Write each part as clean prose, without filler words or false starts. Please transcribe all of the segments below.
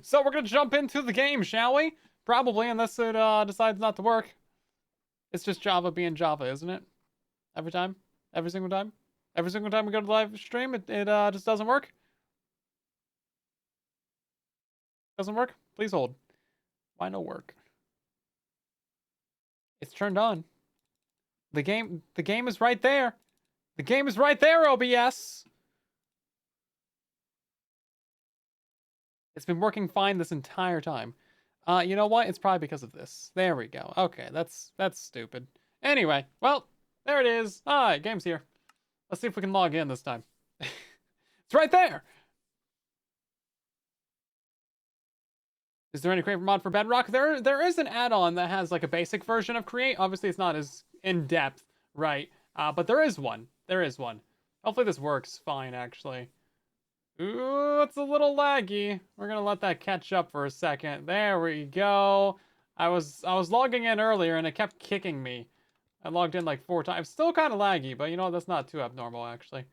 So we're gonna jump into the game, shall we? Probably, unless it decides not to work. It's just Java being Java, isn't it? Every time, every single time, every single time we go to live stream, it just doesn't work. Doesn't work. Please hold. Why no work? It's turned on. The game is right there. The game is right there, OBS. It's been working fine this entire time. You know what? It's probably because of this. There we go. Okay, that's stupid. Anyway, well, there it is. Alright, game's here. Let's see if we can log in this time. It's right there! Is there any Create mod for Bedrock? There is an add-on that has like a basic version of Create. Obviously, it's not as in-depth, right? But there is one. There is one. Hopefully this works fine, actually. Ooh, it's a little laggy. We're gonna let that catch up for a second. There we go. I was logging in earlier and it kept kicking me. I logged in like 4 times. Still kind of laggy, but you know, that's not too abnormal, actually.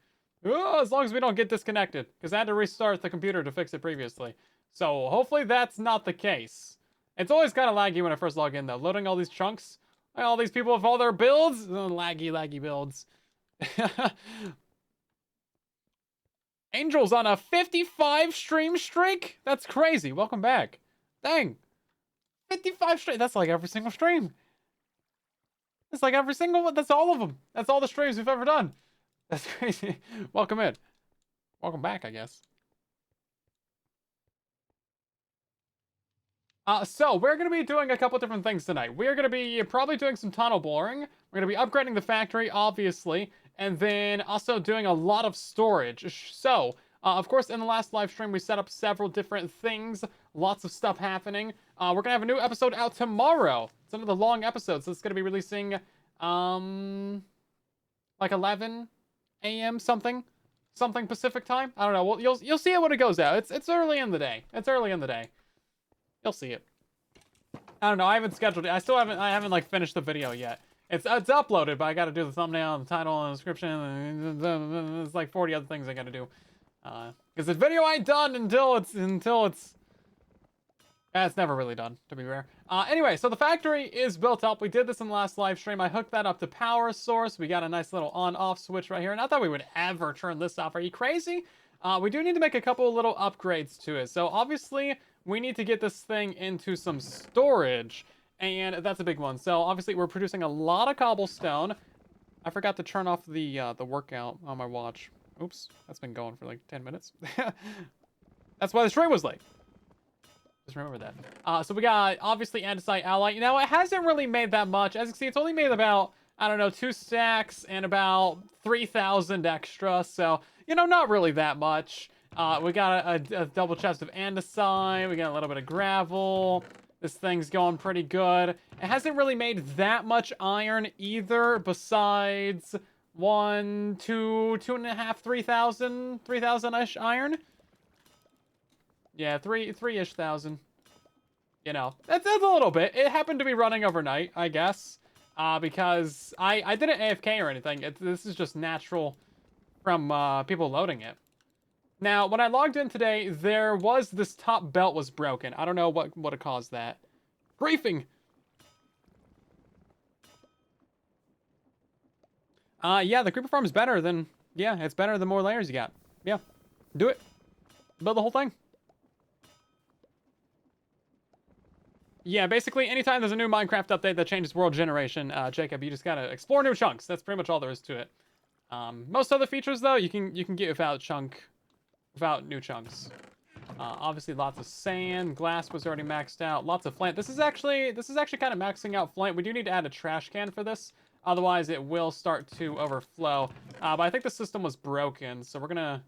Ooh, as long as we don't get disconnected, because I had to restart the computer to fix it previously. So hopefully that's not the case. It's always kind of laggy when I first log in, though. Loading all these chunks. All these people with all their builds. Laggy builds. Angel's on a 55 stream streak? That's crazy. Welcome back. Dang. 55 stream. That's like every single stream. It's like every single one. That's all of them. That's all the streams we've ever done. That's crazy. Welcome in. Welcome back, I guess. So we're going to be doing a couple different things tonight. We're going to be probably doing some tunnel boring. We're going to be upgrading the factory, obviously, and then also doing a lot of storage. So, of course, in the last live stream, we set up several different things, lots of stuff happening. We're going to have a new episode out tomorrow. It's another long episode, so it's going to be releasing, like 11 a.m. something Pacific time. I don't know. Well, you'll see it when it goes out. It's early in the day. It's early in the day. You'll see it. I don't know. I haven't scheduled it. I haven't like finished the video yet. It's uploaded, but I got to do the thumbnail, and the title, and the description. And there's like 40 other things I got to do. Because the video ain't done until it's. It's never really done, to be fair. Anyway, so the factory is built up. We did this in the last live stream. I hooked that up to power source. We got a nice little on-off switch right here. Not that we would ever turn this off. Are you crazy? We do need to make a couple of little upgrades to it. So obviously, we need to get this thing into some storage, and that's a big one. So obviously, we're producing a lot of cobblestone. I forgot to turn off the workout on my watch. Oops, that's been going for like 10 minutes. That's why the stream was late. Just remember that. So we got, obviously, andesite alloy. Now, it hasn't really made that much. As you can see, it's only made about, I don't know, 2 stacks and about 3,000 extra. So, you know, not really that much. We got a double chest of andesite. We got a little bit of gravel. This thing's going pretty good. It hasn't really made that much iron either, besides 1, 2, 2.5, 3,000, 3,000-ish iron. Yeah, three-ish thousand. You know, that's a little bit. It happened to be running overnight, I guess, because I didn't AFK or anything. This is just natural from people loading it. Now, when I logged in today, there was this top belt was broken. I don't know what caused that. Griefing! Yeah, the creeper farm is better than... Yeah, it's better the more layers you got. Yeah, do it. Build the whole thing. Yeah, basically, anytime there's a new Minecraft update that changes world generation, Jacob, you just gotta explore new chunks. That's pretty much all there is to it. Most other features, though, you can get without new chunks. Obviously, lots of sand. Glass was already maxed out. Lots of flint. This is actually kind of maxing out flint. We do need to add a trash can for this. Otherwise, it will start to overflow. But I think the system was broken, so we're gonna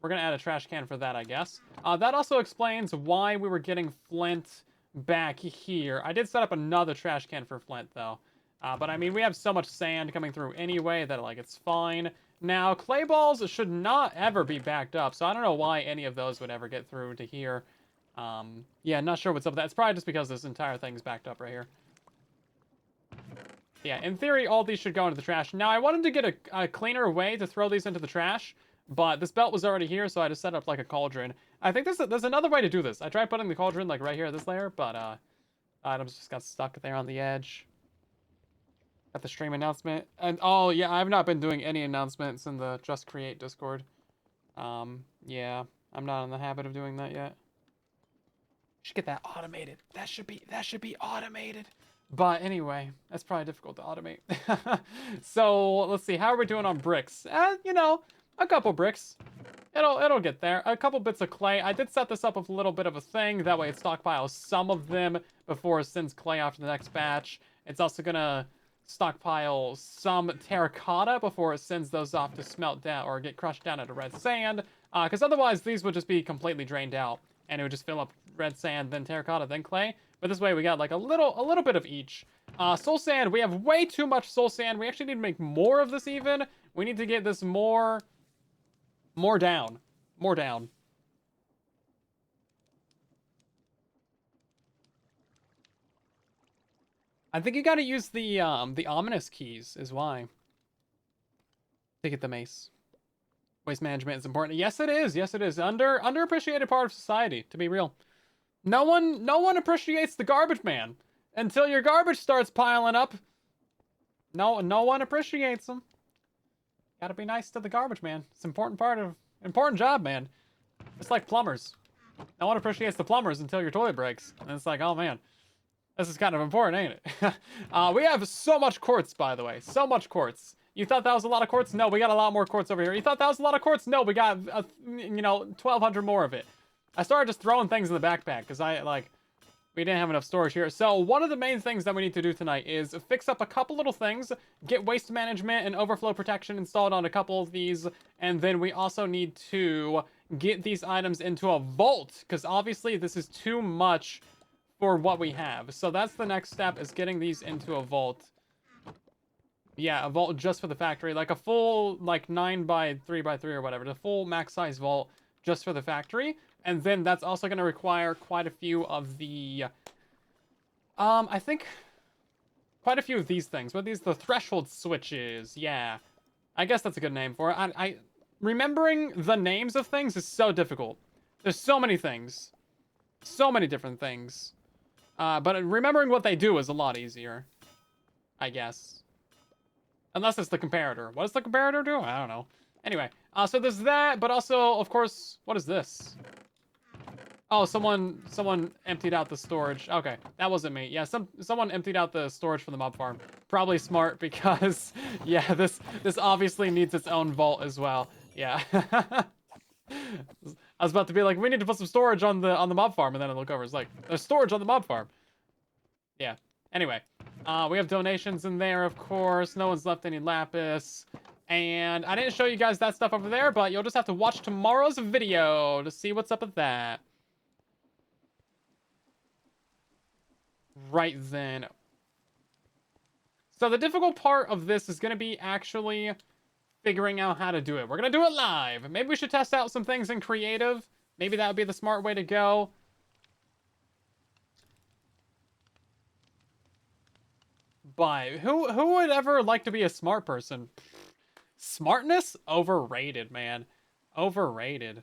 add a trash can for that, I guess. That also explains why we were getting flint back here. I did set up another trash can for flint, though. But I mean, we have so much sand coming through anyway that, like, it's fine. Now, clay balls should not ever be backed up, so I don't know why any of those would ever get through to here. Yeah, not sure what's up with that. It's probably just because this entire thing's backed up right here. Yeah, in theory, all these should go into the trash. Now, I wanted to get a cleaner way to throw these into the trash, But this belt was already here, so I just set up like a cauldron. I think there's another way to do this. I tried putting the cauldron like right here at this layer, but items just got stuck there on the edge. Got the stream announcement. And oh yeah, I've not been doing any announcements in the Just Create Discord. Yeah, I'm not in the habit of doing that yet. Should get that automated. That should be automated. But anyway, that's probably difficult to automate. So let's see, how are we doing on bricks? You know, a couple bricks. It'll get there. A couple bits of clay. I did set this up with a little bit of a thing. That way it stockpiles some of them before it sends clay after the next batch. It's also gonna stockpile some terracotta before it sends those off to smelt down or get crushed down into red sand. Because otherwise these would just be completely drained out. And it would just fill up red sand, then terracotta, then clay. But this way we got like a little bit of each. Soul sand, we have way too much soul sand. We actually need to make more of this even. We need to get this more down. More down. I think you gotta use the ominous keys is why. To get the mace. Waste management is important. Yes, it is. Yes, it is. Underappreciated part of society, to be real. No one appreciates the garbage man until your garbage starts piling up. No one appreciates them. Gotta be nice to the garbage man. It's an important job, man. It's like plumbers. No one appreciates the plumbers until your toilet breaks. And it's like, oh man, this is kind of important, ain't it? We have so much quartz, by the way. So much quartz. You thought that was a lot of quartz? No, we got a lot more quartz over here. You thought that was a lot of quartz? No, we got, 1,200 more of it. I started just throwing things in the backpack because we didn't have enough storage here. So one of the main things that we need to do tonight is fix up a couple little things, get waste management and overflow protection installed on a couple of these, and then we also need to get these items into a vault because obviously this is too much for what we have. So that's the next step, is getting these into a vault. Yeah, a vault just for the factory, like a full 9x3x3 or whatever, the full max size vault just for the factory. And then that's also going to require quite a few of the I think quite a few of these things. What are these? The threshold switches. Yeah, I guess that's a good name for it. I remembering the names of things is so difficult. There's so many things, so many different things, but remembering what they do is a lot easier, I guess. Unless it's the comparator. What does the comparator do? I don't know. Anyway, so there's that, but also, of course, what is this? Oh, someone emptied out the storage. Okay, that wasn't me. Yeah, someone emptied out the storage for the mob farm. Probably smart because, yeah, this obviously needs its own vault as well. Yeah. I was about to be like, we need to put some storage on the mob farm, and then I look over, it's like, there's storage on the mob farm. Yeah. Anyway, we have donations in there, of course. No one's left any lapis. And I didn't show you guys that stuff over there, but you'll just have to watch tomorrow's video to see what's up with that. Right then. So the difficult part of this is going to be actually figuring out how to do it. We're going to do it live. Maybe we should test out some things in creative. Maybe that would be the smart way to go. But who would ever like to be a smart person? Smartness? Overrated, man. Overrated.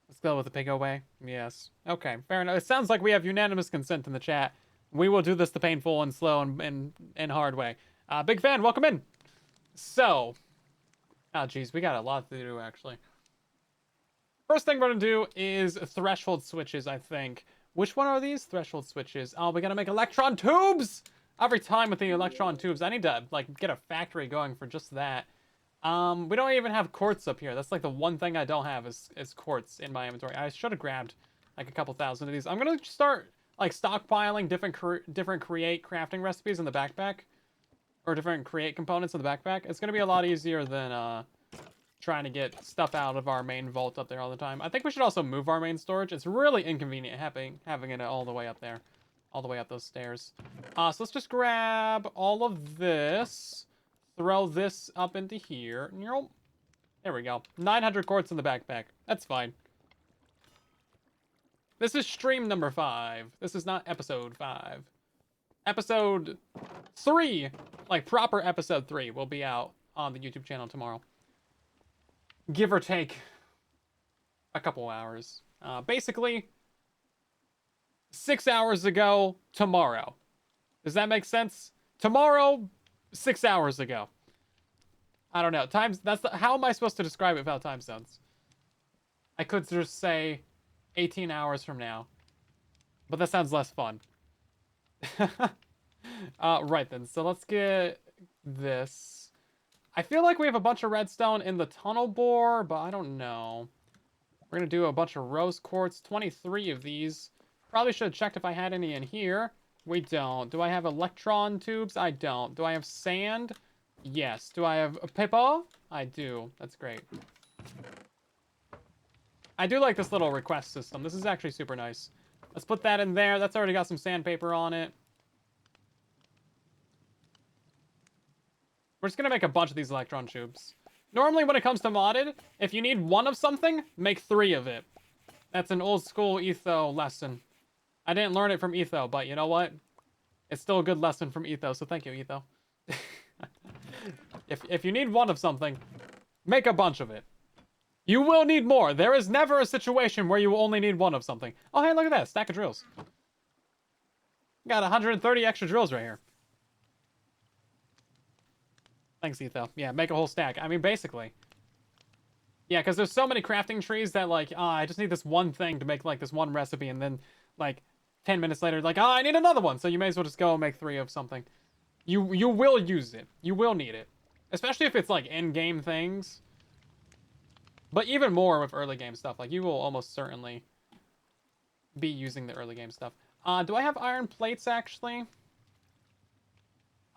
Let's go with the pig away. Yes. Okay, fair enough. It sounds like we have unanimous consent in the chat. We will do this the painful and slow and hard way. Big fan, welcome in. So, oh geez, we got a lot to do actually. First thing we're gonna do is threshold switches, I think. Which one are these? Threshold switches. Oh, we gotta make electron tubes! Every time with the electron tubes. I need to, get a factory going for just that. We don't even have quartz up here. That's, the one thing I don't have is quartz in my inventory. I should have grabbed, a couple thousand of these. I'm gonna start, stockpiling different create crafting recipes in the backpack. Or different create components in the backpack. It's gonna be a lot easier than, trying to get stuff out of our main vault up there all the time. I think we should also move our main storage. It's really inconvenient having it all the way up there. All the way up those stairs. So let's just grab all of this. Throw this up into here. There we go. 900 quartz in the backpack. That's fine. This is stream number 5. This is not episode 5. Episode 3, like proper episode 3, will be out on the YouTube channel tomorrow. Give or take a couple hours. Basically, 6 hours ago, tomorrow. Does that make sense? Tomorrow, 6 hours ago. I don't know. How am I supposed to describe it without time zones? I could just say 18 hours from now. But that sounds less fun. Right then. So let's get this. I feel like we have a bunch of redstone in the tunnel bore, but I don't know. We're going to do a bunch of rose quartz. 23 of these. Probably should have checked if I had any in here. We don't. Do I have electron tubes? I don't. Do I have sand? Yes. Do I have a paper? I do. That's great. I do like this little request system. This is actually super nice. Let's put that in there. That's already got some sandpaper on it. We're just going to make a bunch of these electron tubes. Normally, when it comes to modded, if you need 1 of something, make 3 of it. That's an old school Etho lesson. I didn't learn it from Etho, but you know what? It's still a good lesson from Etho, so thank you, Etho. If you need 1 of something, make a bunch of it. You will need more. There is never a situation where you only need 1 of something. Oh, hey, look at that. Stack of drills. Got 130 extra drills right here. Thanks, Etho. Yeah, make a whole stack. I mean, basically. Yeah, because there's so many crafting trees that, like, I just need this one thing to make, like, this one recipe, and then, like, 10 minutes later, like, I need another one. So you may as well just go and make 3 of something. You will use it. You will need it. Especially if it's, like, end-game things. But even more with early game stuff. Like, you will almost certainly be using the early game stuff. Do I have iron plates, actually?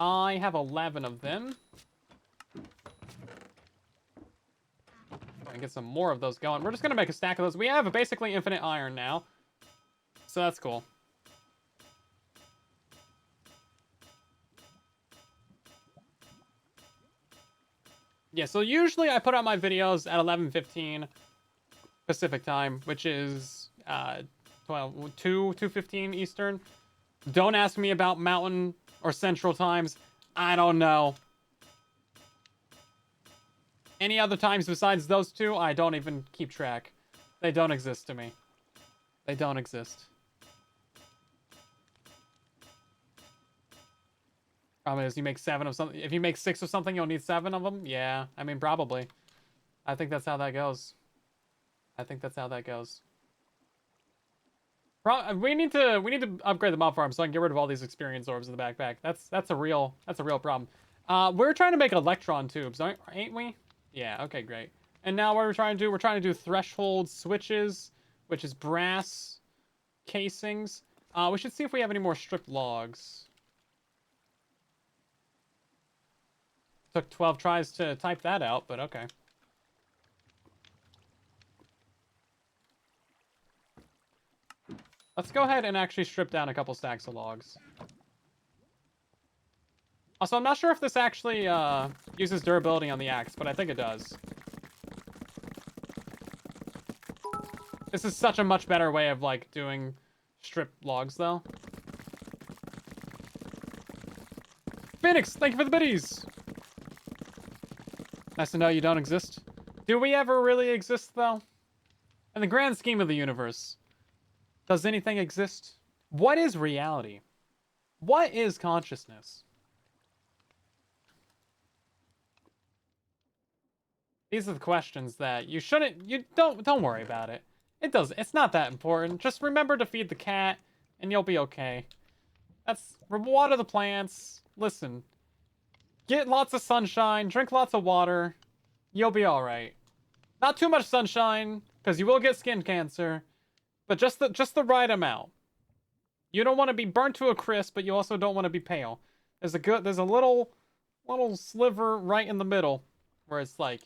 I have 11 of them. I can get some more of those going. We're just going to make a stack of those. We have basically infinite iron now. So that's cool. Yeah, so usually I put out my videos at 11:15 Pacific time, which is 2:15 Eastern. Don't ask me about Mountain or Central times. I don't know. Any other times besides those 2, I don't even keep track. They don't exist to me. They don't exist. Problem is, you make 7 of something. If you make 6 of something, you'll need 7 of them. Yeah, I mean, probably. I think that's how that goes. I think that's how that goes. We need to upgrade the mob farm so I can get rid of all these experience orbs in the backpack. That's a real problem. We're trying to make electron tubes, ain't we? Yeah. Okay, great. And now what we're trying to do? We're trying to do threshold switches, which is brass casings. We should see if we have any more stripped logs. Took 12 tries to type that out, but okay. Let's go ahead and actually strip down a couple stacks of logs. Also, I'm not sure if this actually uses durability on the axe, but I think it does. This is such a much better way of, like, doing stripped logs, though. Phoenix, thank you for the biddies! Nice to know you don't exist. Do we ever really exist, though? In the grand scheme of the universe, does anything exist? What is reality? What is consciousness? These are the questions that you don't worry about it. It's not that important. Just remember to feed the cat, and you'll be okay. Water the plants. Listen. Get lots of sunshine, drink lots of water. You'll be alright. Not too much sunshine, because you will get skin cancer. But just the right amount. You don't want to be burnt to a crisp, but you also don't want to be pale. There's a little sliver right in the middle where it's like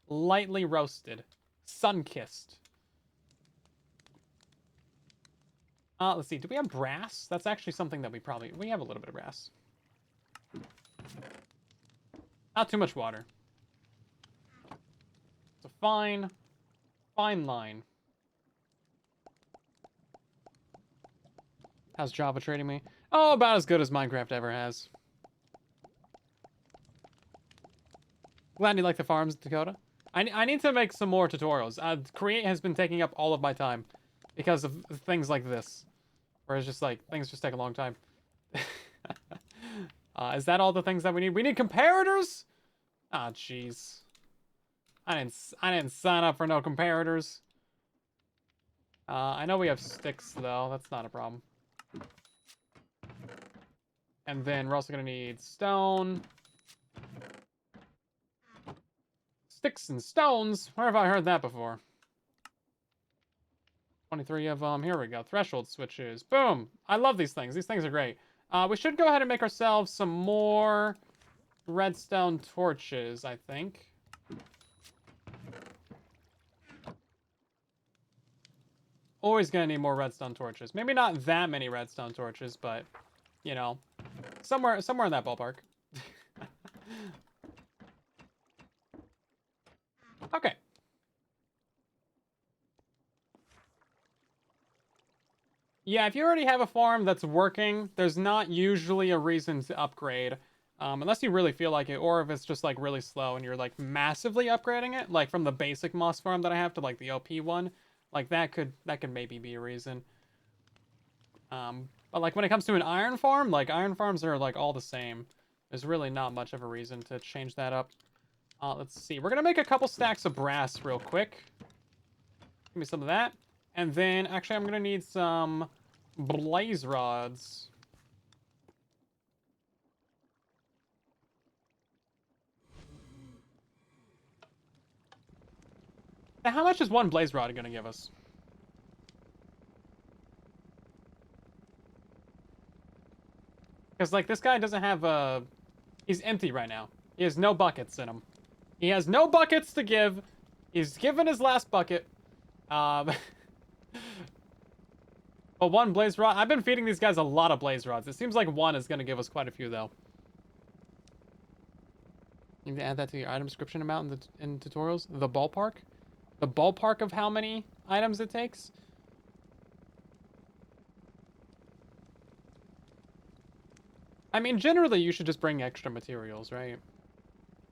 lightly roasted, sun-kissed. Let's see. Do we have brass? That's actually something that we have a little bit of brass. Not too much water. It's a fine line. How's Java treating me? Oh, about as good as Minecraft ever has. Glad you like the farms, Dakota. I need to make some more tutorials. Create has been taking up all of my time because of things like this. Where it's just like, things just take a long time. Is that all the things that we need? We need comparators? Ah, jeez. I didn't sign up for no comparators. I know we have sticks, though. That's not a problem. And then we're also going to need stone. Sticks and stones? Where have I heard that before? 23 of them. Here we go. Threshold switches. Boom. I love these things. These things are great. We should go ahead and make ourselves some more redstone torches, I think. Always gonna need more redstone torches. Maybe not that many redstone torches, but, you know, somewhere in that ballpark. Okay. Yeah, if you already have a farm that's working, there's not usually a reason to upgrade. Unless you really feel like it, or if it's just, like, really slow and you're, like, massively upgrading it, like, from the basic moss farm that I have to, like, the OP one. Like, that could maybe be a reason. But, like, when it comes to an iron farm, like, iron farms are, like, all the same. There's really not much of a reason to change that up. Let's see. We're gonna make a couple stacks of brass real quick. Give me some of that. And then, actually, I'm gonna need some blaze rods. Now, how much is one blaze rod gonna give us? Because, like, this guy doesn't have a... He's empty right now. He has no buckets in him. He has no buckets to give. He's given his last bucket. But one blaze rod... I've been feeding these guys a lot of blaze rods. It seems like one is going to give us quite a few, though. You need to add that to your item description amount in tutorials. The ballpark? The ballpark of how many items it takes? I mean, generally, you should just bring extra materials, right?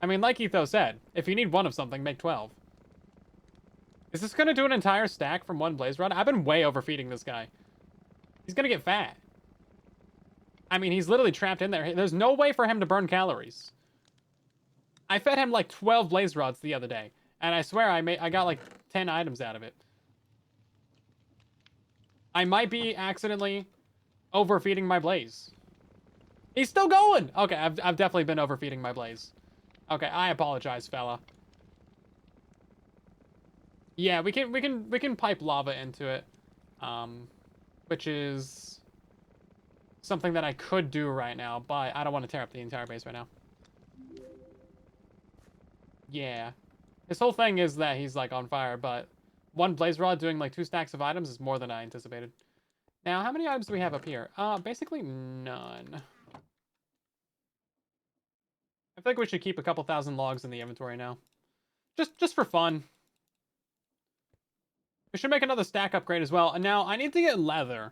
I mean, like Etho said, if you need one of something, make 12. Is this going to do an entire stack from one blaze rod? I've been way overfeeding this guy. He's going to get fat. I mean, he's literally trapped in there. There's no way for him to burn calories. I fed him like 12 blaze rods the other day. And I swear I got like 10 items out of it. I might be accidentally overfeeding my blaze. He's still going! Okay, I've definitely been overfeeding my blaze. Okay, I apologize, fella. Yeah, we can pipe lava into it. Which is something that I could do right now, but I don't want to tear up the entire base right now. Yeah. His whole thing is that he's, like, on fire, but one blaze rod doing, like, 2 stacks of items is more than I anticipated. Now, how many items do we have up here? Basically none. I think we should keep a couple thousand logs in the inventory now. Just for fun. We should make another stack upgrade as well. And now, I need to get leather.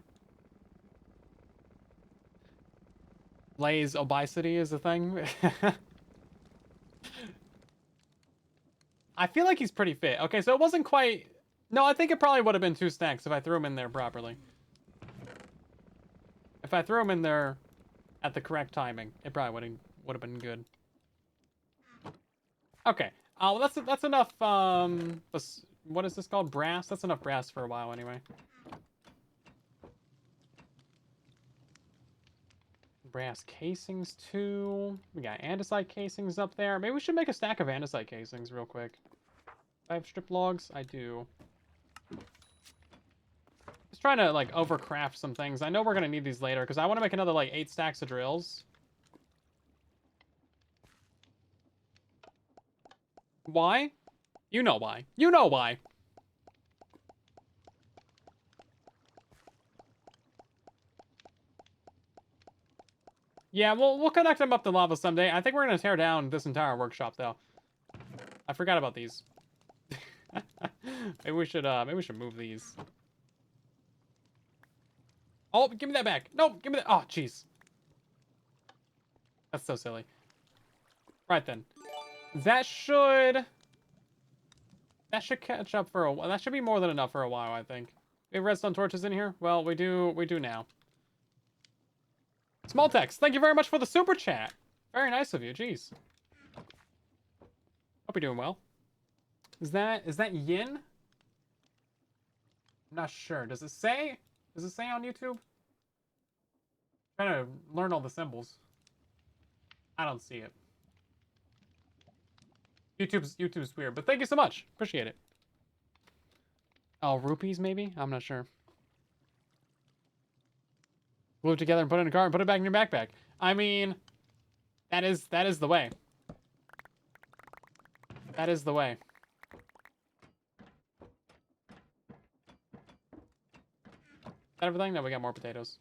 Blaze obesity is a thing. I feel like he's pretty fit. Okay, so it wasn't quite... No, I think it probably would have been 2 stacks if I threw him in there properly. If I threw him in there at the correct timing, it probably would have been good. Okay. Well, that's enough, what is this called? Brass? That's enough brass for a while anyway. Brass casings, too. We got andesite casings up there. Maybe we should make a stack of andesite casings real quick. I have strip logs? I do. Just trying to, like, overcraft some things. I know we're going to need these later, because I want to make another, like, 8 stacks of drills. Why? You know why. You know why. Yeah, we'll connect them up to lava someday. I think we're going to tear down this entire workshop, though. I forgot about these. maybe we should move these. Oh, give me that back. Nope, give me that. Oh, jeez. That's so silly. Right then. That should catch up for a while. That should be more than enough for a while, I think. We have redstone torches in here? Well, we do now. Small text, thank you very much for the super chat. Very nice of you, jeez. Hope you're doing well. Is that yin? I'm not sure. Does it say? Does it say on YouTube? I'm trying to learn all the symbols. I don't see it. YouTube's weird, but thank you so much. Appreciate it. Oh, rupees maybe? I'm not sure. Glue it together and put it in a car and put it back in your backpack. I mean, that is the way. That is the way. Is that everything? No, we got more potatoes.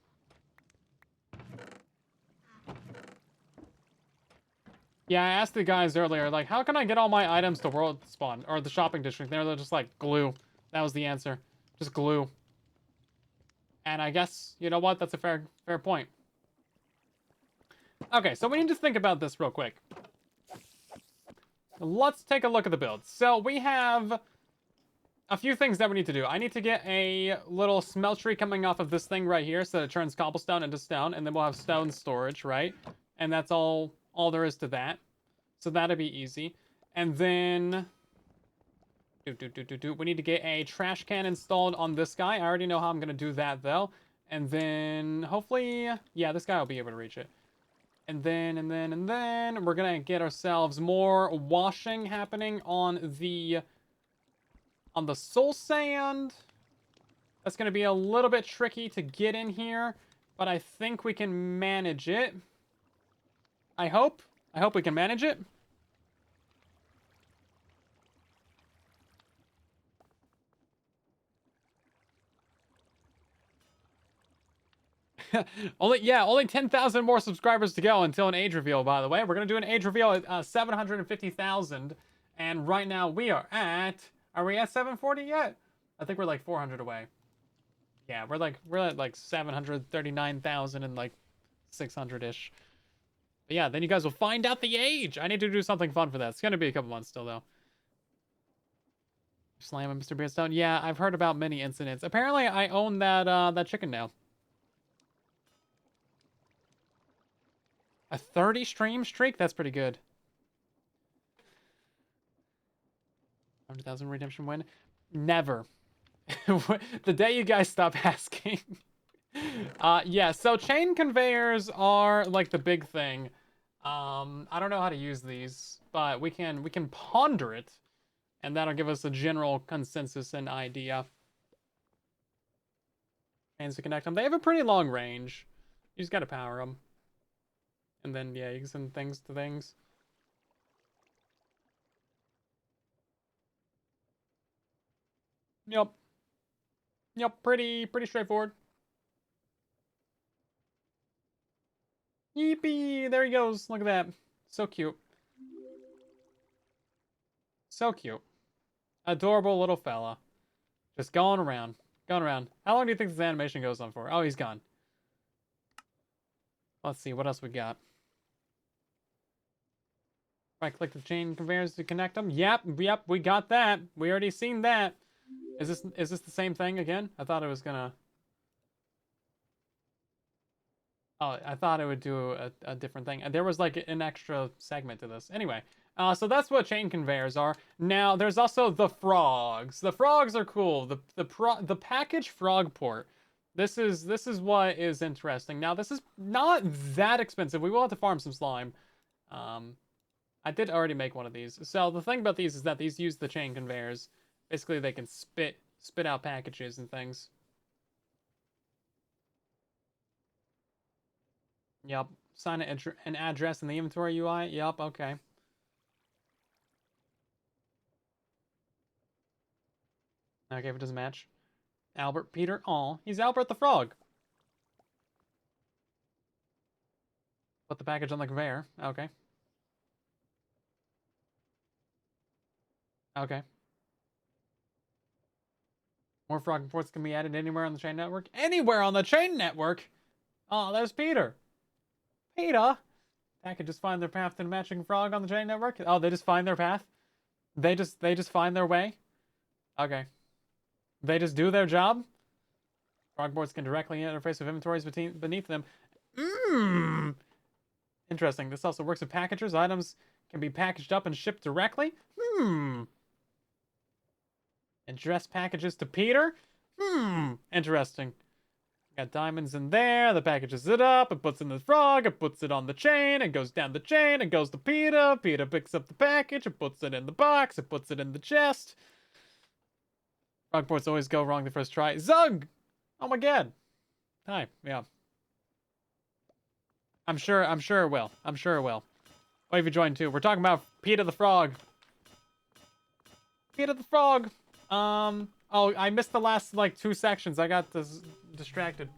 Yeah, I asked the guys earlier, like, how can I get all my items to World Spawn, or the shopping district? They're just like, glue. That was the answer. Just glue. And I guess, you know what? That's a fair point. Okay, so we need to think about this real quick. Let's take a look at the build. So we have a few things that we need to do. I need to get a little smeltery coming off of this thing right here so that it turns cobblestone into stone, and then we'll have stone storage, right? And that's all there is to that. So that'll be easy. And then we need to get a trash can installed on this guy. I already know how I'm gonna do that though. And then hopefully, yeah, this guy will be able to reach it. And then we're gonna get ourselves more washing happening on the soul sand. That's gonna be a little bit tricky to get in here, but I think we can manage it. I hope we can manage it. only 10,000 more subscribers to go until an age reveal, by the way. We're going to do an age reveal at 750,000. And right now we are at 740 yet? I think we're like 400 away. Yeah, we're at like 739,000 and like 600-ish. But yeah, then you guys will find out the age. I need to do something fun for that. It's going to be a couple months still, though. Slam Mr. Beardstone. Yeah, I've heard about many incidents. Apparently, I own that chicken now. A 30 stream streak? That's pretty good. 100,000 redemption win? Never. The day you guys stop asking. Yeah, so chain conveyors are like the big thing. I don't know how to use these, but we can ponder it, and that'll give us a general consensus and idea. Chains to connect them. They have a pretty long range. You just gotta power them. And then, yeah, you can send things to things. Yep. Yep, pretty straightforward. Yeepee! There he goes. Look at that. So cute. So cute. Adorable little fella. Just going around. Going around. How long do you think this animation goes on for? Oh, he's gone. Let's see, what else we got? Right-click the chain conveyors to connect them. Yep, we got that. We already seen that. Is this the same thing again? I thought it was gonna... Oh, I thought it would do a different thing. There was like an extra segment to this. Anyway, so that's what chain conveyors are. Now, there's also the frogs. The frogs are cool. The package frog port. This is what is interesting. Now, this is not that expensive. We will have to farm some slime. I did already make one of these. So the thing about these is that these use the chain conveyors. Basically, they can spit out packages and things. Yep. Sign an address in the inventory UI. Yep. Okay. Okay, if it doesn't match. Albert Peter. Aw, he's Albert the Frog. Put the package on the conveyor. Okay. Okay. More frog reports can be added anywhere on the chain network. Anywhere on the chain network? Oh, there's Peter. Peter? That could just find their path to the matching frog on the chain network? Oh, they just find their path? They just find their way? Okay. They just do their job? Frog boards can directly interface with inventories beneath them. Mmm. Interesting. This also works with packagers. Items can be packaged up and shipped directly. Address packages to Peter. Interesting. Got diamonds in there. The packages it up. It puts in the frog. It puts it on the chain. It goes down the chain. It goes to Peter. Peter picks up the package. It puts it in the box. It puts it in the chest. Frog boards always go wrong the first try. Zug! Oh my god. Hi. Yeah. I'm sure it will. I'm sure it will. Wait, if you join too. We're talking about Peter the Frog. Peter the Frog. Oh, I missed the last, like, 2 sections. I got distracted.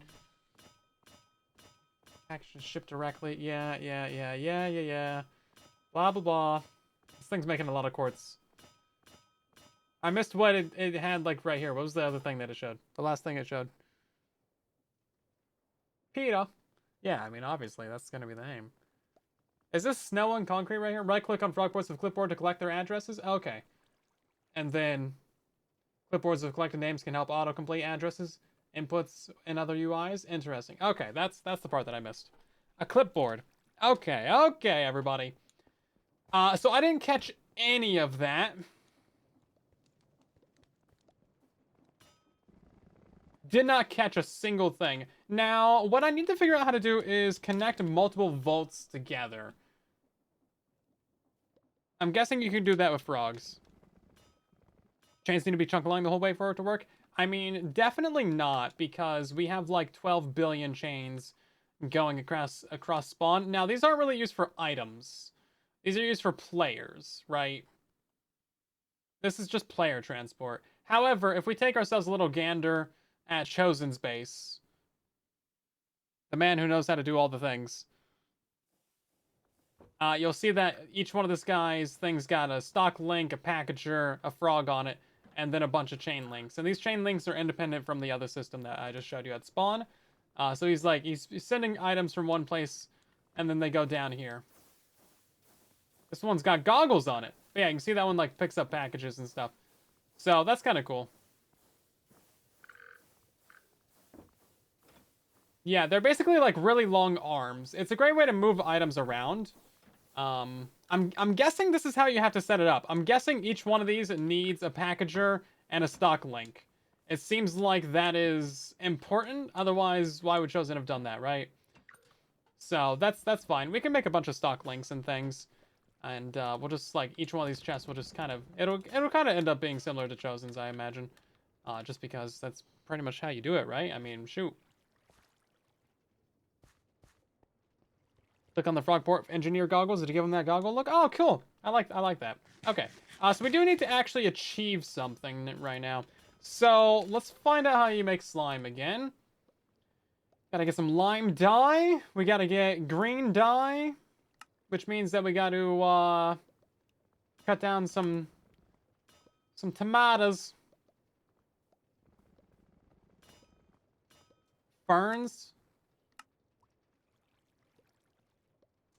Action shipped directly. Yeah. Blah, blah, blah. This thing's making a lot of quartz. I missed what it had, like, right here. What was the other thing that it showed? The last thing it showed. Peter. Yeah, I mean, obviously, that's gonna be the name. Is this snow and concrete right here? Right-click on frogboards with clipboard to collect their addresses? Okay. And then clipboards with collected names can help autocomplete addresses, inputs, and other UIs. Interesting. Okay, that's the part that I missed. A clipboard. Okay, everybody. So I didn't catch any of that. Did not catch a single thing. Now, what I need to figure out how to do is connect multiple vaults together. I'm guessing you can do that with frogs. Chains need to be chunked along the whole way for it to work? I mean, definitely not, because we have like 12 billion chains going across spawn. Now, these aren't really used for items. These are used for players, right? This is just player transport. However, if we take ourselves a little gander at Chosen's base, the man who knows how to do all the things, you'll see that each one of this guy's things got a stock link, a packager, a frog on it, and then a bunch of chain links. And these chain links are independent from the other system that I just showed you at spawn. So he's sending items from one place, and then they go down here. This one's got goggles on it. But yeah, you can see that one like picks up packages and stuff. So that's kind of cool. Yeah, they're basically like really long arms. It's a great way to move items around. I'm guessing this is how you have to set it up. I'm guessing each one of these needs a packager and a stock link. It seems like that is important. Otherwise, why would Chosen have done that, right? So that's fine. We can make a bunch of stock links and things, and we'll just like each one of these chests will just kind of it'll kind of end up being similar to Chosen's, I imagine, just because that's pretty much how you do it, right? I mean, shoot. Click on the frog port engineer goggles. Did you give him that goggle look? Oh, cool. I like that. Okay. So we do need to actually achieve something right now. So let's find out how you make slime again. Gotta get some lime dye. We gotta get green dye, which means that we got to cut down some tomatoes. Ferns.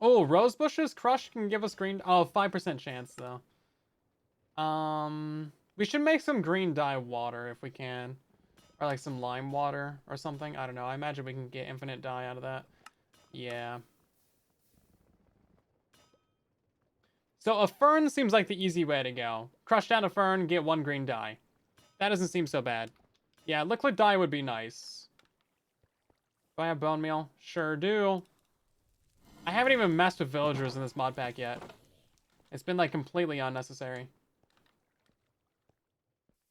Oh, rose bushes crush can give us green. Oh, 5% chance though. We should make some green dye water if we can, or like some lime water or something. I don't know. I imagine we can get infinite dye out of that. Yeah. So a fern seems like the easy way to go. Crush down a fern, get 1 green dye. That doesn't seem so bad. Yeah, liquid dye would be nice. Do I have bone meal? Sure do. I haven't even messed with villagers in this mod pack yet. It's been, like, completely unnecessary.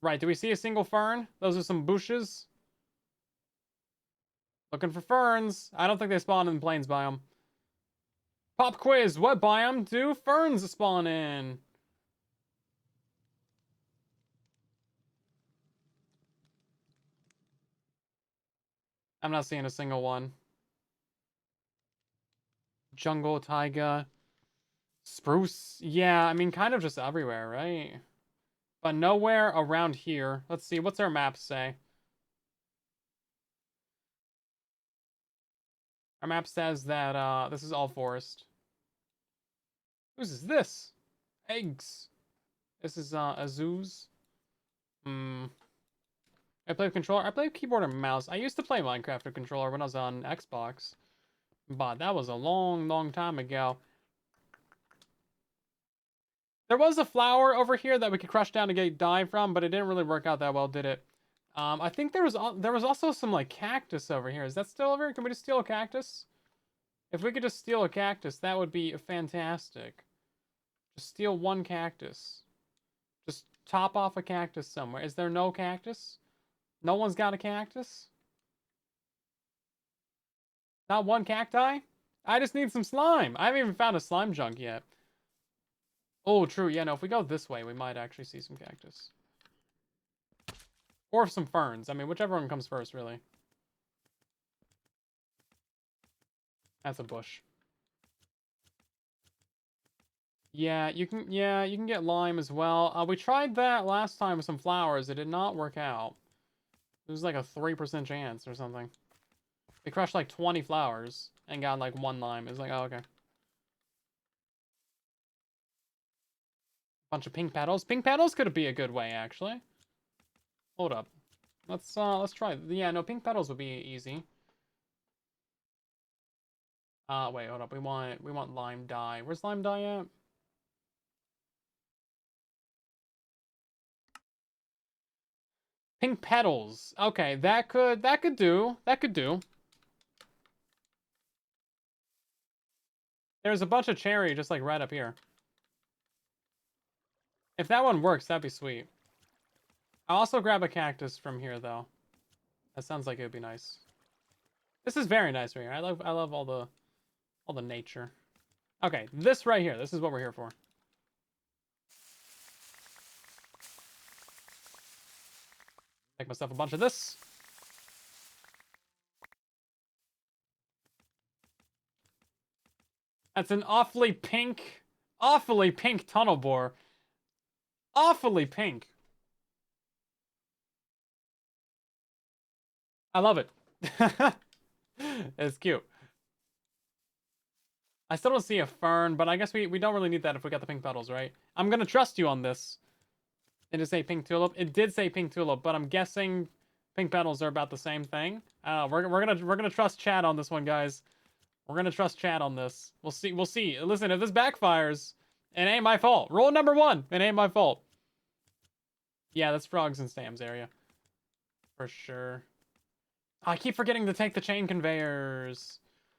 Right, do we see a single fern? Those are some bushes. Looking for ferns. I don't think they spawn in the plains biome. Pop quiz. What biome do ferns spawn in? I'm not seeing a single one. Jungle, taiga, spruce. Yeah, I mean, kind of just everywhere, right? but nowhere around here. Let's see, what's our map say? Our map says that this is all forest. Whose is this? Eggs. This is Azuz. Hmm. I play with controller. I play with keyboard and mouse. I used to play Minecraft with controller when I was on Xbox, but that was a long, long time ago. There was a flower over here that we could crush down to get dye from, but it didn't really work out that well, did it? I think there was also some like cactus over here. Is that still over here? Can we just steal a cactus? If we could just steal a cactus, that would be fantastic. Just steal one cactus. Just top off a cactus somewhere. Is there no cactus? No one's got a cactus? Not one cacti? I just need some slime. I haven't even found a slime junk yet. Oh, true. Yeah, no, if we go this way, we might actually see some cactus. Or some ferns. I mean, whichever one comes first, really. That's a bush. Yeah, you can get lime as well. We tried that last time with some flowers. It did not work out. It was like a 3% chance or something. We crushed like 20 flowers and got like 1 lime. It was like, oh, okay. Bunch of pink petals. Pink petals could be a good way, actually. Hold up. Let's try. Yeah, no, pink petals would be easy. Wait, hold up. We want lime dye. Where's lime dye at? Pink petals. Okay, that could do. That could do. There's a bunch of cherry just like right up here. If that one works, that'd be sweet. I'll also grab a cactus from here though. That sounds like it would be nice. This is very nice right here. I love all the nature. Okay, this right here. This is what we're here for. Make myself a bunch of this. That's an awfully pink tunnel bore. Awfully pink. I love it. It's cute. I still don't see a fern, but I guess we don't really need that if we got the pink petals, right? I'm gonna trust you on this. Did it say pink tulip? It did say pink tulip, but I'm guessing pink petals are about the same thing. We're gonna trust chat on this one, guys. We're gonna trust chat on this. We'll see. We'll see. Listen, if this backfires, it ain't my fault. Rule number 1: it ain't my fault. Yeah, that's frogs and Sam's area, for sure. I keep forgetting to take the chain conveyors.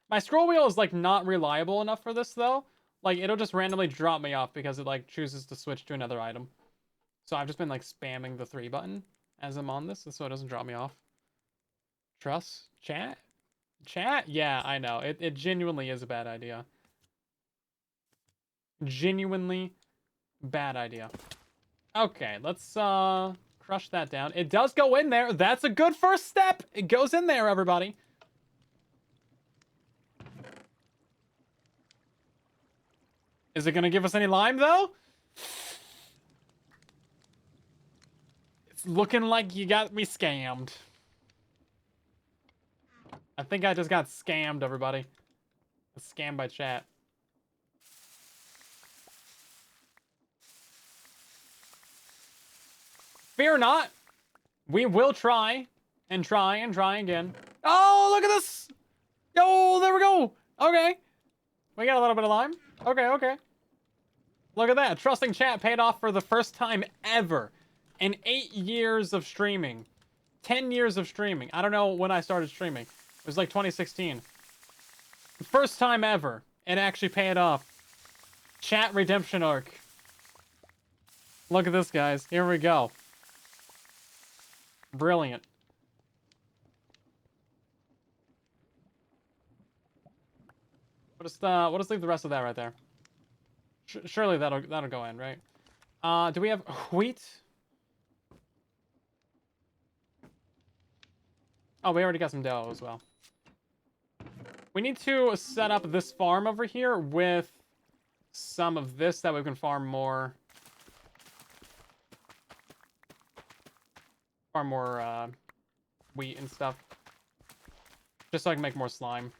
My scroll wheel is like not reliable enough for this though. Like it'll just randomly drop me off because it like chooses to switch to another item. So I've just been like spamming the 3 button as I'm on this so it doesn't drop me off. Trust? Chat? Chat? Yeah, I know. It genuinely is a bad idea. Genuinely bad idea. Okay, let's crush that down. It does go in there. That's a good first step. It goes in there, everybody. Is it gonna give us any lime though? It's looking like you got me scammed. I think I just got scammed, everybody. Scammed by chat. Fear not. We will try and try and try again. Oh, look at this. Oh, there we go. Okay. We got a little bit of lime. Okay, okay. Look at that. Trusting chat paid off for the first time ever in 8 years of streaming. 10 years of streaming. I don't know when I started streaming. It was like 2016. First time ever. It actually paid off. Chat redemption arc. Look at this, guys. Here we go. Brilliant. We'll just leave the rest of that right there. Surely that'll go in, right? Do we have wheat? Oh, we already got some dough as well. We need to set up this farm over here with some of this that we can farm more. Farm more wheat and stuff. Just so I can make more slime.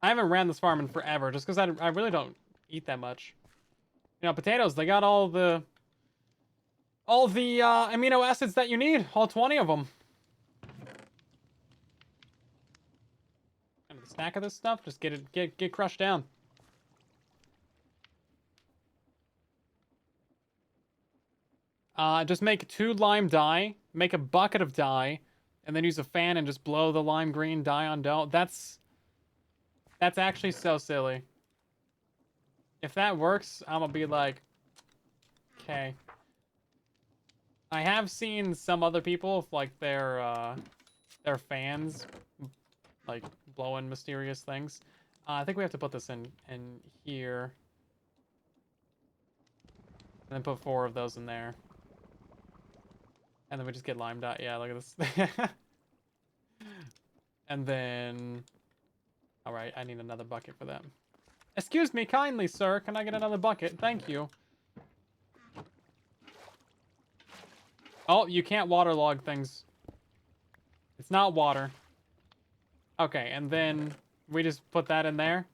I haven't ran this farm in forever, just because I really don't eat that much. You know, potatoes, they got all the amino acids that you need. All 20 of them. And the stack of this stuff, just get crushed down. Just make 2 lime dye, make a bucket of dye, and then use a fan and just blow the lime green dye on dough. That's actually so silly. If that works, I'm gonna be like, okay. I have seen some other people, like, their fans, like, blowing mysterious things. I think we have to put this in here. And then put 4 of those in there. And then we just get lime dye. Yeah, look at this. And then... Alright, I need another bucket for them. Excuse me kindly, sir. Can I get another bucket? Thank you. Oh, you can't waterlog things. It's not water. Okay, and then we just put that in there.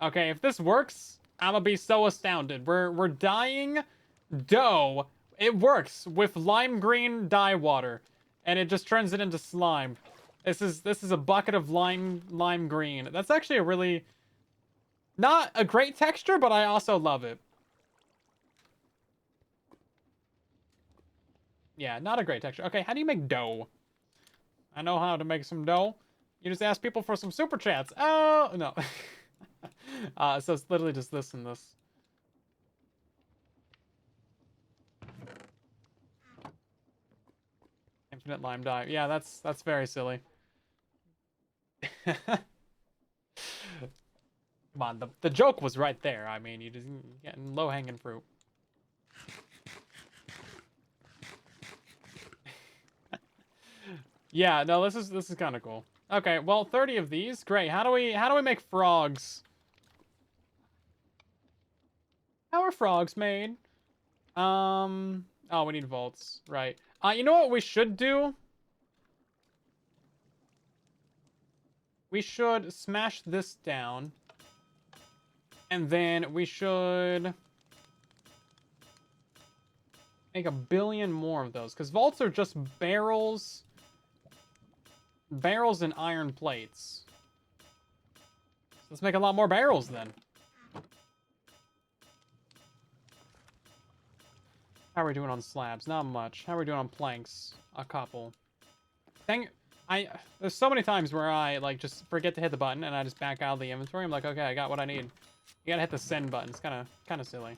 Okay, if this works, I'm gonna be so astounded. We're dyeing dough. It works with lime green dye water, and it just turns it into slime. This is a bucket of lime green. That's actually a really not a great texture, but I also love it. Yeah, not a great texture. Okay, how do you make dough? I know how to make some dough. You just ask people for some super chats. Oh no. So it's literally just this and this. Infinite lime dye. Yeah, that's very silly. Come on, the joke was right there. I mean, you just getting low hanging fruit. Yeah, no, this is kind of cool. Okay, well, 30 of these, great. How do we make frogs? How are frogs made? Oh, we need vaults, right? You know what we should do? We should smash this down. And then we should make a billion more of those. Because vaults are just barrels and iron plates. So let's make a lot more barrels then. How are we doing on slabs? Not much. How are we doing on planks? A couple. There's so many times where I, like, just forget to hit the button and I just back out of the inventory. I'm like, okay, I got what I need. You gotta hit the send button. It's kind of silly.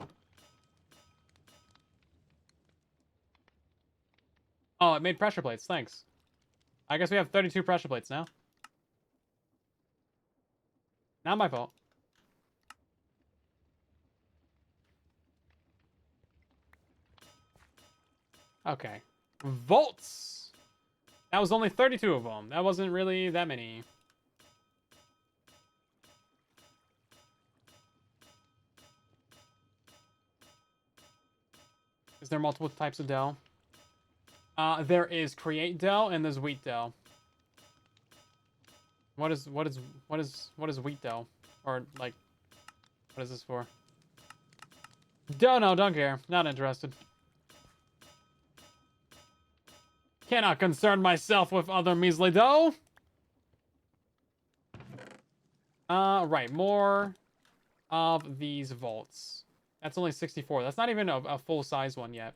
Oh, it made pressure plates. Thanks. I guess we have 32 pressure plates now. Not my fault. Okay. Volts! That was only 32 of them. That wasn't really that many. Is there multiple types of dough? There is create dough and there's wheat dough. What is wheat dough? Or like, what is this for? Don't care. Not interested. Cannot concern myself with other measly dough. Right, more of these vaults. That's only 64. That's not even a full-size one yet.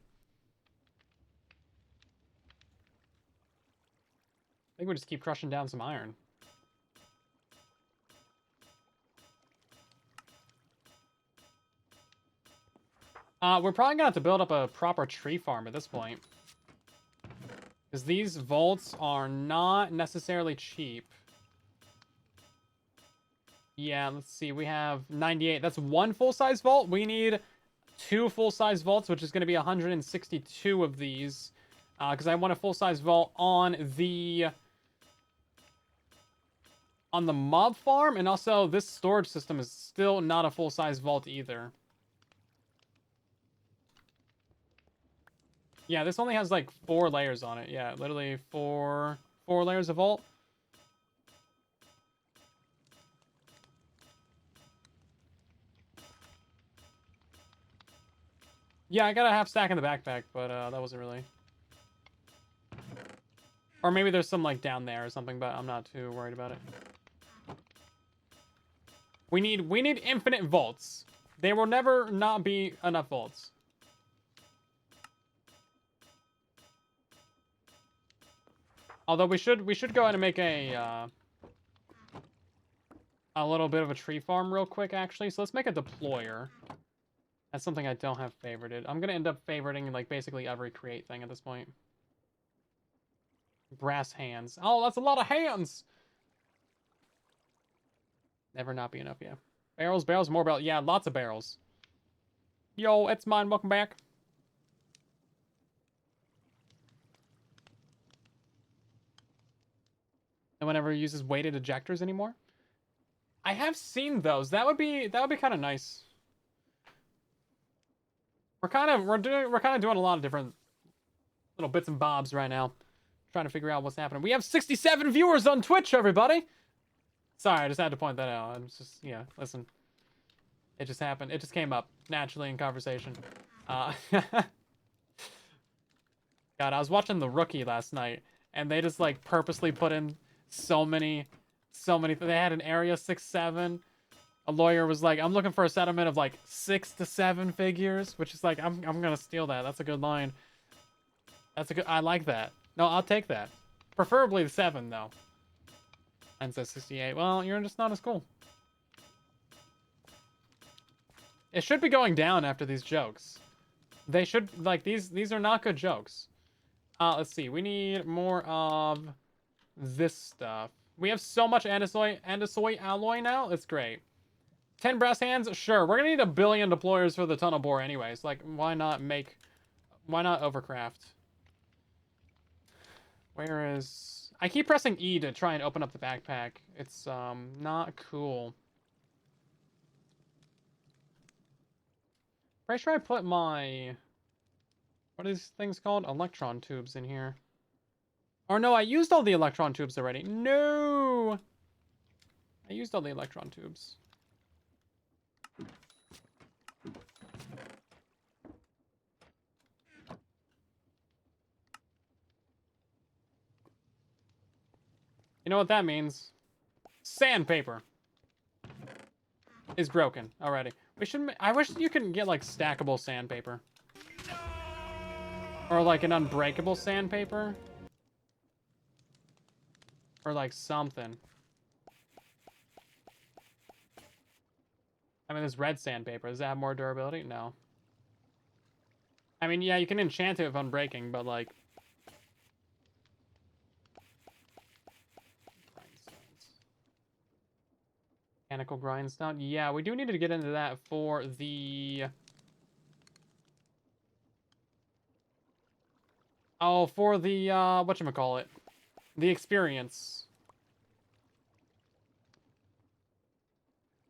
I think we just keep crushing down some iron. We're probably gonna have to build up a proper tree farm at this point. Because these vaults are not necessarily cheap. Yeah, let's see. We have 98. That's one full-size vault. We need 2 full-size vaults, which is going to be 162 of these. Because I want a full-size vault on the on the mob farm, and also this storage system is still not a full-size vault either. Yeah, this only has like 4 layers on it. Yeah, literally four layers of vault. Yeah, I got a half stack in the backpack, but that wasn't really. Or maybe there's some like down there or something, but I'm not too worried about it. We need infinite vaults. There will never not be enough vaults. Although we should go ahead and make a little bit of a tree farm real quick, actually. So let's make a deployer. That's something I don't have favorited. I'm gonna end up favoriting like basically every create thing at this point. Brass hands. Oh, that's a lot of hands. Never not be enough, yeah. Barrels, more barrels. Yeah, lots of barrels. Yo, it's mine. Welcome back. No one ever uses weighted ejectors anymore. I have seen those. That would be kind of nice. We're kind of doing a lot of different little bits and bobs right now, trying to figure out what's happening. We have 67 viewers on Twitch, everybody. Sorry, I just had to point that out. I'm just, yeah, listen. It just happened. It just came up naturally in conversation. God, I was watching The Rookie last night, and they just like purposely put in so many. They had an area 6-7. A lawyer was like, "I'm looking for a settlement of like 6 to 7 figures," which is like, I'm gonna steal that. That's a good line. I like that. No, I'll take that. Preferably the 7 though. Mine says 68. Well, you're just not as cool. It should be going down after these jokes. They should, like, these are not good jokes. Let's see. We need more of this stuff. We have so much andesite alloy now. It's great. 10 brass hands? Sure. We're gonna need 1 billion deployers for the tunnel bore anyways. Like, why not overcraft? Where is... I keep pressing E to try and open up the backpack. It's, not cool. Pretty sure I put my... What are these things called? Electron tubes in here. Or no, I used all the electron tubes already. No! I used all the electron tubes. You know what that means? Sandpaper is broken already. We should. I wish you could get like stackable sandpaper, or like an unbreakable sandpaper, or like something. I mean, this red sandpaper. Does that have more durability? No. I mean, yeah, you can enchant it with unbreaking, but like. Mechanical grindstone. Yeah, we do need to get into that for the... Oh, for the, whatchamacallit? The experience.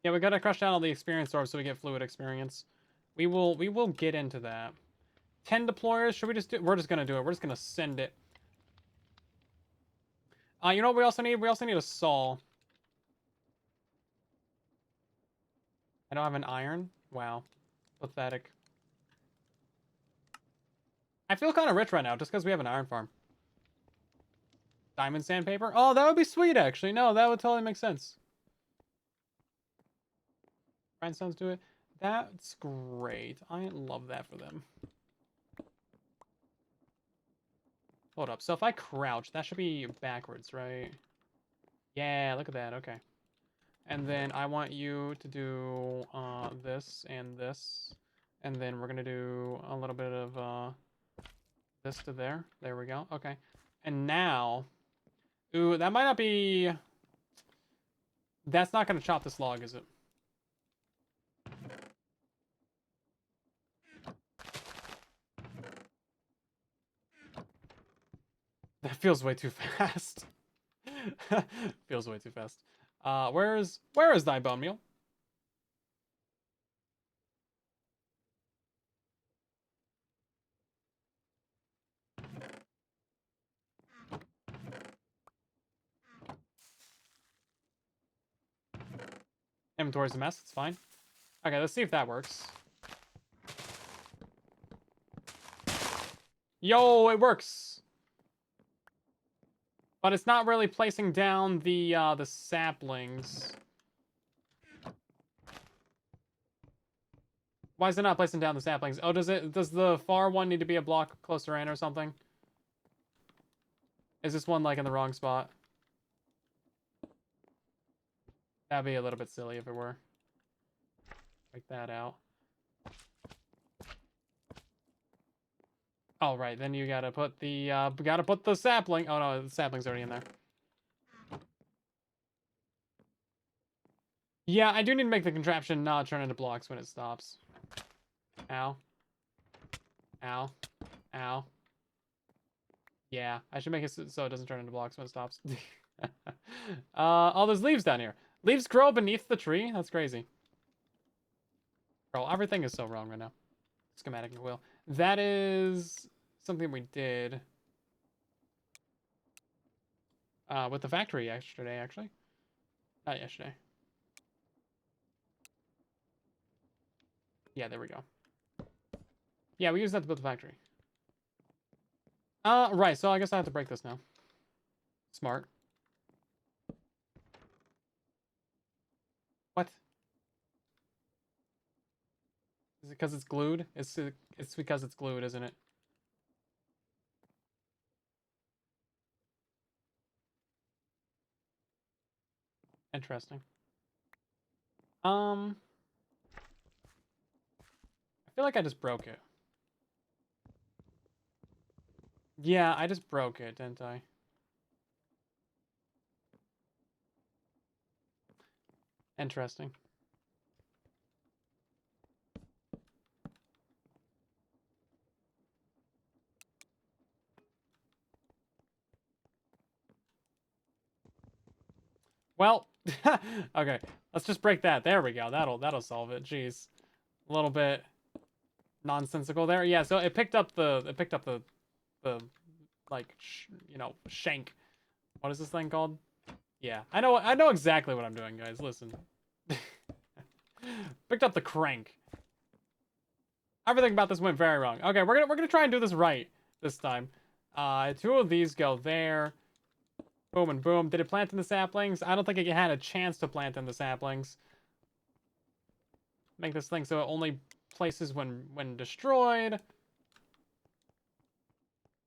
Yeah, we gotta crush down all the experience orbs so we get fluid experience. We will get into that. 10 deployers, should we just do... We're just gonna do it. We're just gonna send it. You know what we also need? We also need a saw. I don't have an iron? Wow. Pathetic. I feel kind of rich right now just because we have an iron farm. Diamond sandpaper? Oh, that would be sweet, actually. No, that would totally make sense. Grindstones do it. That's great. I love that for them. Hold up. So if I crouch, that should be backwards, right? Yeah, look at that. Okay. And then I want you to do this and this. And then we're going to do a little bit of this to there. There we go. Okay. And now... Ooh, that might not be... That's not going to chop this log, is it? That feels way too fast. Feels way too fast. Where is thy bone meal? Inventory's a mess. It's fine. Okay, let's see if that works. Yo, it works. But it's not really placing down the saplings. Why is it not placing down the saplings? Oh, does the far one need to be a block closer in or something? Is this one like in the wrong spot? That'd be a little bit silly if it were. Break that out. Oh, right. Then you gotta put the sapling. Oh no, the sapling's already in there. Yeah, I do need to make the contraption not turn into blocks when it stops. Ow. Ow. Ow. Yeah, I should make it so it doesn't turn into blocks when it stops. Oh, there's leaves down here. Leaves grow beneath the tree? That's crazy. Bro, everything is so wrong right now. Schematic and wheel. That is something we did with the factory yesterday, actually. Not yesterday. Yeah, there we go. Yeah, we used that to build the factory. Right, so I guess I have to break this now. Smart. What? Is it because it's glued? It's because it's glued, isn't it? Interesting. I feel like I just broke it. Yeah, I just broke it, didn't I? Interesting. Well, okay. Let's just break that. There we go. That'll solve it. Jeez. A little bit nonsensical there. Yeah, so it picked up the like shank. What is this thing called? Yeah. I know exactly what I'm doing, guys. Listen. Picked up the crank. Everything about this went very wrong. Okay, we're gonna try and do this right this time. Two of these go there. Boom and boom. Did it plant in the saplings? I don't think it had a chance to plant in the saplings. Make this thing so it only places when destroyed.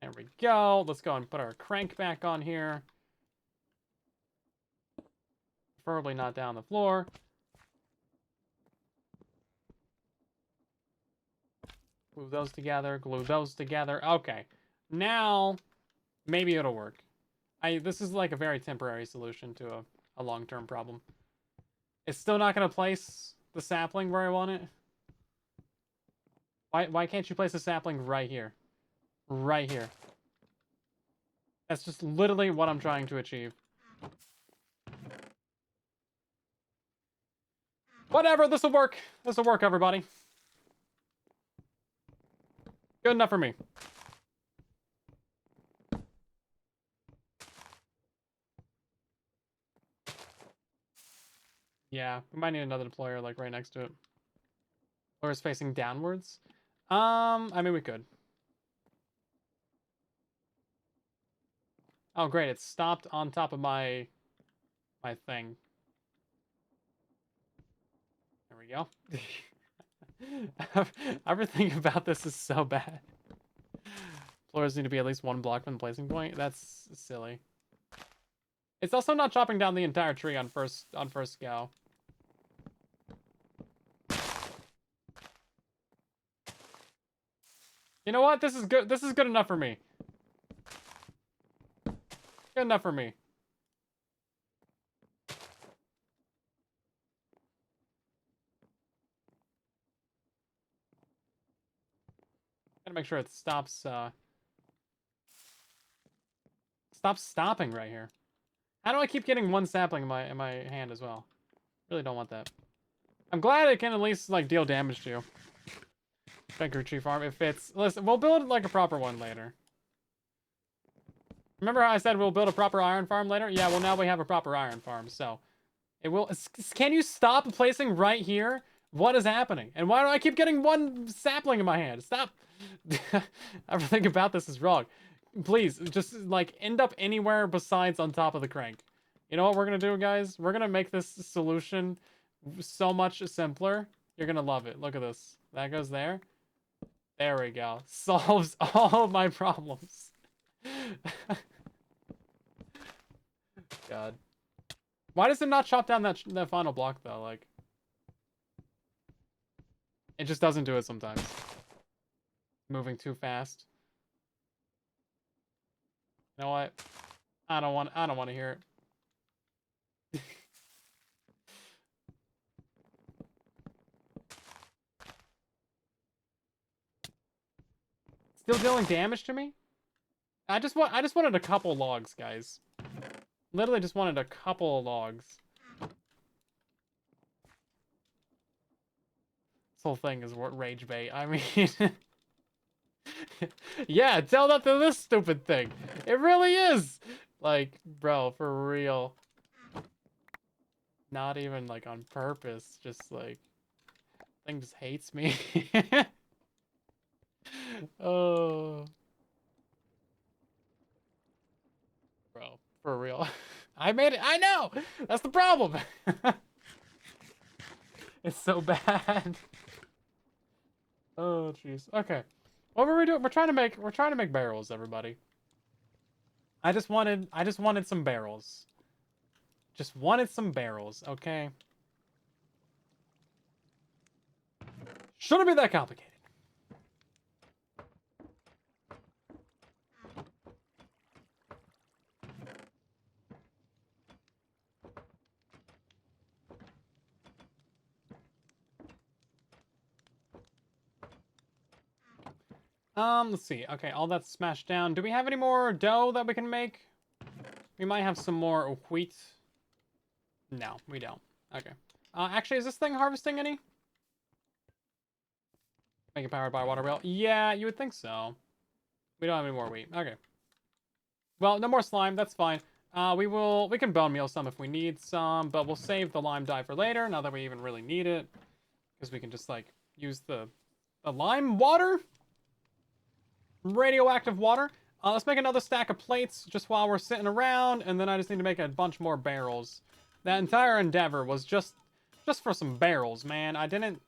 There we go. Let's go and put our crank back on here. Preferably not down the floor. Glue those together. Glue those together. Okay. Now, maybe it'll work. This is like a very temporary solution to a long-term problem. It's still not going to place the sapling where I want it. Why can't you place a sapling right here? Right here. That's just literally what I'm trying to achieve. Whatever, this'll work. This'll work, everybody. Good enough for me. Yeah, we might need another deployer, like, right next to it. Or it's facing downwards. I mean, we could. Oh, great, it stopped on top of my thing. There we go. Everything about this is so bad. Floors need to be at least one block from the placing point. That's silly. It's also not chopping down the entire tree on first go. You know what? This is good. This is good enough for me. Good enough for me. Gotta make sure it stops stopping right here. How do I keep getting one sapling in my hand as well? Really don't want that. I'm glad it can at least like deal damage to you. Banker Tree Farm. If it's listen, we'll build like a proper one later. Remember how I said we'll build a proper iron farm later? Yeah, well now we have a proper iron farm, so it will. Can you stop placing right here? What is happening? And why do I keep getting one sapling in my hand? Stop. Everything about this is wrong. Please, just like end up anywhere besides on top of the crank. You know what we're gonna do, guys? We're gonna make this solution so much simpler. You're gonna love it. Look at this. That goes there. There we go. Solves all of my problems. God. Why does it not chop down that final block though? Like, it just doesn't do it sometimes. Moving too fast. You know what? I don't want to hear it. Still dealing damage to me? I just wanted a couple logs, guys. Literally just wanted a couple of logs. This whole thing is rage bait. I mean, yeah, tell that to this stupid thing. It really is. Like, bro, for real. Not even like on purpose. Just like, thing just hates me. Oh, bro, for real. I made it. I know. That's the problem. It's so bad. Oh, jeez. Okay. What were we doing? We're trying to make barrels, everybody. I just wanted some barrels. Just wanted some barrels, okay? Shouldn't be that complicated. Let's see. Okay, all that's smashed down. Do we have any more dough that we can make? We might have some more wheat. No, we don't. Okay. Actually, is this thing harvesting any? Make it powered by a water wheel. Yeah, you would think so. We don't have any more wheat. Okay. Well, no more slime. That's fine. We can bone meal some if we need some, but we'll save the lime dye for later. Not that we even really need it, because we can just like use the lime water, radioactive water. Let's make another stack of plates just while we're sitting around, and then I just need to make a bunch more barrels. That entire endeavor was just for some barrels, man. I didn't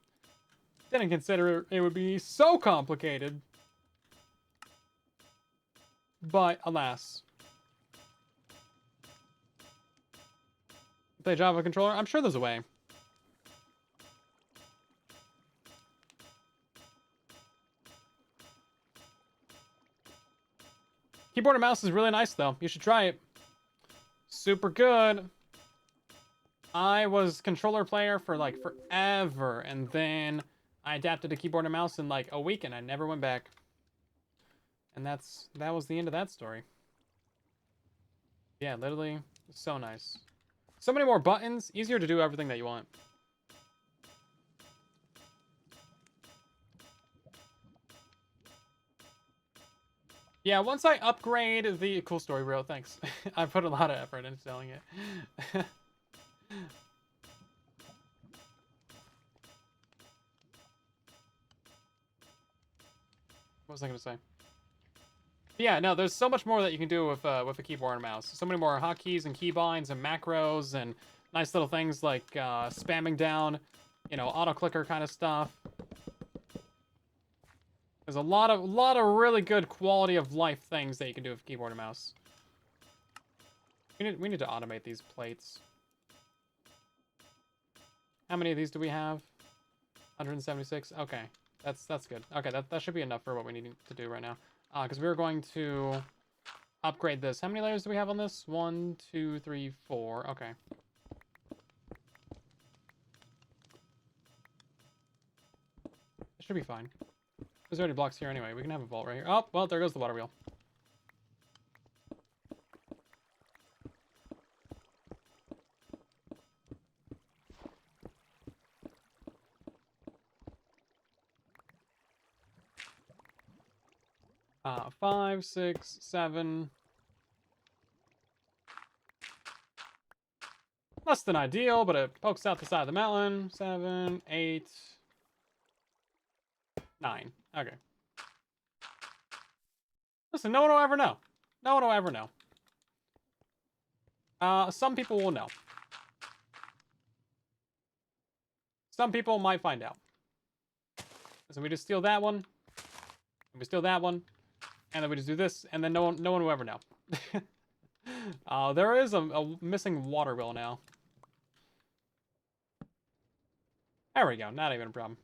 consider it would be so complicated. But alas. Play Java controller? I'm sure there's a way. Keyboard and mouse is really nice though. You should try it. Super good. I was controller player for like forever, and then I adapted to keyboard and mouse in like a week, and I never went back. And that was the end of that story. Yeah, literally, so nice. So many more buttons, easier to do everything that you want. Yeah, once I upgrade the cool story, bro. Thanks. I put a lot of effort into selling it. What was I gonna say? Yeah, no, there's so much more that you can do with a keyboard and mouse. So many more hotkeys and keybinds and macros and nice little things like spamming down, you know, auto clicker kind of stuff. There's a lot of really good quality of life things that you can do with keyboard and mouse. We need to automate these plates. How many of these do we have? 176. Okay, that's good. Okay, that should be enough for what we need to do right now. Because we're going to upgrade this. How many layers do we have on this? 1, 2, 3, 4. Okay. It should be fine. There's already blocks here anyway. We can have a vault right here. Oh, well, there goes the water wheel. 5, 6, 7. Less than ideal, but it pokes out the side of the mountain. 7, 8, 9. Okay. Listen, no one will ever know. No one will ever know. Some people will know. Some people might find out. So we just steal that one. And we steal that one. And then we just do this, and then no one will ever know. There is a missing water wheel now. There we go. Not even a problem.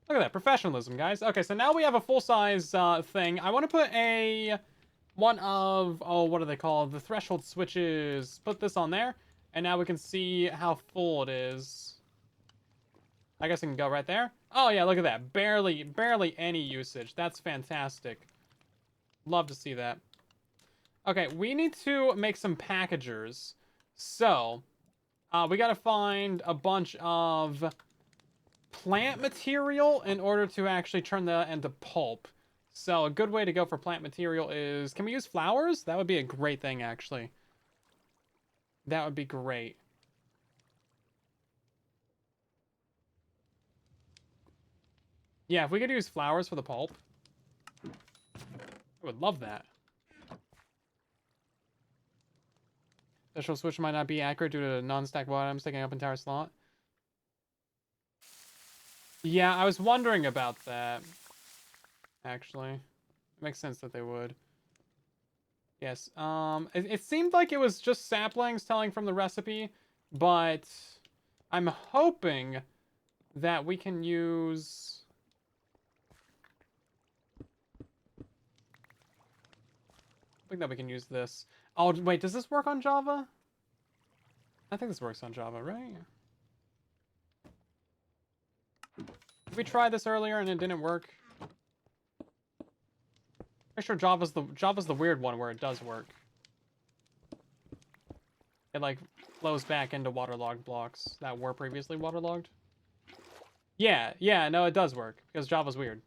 Look at that. Professionalism, guys. Okay, so now we have a full-size thing. I want to put one of... Oh, what are they called? The threshold switches. Put this on there. And now we can see how full it is. I guess I can go right there. Oh, yeah, look at that. Barely any usage. That's fantastic. Love to see that. Okay, we need to make some packagers. So, we gotta find a bunch of plant material in order to actually turn that into pulp. So, a good way to go for plant material is... Can we use flowers? That would be a great thing, actually. That would be great. Yeah, if we could use flowers for the pulp. I would love that. Special switch might not be accurate due to non-stack bottoms taking up entire slot. Yeah, I was wondering about that. Actually, it makes sense that they would. Yes. It seemed like it was just saplings telling from the recipe, but I'm hoping that we can use... I think that we can use this. Oh, wait, does this work on Java? I think this works on Java, right? We tried this earlier and it didn't work. Pretty sure Java's the weird one where it does work. It like flows back into waterlogged blocks that were previously waterlogged. Yeah, no, it does work because Java's weird.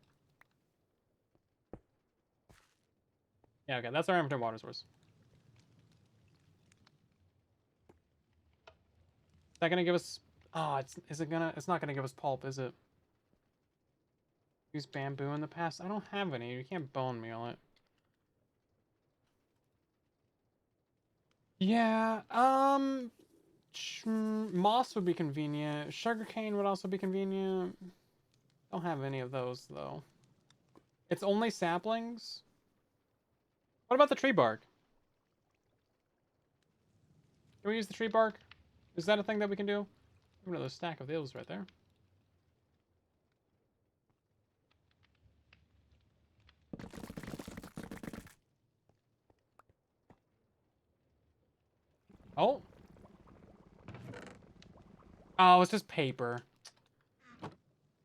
Yeah, okay, that's our amateur water source. Is that gonna give us... Oh, it's not gonna give us pulp, is it? Use bamboo in the past? I don't have any. You can't bone meal it. Yeah, moss would be convenient. Sugarcane would also be convenient. Don't have any of those, though. It's only saplings? What about the tree bark? Can we use the tree bark? Is that a thing that we can do? Another stack of those right there. Oh. Oh, it's just paper.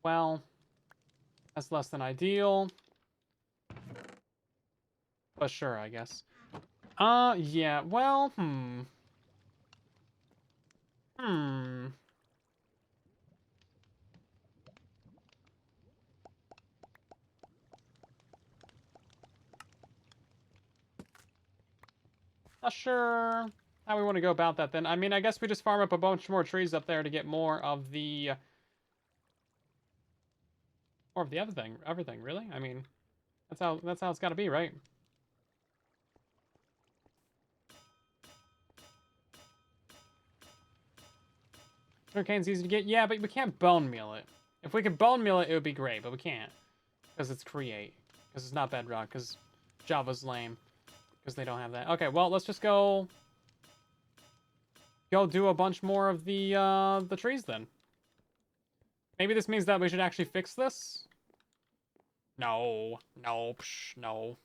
Well, that's less than ideal. But sure, I guess. Yeah, well, Not sure how we want to go about that then. I mean, I guess we just farm up a bunch more trees up there to get more of the everything, really. I mean, that's how it's got to be, right? Sugarcane's easy to get. Yeah, but we can't bone meal it. If we could bone meal it, it would be great, but we can't. Because it's create. Because it's not bedrock. Because Java's lame. Because they don't have that. Okay, well, let's just go do a bunch more of the trees then. Maybe this means that we should actually fix this? No. No. Psh, no.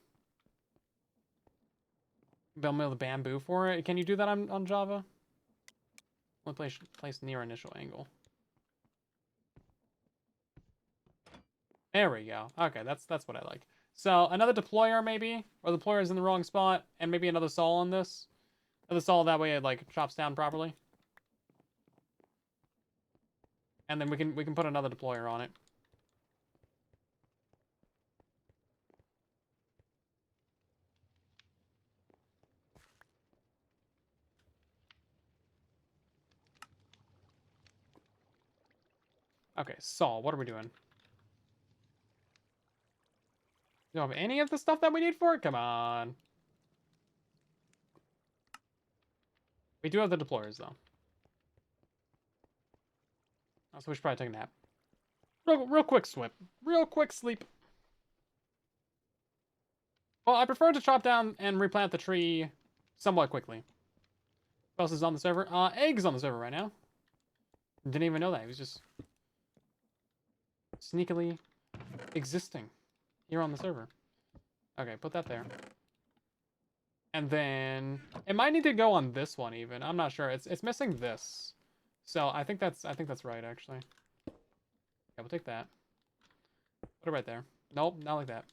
Bone meal the bamboo for it. Can you do that on Java? Only place near initial angle. There we go. Okay, that's what I like. So another deployer maybe, or the deployer is in the wrong spot, and maybe another saw on this. Another saw that way it like chops down properly. And then we can put another deployer on it. Okay, so what are we doing? You don't have any of the stuff that we need for it? Come on. We do have the deployers, though. So we should probably take a nap. Real quick swip. Real quick sleep. Well, I prefer to chop down and replant the tree somewhat quickly. What else is on the server? Egg's on the server right now. Didn't even know that. He was just sneakily existing here on the server. Okay, put that there. And then it might need to go on this one even. I'm not sure. It's missing this. So I think that's right actually. Yeah, we'll take that. Put it right there. Nope, not like that.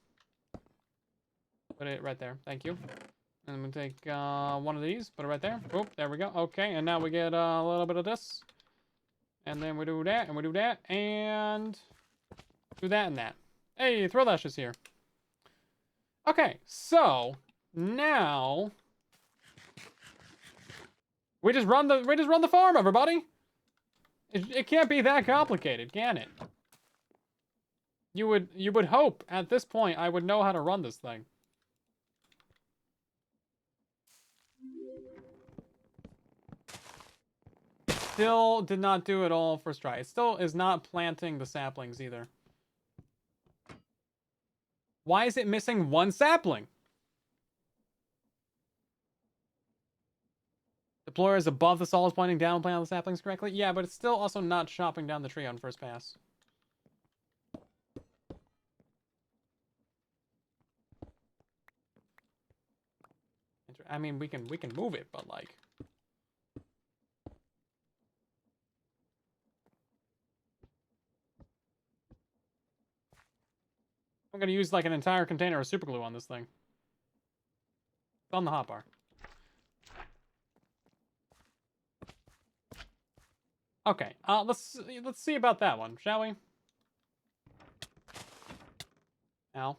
Put it right there. Thank you. And we'll take one of these. Put it right there. Oop, there we go. Okay, and now we get a little bit of this. And then we do that, and we do that, and do that and that. Hey, Throwlash is here. Okay, so now we just run the farm, everybody. It can't be that complicated, can it? You would hope at this point I would know how to run this thing. Still did not do it all first try. It still is not planting the saplings either. Why is it missing one sapling? Deployer is above the saws pointing down, planting the saplings correctly. Yeah, but it's still also not chopping down the tree on first pass. I mean, we can move it, but like. I'm gonna use like an entire container of super glue on this thing. It's on the hotbar. Okay, let's see about that one, shall we? Ow.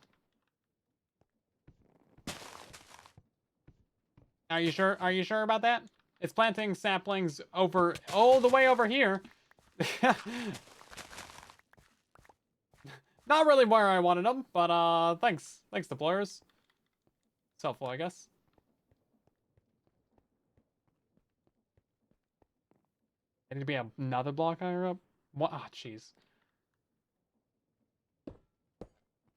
Are you sure? Are you sure about that? It's planting saplings over all the way over here. Not really where I wanted them, but thanks. Thanks, deployers. It's helpful, I guess. I need to be another block higher up? What? Ah, jeez.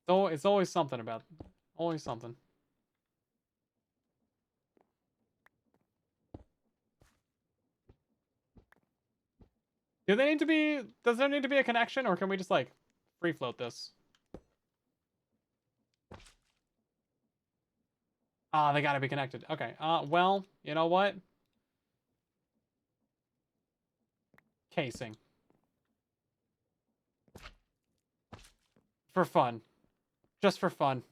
So it's always something about... Always something. Do they need to be... Does there need to be a connection, or can we just, like, free float this? Ah, they gotta be connected. Okay, well, you know what? Casing. For fun. Just for fun.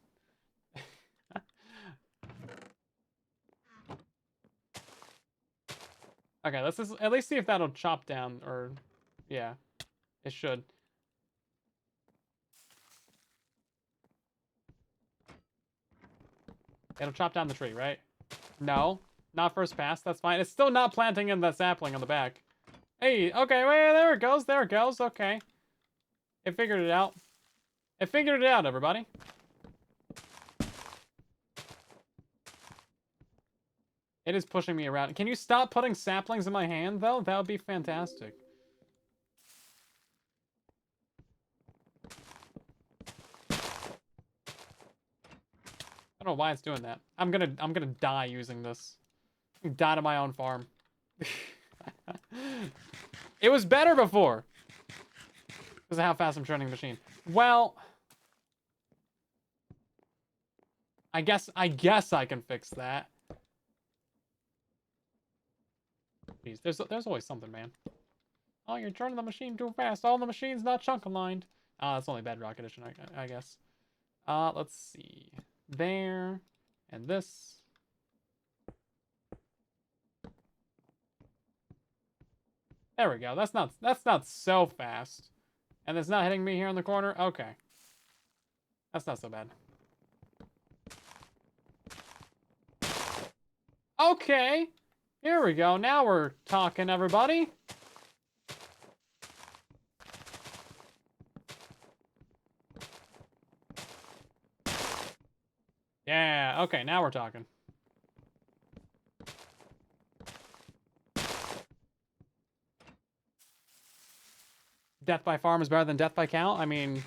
Okay, let's just at least see if that'll chop down, or... Yeah, it should. It'll chop down the tree, right? No, not first pass, that's fine. It's still not planting in the sapling on the back. Hey, okay, wait, there it goes, okay. It figured it out. It figured it out, everybody. It is pushing me around. Can you stop putting saplings in my hand, though? That would be fantastic. I don't know why it's doing that. I'm gonna die using this. Die to my own farm. It was better before. Because of how fast I'm turning the machine. Well, I guess I can fix that. Jeez, there's always something, man. Oh, you're turning the machine too fast. All the machine's not chunk aligned. That's only Bedrock Edition, I guess. Let's see. There. And this. There we go. That's not so fast. And it's not hitting me here in the corner? Okay. That's not so bad. Okay. Here we go. Now we're talking, everybody. Yeah, okay, now we're talking. Death by farm is better than death by cow? I mean,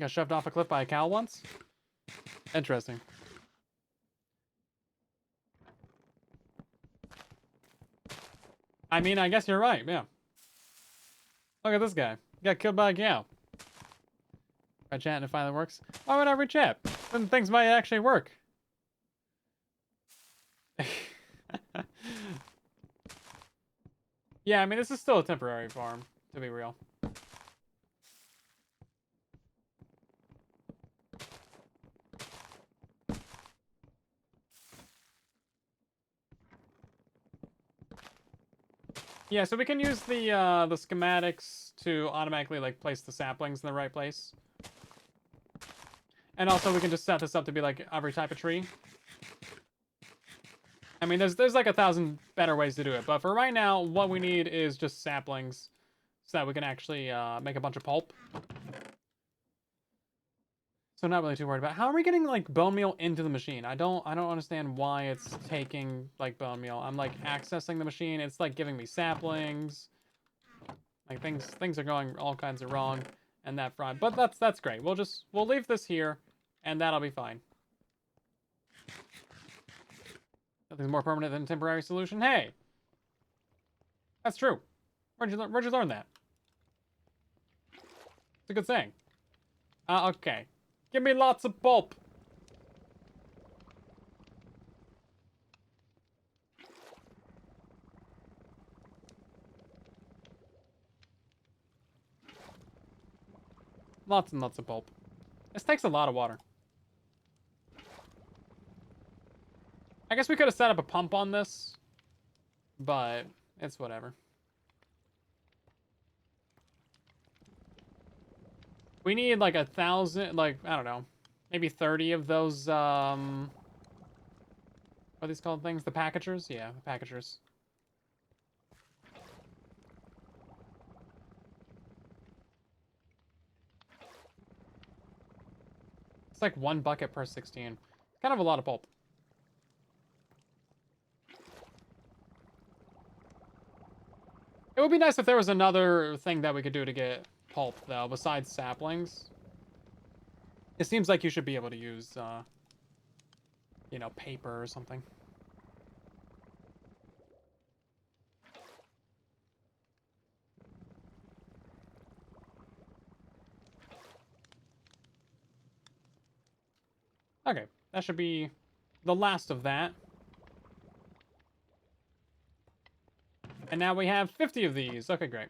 got shoved off a cliff by a cow once? Interesting. I mean, I guess you're right, yeah. Look at this guy. Got killed by a cow. I chat and it finally works. Why would I re-chat? Then things might actually work. Yeah, I mean, this is still a temporary farm, to be real. Yeah, so we can use the schematics to automatically like place the saplings in the right place. And also we can just set this up to be like every type of tree. I mean, there's like 1,000 better ways to do it, but for right now, what we need is just saplings so that we can actually make a bunch of pulp. So not really too worried about how are we getting like bone meal into the machine. I don't understand why it's taking like bone meal. I'm like accessing the machine. It's like giving me saplings. Like things are going all kinds of wrong and that front. But that's great. We'll leave this here and that'll be fine. Nothing's more permanent than a temporary solution. Hey. That's true. Where'd you learn that? It's a good saying. Okay. Give me lots of pulp. Lots and lots of pulp. This takes a lot of water. I guess we could have set up a pump on this, but it's whatever. We need like 1,000, like, I don't know, maybe 30 of those, what are these called things? The packagers? Yeah, the packagers. It's like 1 bucket per 16. Kind of a lot of pulp. It would be nice if there was another thing that we could do to get pulp, though, besides saplings. It seems like you should be able to use, you know, paper or something. Okay, that should be the last of that. And now we have 50 of these. Okay, great.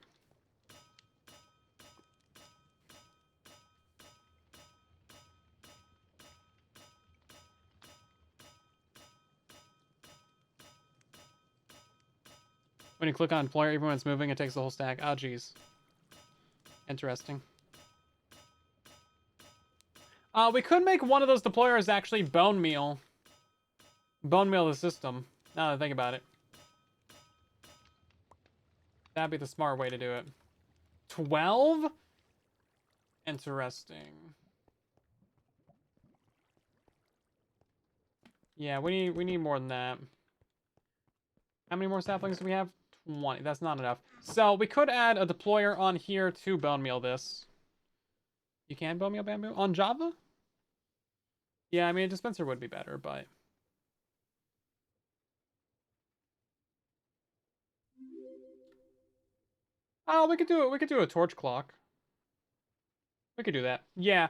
When you click on deployer, even when it's moving, it takes the whole stack. Oh, geez. Interesting. We could make one of those deployers actually bone meal. Bone meal the system, now that I think about it. That'd be the smart way to do it. 12? Interesting. Yeah, we need more than that. How many more saplings do we have? 20. That's not enough. So we could add a deployer on here to bone meal this. You can bone meal bamboo on Java? Yeah, I mean a dispenser would be better, but oh, we could do it. We could do a torch clock. We could do that. Yeah.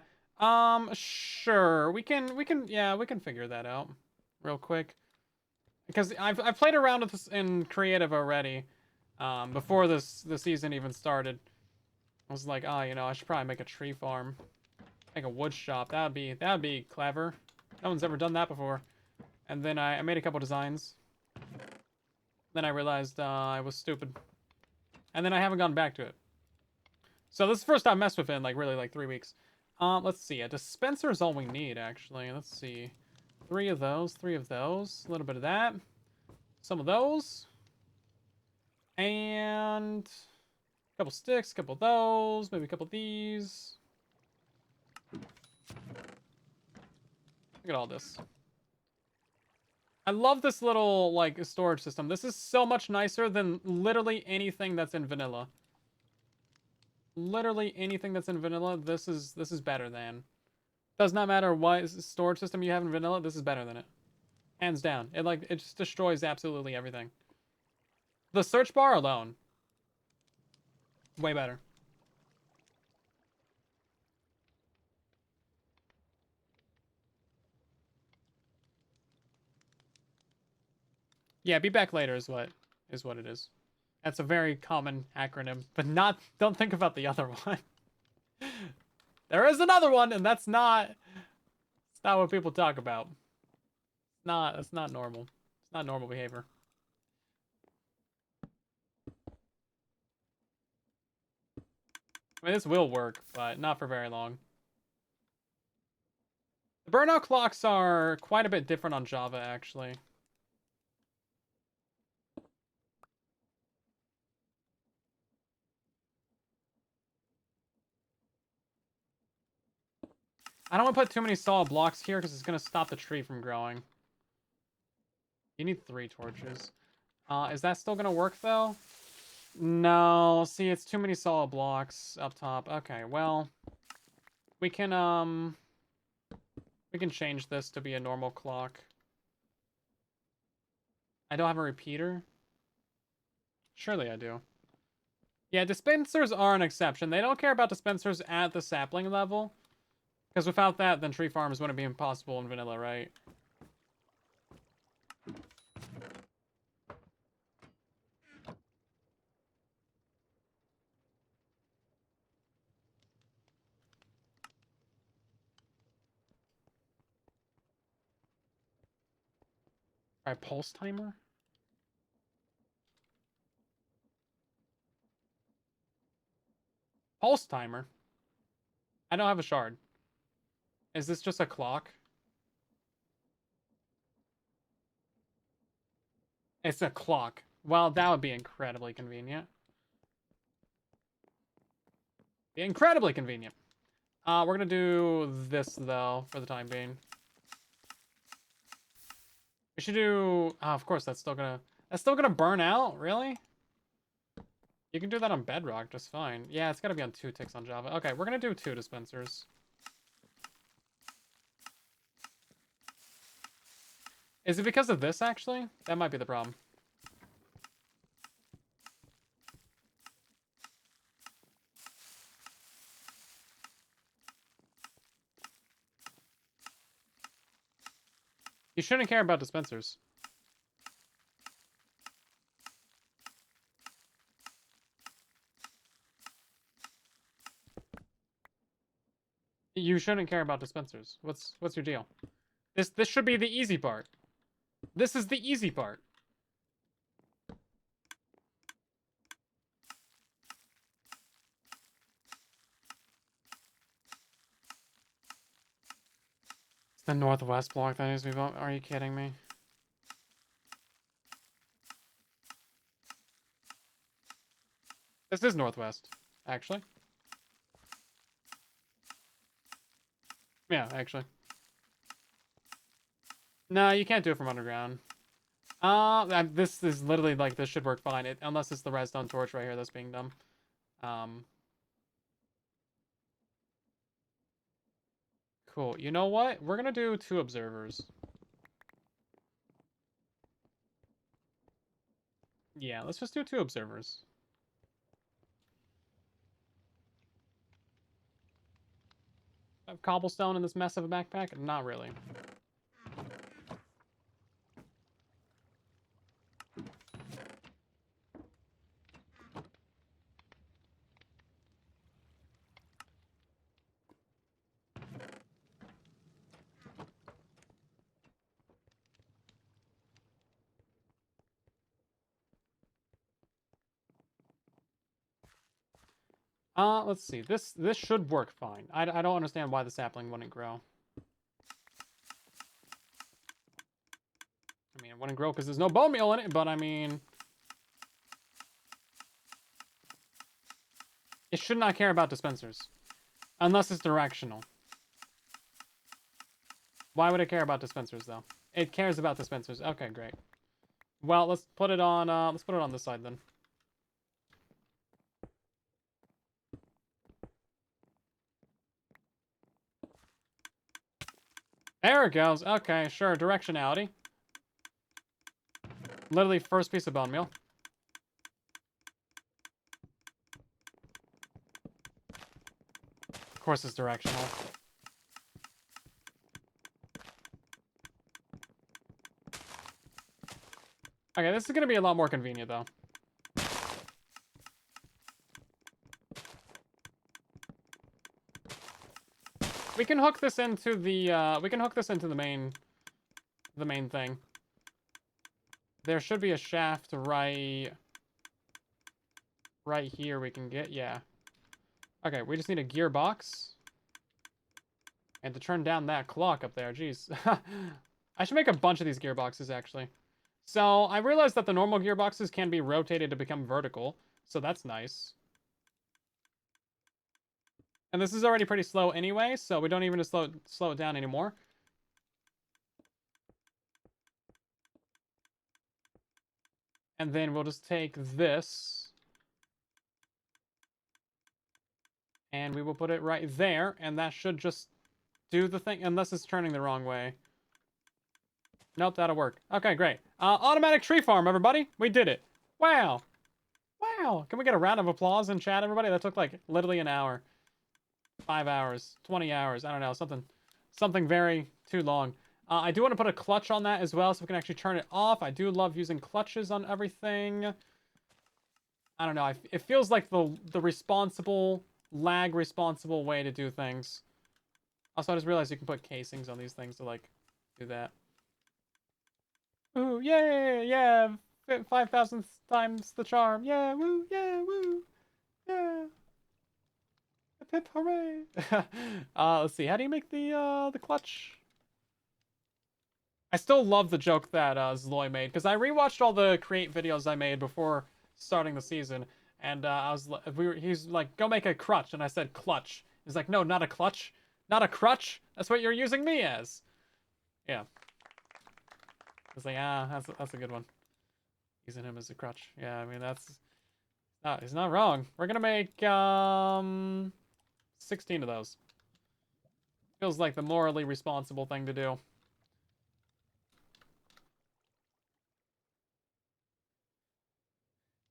Sure. Yeah, we can figure that out real quick. Because I've played around with this in creative already. Before the season even started. I was like, oh, you know, I should probably make a tree farm. Make a wood shop. That'd be clever. No one's ever done that before. And then I made a couple designs. Then I realized I was stupid. And then I haven't gone back to it. So this is the first time I messed with it in like really like 3 weeks. Let's see. A dispenser is all we need, actually. Let's see. 3 of those, 3 of those. A little bit of that. Some of those. And a couple sticks, a couple of those, maybe a couple of these. Look at all this. I love this little, like, storage system. This is so much nicer than literally anything that's in vanilla. Literally anything that's in vanilla, this is better than. Does not matter what storage system you have in vanilla, this is better than it. Hands down. It just destroys absolutely everything. The search bar alone. Way better. Yeah, be back later is what it is. That's a very common acronym, but don't think about the other one. There is another one, and that's not what people talk about. That's not normal. It's not normal behavior. I mean, this will work, but not for very long. The burnout clocks are quite a bit different on Java, actually. I don't want to put too many solid blocks here because it's going to stop the tree from growing. You need 3 torches. Is that still going to work, though? No. See, it's too many solid blocks up top. Okay, well, we can change this to be a normal clock. I don't have a repeater. Surely I do. Yeah, dispensers are an exception. They don't care about dispensers at the sapling level. Because without that, then tree farms wouldn't be impossible in vanilla, right? Alright, pulse timer? Pulse timer? I don't have a shard. Is this just a clock? It's a clock. Well, that would be incredibly convenient. Be incredibly convenient. We're gonna do this, though, for the time being. We should do... Oh, of course, that's still gonna burn out? Really? You can do that on Bedrock just fine. Yeah, it's gotta be on 2 ticks on Java. Okay, we're gonna do 2 dispensers. Is it because of this, actually? That might be the problem. You shouldn't care about dispensers. You shouldn't care about dispensers. What's your deal? This should be the easy part. This is the easy part. It's the northwest block that needs to be built. Are you kidding me? This is northwest, actually. Yeah, actually. No, you can't do it from underground. This is literally, like, this should work fine. Unless it's the redstone torch right here that's being dumb. Cool. You know what? We're gonna do 2 observers. Yeah, let's just do 2 observers. I have cobblestone in this mess of a backpack? Not really. Let's see. This should work fine. I don't understand why the sapling wouldn't grow. I mean, it wouldn't grow because there's no bone meal in it, but I mean... It should not care about dispensers. Unless it's directional. Why would it care about dispensers, though? It cares about dispensers. Okay, great. Well, let's put it on this side, then. There it goes. Okay, sure. Directionality. Literally first piece of bone meal. Of course it's directional. Okay, this is going to be a lot more convenient, though. We can hook this into the main thing. There should be a shaft right here we can get, yeah. Okay, we just need a gearbox. And to turn down that clock up there, jeez. I should make a bunch of these gearboxes, actually. So, I realized that the normal gearboxes can be rotated to become vertical, so that's nice. And this is already pretty slow anyway, so we don't even need to slow it down anymore. And then we'll just take this. And we will put it right there, and that should just do the thing, unless it's turning the wrong way. Nope, that'll work. Okay, great. Automatic tree farm, everybody. We did it. Wow. Wow. Can we get a round of applause in chat, everybody? That took, like, literally an hour. 5 hours. 20 hours. I don't know. Something very too long. I do want to put a clutch on that as well, so we can actually turn it off. I do love using clutches on everything. I don't know. It feels like the responsible, lag-responsible way to do things. Also, I just realized you can put casings on these things to, like, do that. Ooh, yay, yeah, 5,000 times the charm. Yeah, woo, yeah, woo, yeah. Hip, hip, hooray. Let's see. How do you make the clutch? I still love the joke that Zloy made, because I rewatched all the create videos I made before starting the season, and he's like, go make a crutch, and I said clutch. He's like, no, not a clutch, not a crutch. That's what you're using me as. Yeah. It's like, that's a good one. Using him as a crutch. Yeah, I mean he's not wrong. We're gonna make 16 of those. Feels like the morally responsible thing to do.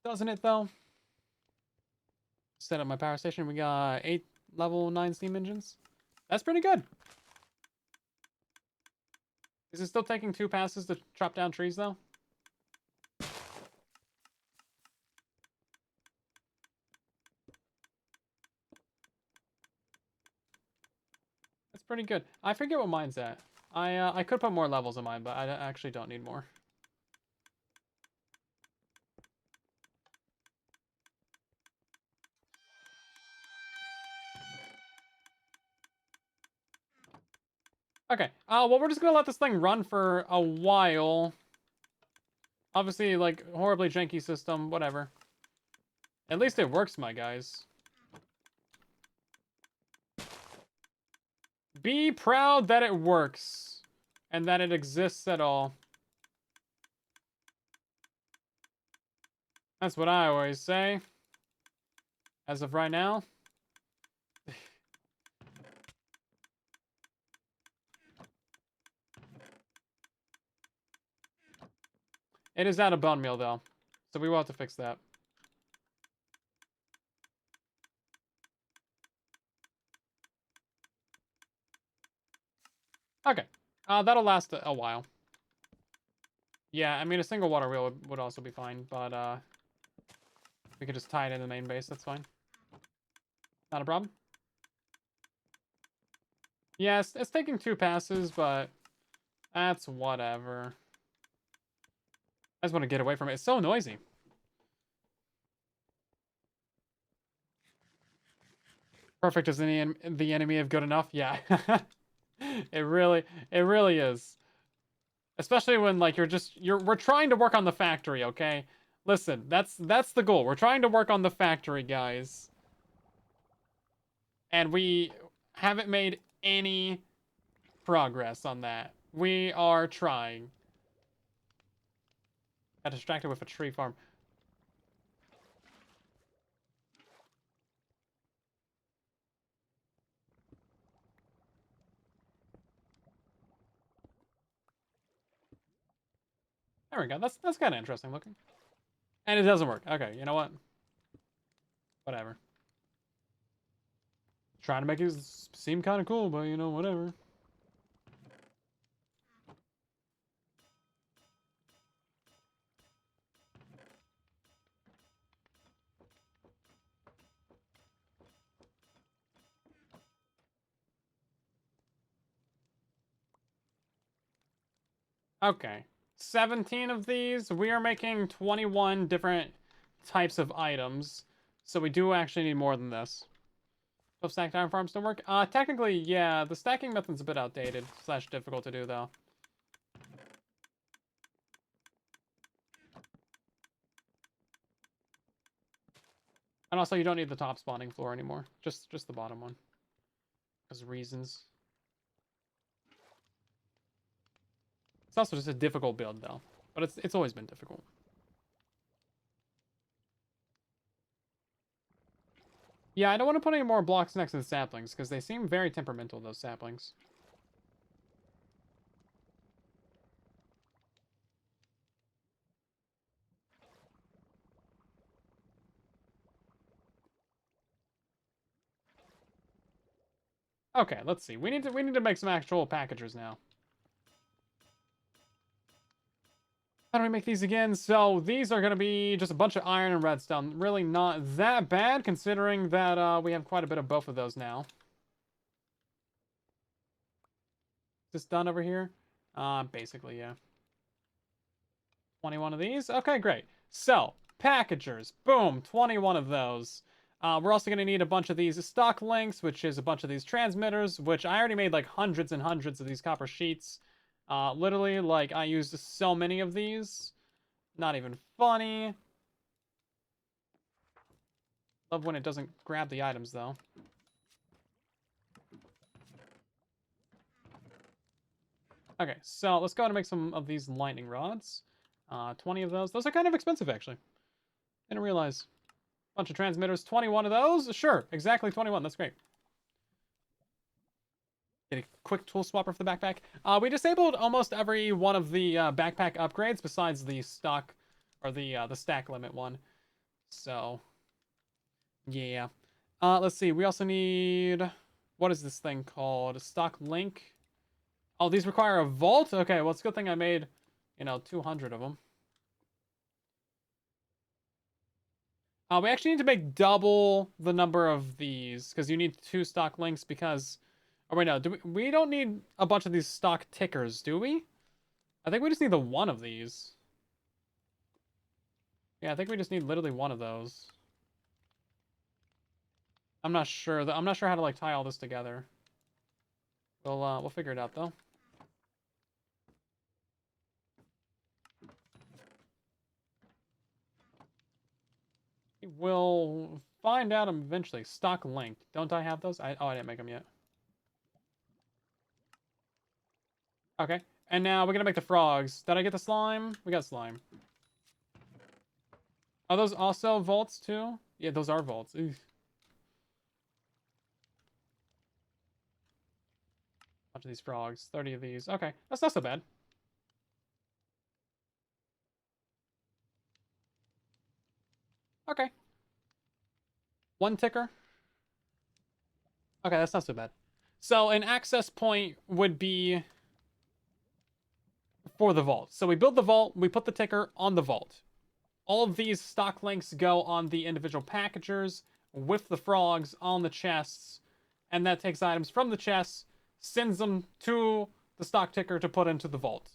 Doesn't it, though? Set up my power station. We got 8 level 9 steam engines. That's pretty good. Is it still taking 2 passes to chop down trees, though? That's pretty good. I forget what mine's at. I could put more levels in mine, but I actually don't need more. Okay, well, we're just gonna let this thing run for a while. Obviously, like, horribly janky system, whatever. At least it works, my guys. Be proud that it works. And that it exists at all. That's what I always say. As of right now. It is out of bone meal, though. So we will have to fix that. Okay. That'll last a while. Yeah, I mean, a single water wheel would also be fine, but, we could just tie it in the main base, that's fine. Not a problem. Yes, it's taking 2 passes, but that's whatever. I just want to get away from it. It's so noisy. Perfect is the enemy of good enough? Yeah. It really is. Especially when, like, we're trying to work on the factory, okay? Listen, that's the goal. We're trying to work on the factory, guys. And we haven't made any progress on that. We are trying. Got distracted with a tree farm. There we go. That's kind of interesting looking. And it doesn't work. Okay, you know what? Whatever. Trying to make it seem kind of cool, but you know, whatever. Okay. 17 of these. We are making 21 different types of items. So we do actually need more than this. So stacked iron farms don't work? Technically, yeah. The stacking method's a bit outdated / difficult to do, though. And also, you don't need the top spawning floor anymore. Just the bottom one. Because reasons. It's also just a difficult build, though. But it's always been difficult. Yeah, I don't want to put any more blocks next to the saplings, because they seem very temperamental, those saplings. Okay, let's see. We need to make some actual packagers now. How do we make these again? So these are going to be just a bunch of iron and redstone. Really not that bad, considering that we have quite a bit of both of those now. Is this done over here? Basically, yeah. 21 of these? Okay, great. So, packagers. Boom, 21 of those. We're also going to need a bunch of these stock links, which is a bunch of these transmitters, which I already made like hundreds and hundreds of these copper sheets. Literally, like, I used so many of these. Not even funny. Love when it doesn't grab the items, though. Okay, so let's go ahead and make some of these lightning rods. 20 of those. Those are kind of expensive, actually. Didn't realize. Bunch of transmitters. 21 of those? Sure, exactly 21. That's great. Get a quick tool swapper for the backpack. We disabled almost every one of the backpack upgrades besides the stock or the stack limit one. So, yeah. Let's see. We also need, what is this thing called? A stock link. Oh, these require a vault? Okay, well, it's a good thing I made, 200 of them. We actually need to make double the number of these, because you need 2 stock links because... Oh, wait, no. We don't need a bunch of these stock tickers, do we? I think we just need the one of these. Yeah, I think we just need literally one of those. I'm not sure. I'm not sure how to, like, tie all this together. We'll figure it out, though. We'll find out eventually. Stock linked. Don't I have those? I didn't make them yet. Okay. And now we're gonna make the frogs. Did I get the slime? We got slime. Are those also vaults too? Yeah, those are vaults. Oof. Bunch of these frogs. 30 of these. Okay. That's not so bad. Okay. 1 ticker. Okay, that's not so bad. So an access point would be for the vault. So we build the vault, we put the ticker on the vault. All of these stock links go on the individual packagers with the frogs on the chests, and that takes items from the chests, sends them to the stock ticker to put into the vault.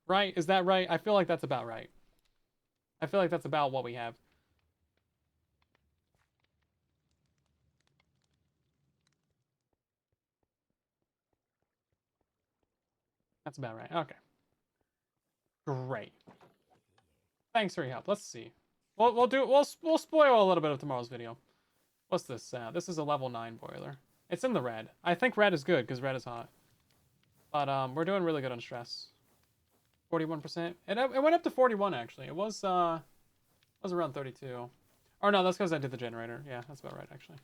Right? Is that right? I feel like that's about right. I feel like that's about what we have. That's about right. Okay. Great. Thanks for your help. Let's see. We'll spoil a little bit of tomorrow's video. What's this? This is a level 9 boiler. It's in the red. I think red is good because red is hot. But we're doing really good on stress. 41%. It went up to 41 actually. It was around 32. Or no, that's because I did the generator. Yeah, that's about right actually.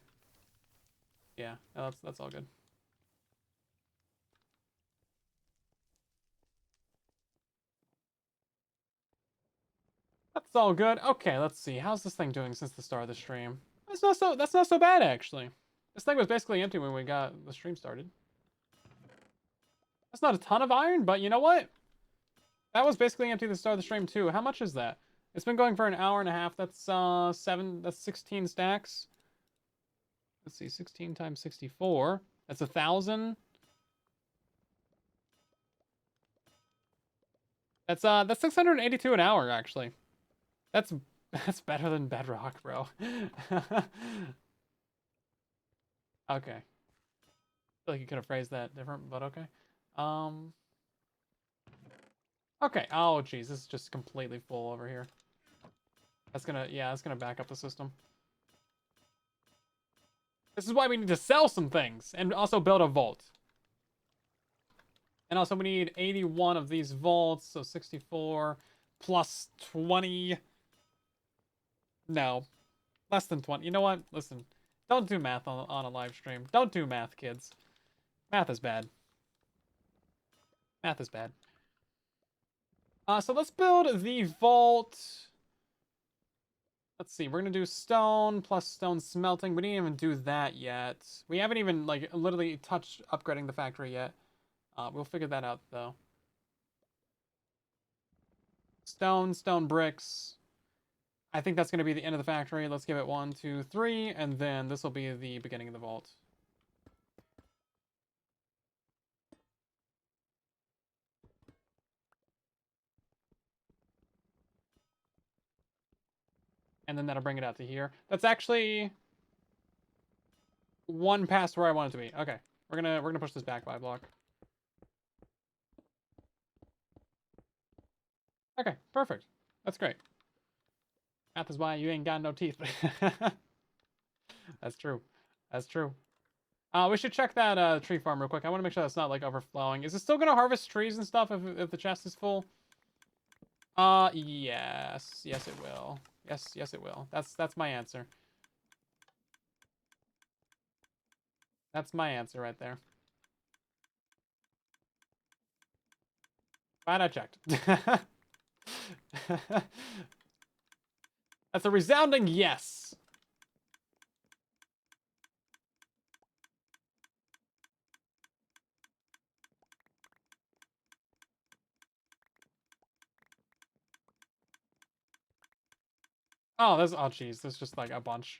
Yeah, no, that's all good. That's all good. Okay, let's see. How's this thing doing since the start of the stream? That's not so bad actually. This thing was basically empty when we got the stream started. That's not a ton of iron, but you know what? That was basically empty at the start of the stream too. How much is that? It's been going for an hour and a half. That's 16 stacks. Let's see, 16 times 64. That's 1,000. That's 682 an hour actually. That's better than Bedrock, bro. Okay. I feel like you could have phrased that different, but okay. Um Okay. Oh geez, this is just completely full over here. That's gonna back up the system. This is why we need to sell some things and also build a vault. And also we need 81 of these vaults, so 64 plus 20. No, less than 20. You know what? Listen, don't do math on a live stream. Don't do math, kids. Math is bad. Math is bad. So let's build the vault. Let's see, we're gonna do stone plus stone smelting. We didn't even do that yet. We haven't even, like, literally touched upgrading the factory yet. We'll figure that out, though. Stone bricks. I think that's gonna be the end of the factory. Let's give it 1, 2, 3, and then this will be the beginning of the vault. And then that'll bring it out to here. That's actually one past where I want it to be. Okay, we're gonna push this back by a block. Okay, perfect. That's great. Math is why you ain't got no teeth. That's true. That's true. We should check that tree farm real quick. I want to make sure that's not like overflowing. Is it still gonna harvest trees and stuff if the chest is full? Yes. Yes, it will. Yes, it will. That's my answer. That's my answer right there. Glad I checked. That's a resounding yes. Oh, geez, there's just like a bunch.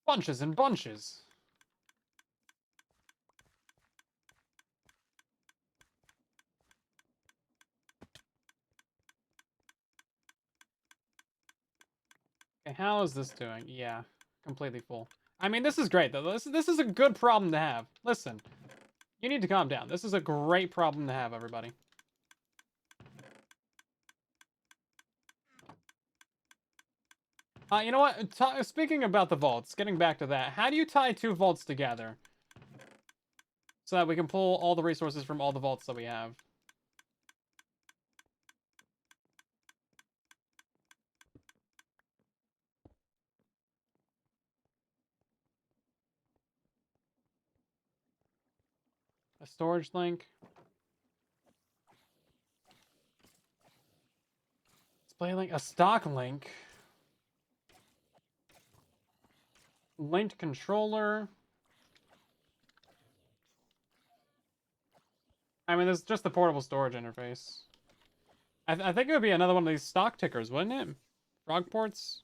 Bunches and bunches. Okay, how is this doing? Yeah, completely full. I mean, this is great though. This is a good problem to have. Listen, you need to calm down. This is a great problem to have, everybody. You know what? Speaking about the vaults, getting back to that, how do you tie 2 vaults together so that we can pull all the resources from all the vaults that we have? A storage link. Display link. A stock link. Linked controller. I mean, there's just the portable storage interface. I think it would be another one of these stock tickers, wouldn't it? Frog ports.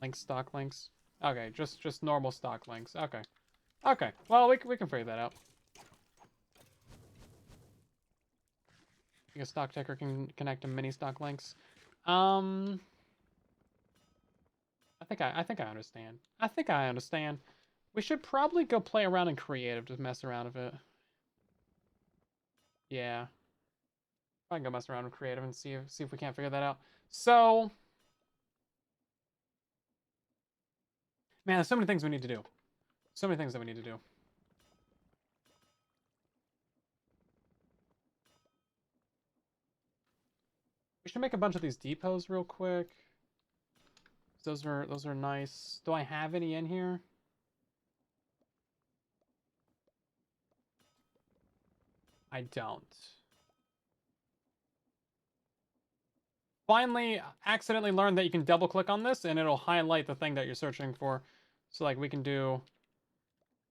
Link stock links. Okay, just normal stock links. Okay. Okay. Well, we can figure that out. I think a stock ticker can connect to mini stock links. I think I understand. I think I understand. We should probably go play around in creative to mess around with it. Yeah. I can go mess around with creative and see if we can't figure that out. So, man, there's so many things we need to do. So many things that we need to do. We should make a bunch of these depots real quick. Those are nice. Do I have any in here? I don't. Finally, accidentally learned that you can double click on this and it'll highlight the thing that you're searching for. So like we can do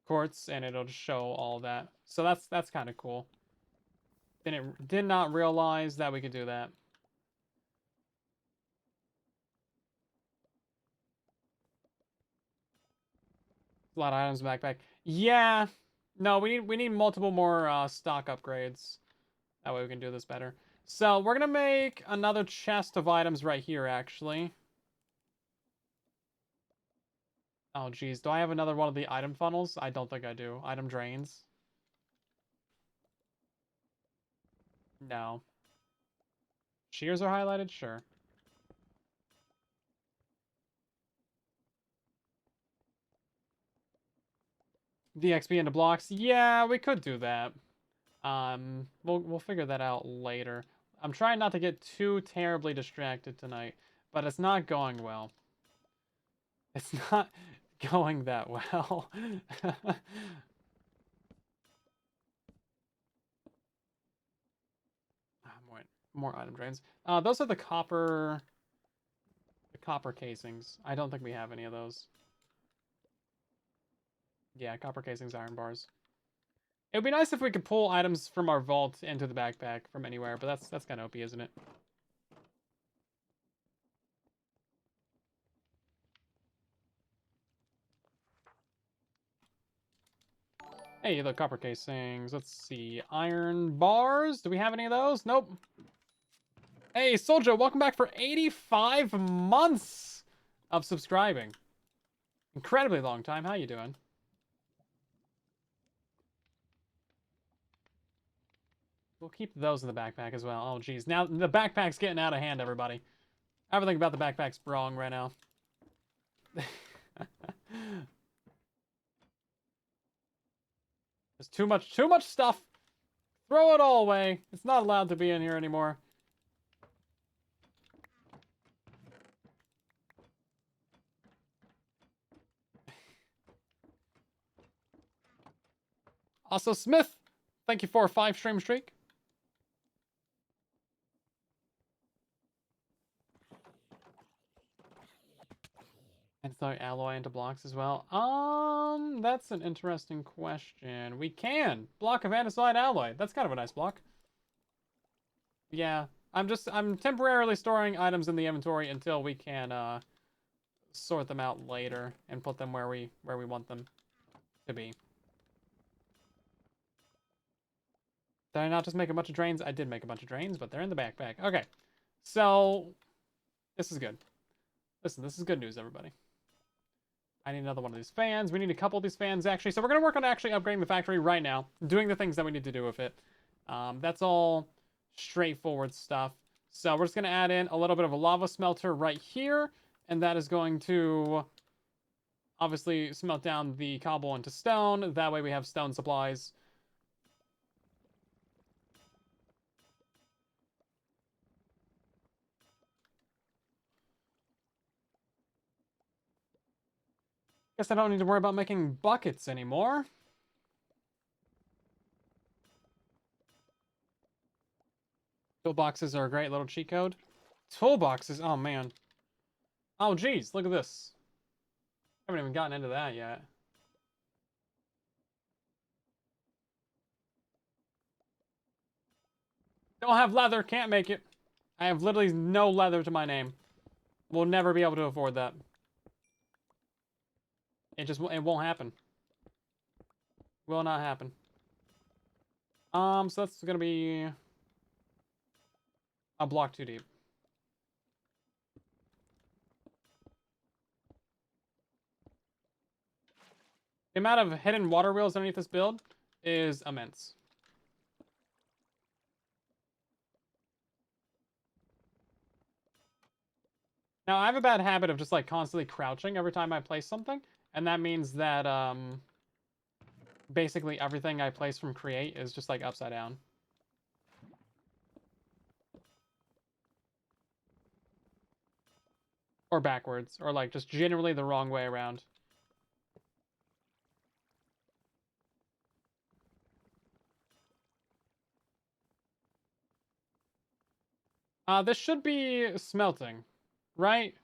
quartz and it'll just show all that. So that's kind of cool. Did not realize that we could do that. A lot of items in the backpack. Yeah. No, we need multiple more stock upgrades. That way we can do this better. So we're gonna make another chest of items right here, actually. Oh geez, do I have another one of the item funnels? I don't think I do. Item drains. No. Shears are highlighted? Sure. The XP into blocks? Yeah, we could do that. We'll figure that out later. I'm trying not to get too terribly distracted tonight, but it's not going well. It's not going that well. more item drains. Those are the copper casings. I don't think we have any of those. Yeah, copper casings, iron bars. It would be nice if we could pull items from our vault into the backpack from anywhere, but that's kind of OP, isn't it? Hey, the copper casings. Let's see. Iron bars. Do we have any of those? Nope. Hey, Soldier, welcome back for 85 months of subscribing. Incredibly long time. How you doing? We'll keep those in the backpack as well. Oh, geez. Now the backpack's getting out of hand, everybody. Everything about the backpack's wrong right now. There's too much stuff. Throw it all away. It's not allowed to be in here anymore. Also, Smith, thank you for a 5-stream streak. And so alloy into blocks as well. That's an interesting question. We can. Block of andesite alloy. That's kind of a nice block. Yeah. I'm temporarily storing items in the inventory until we can sort them out later and put them where we want them to be. Did I not just make a bunch of drains? I did make a bunch of drains, but they're in the backpack. Okay. So this is good. Listen, this is good news, everybody. I need another one of these fans. We need a couple of these fans, actually. So we're going to work on actually upgrading the factory right now. Doing the things that we need to do with it. That's all straightforward stuff. So we're just going to add in a little bit of a lava smelter right here. And that is going to obviously smelt down the cobble into stone. That way we have stone supplies. Guess I don't need to worry about making buckets anymore. Toolboxes are a great little cheat code. Toolboxes? Oh, man. Oh, geez. Look at this. I haven't even gotten into that yet. Don't have leather. Can't make it. I have literally no leather to my name. We'll never be able to afford that. It won't happen. Will not happen. So that's gonna be a block too deep. The amount of hidden water wheels underneath this build is immense. Now, I have a bad habit of just, like, constantly crouching every time I place something. And that means that, basically everything I place from create is just, like, upside down. Or backwards. Or, like, just generally the wrong way around. This should be smelting, right?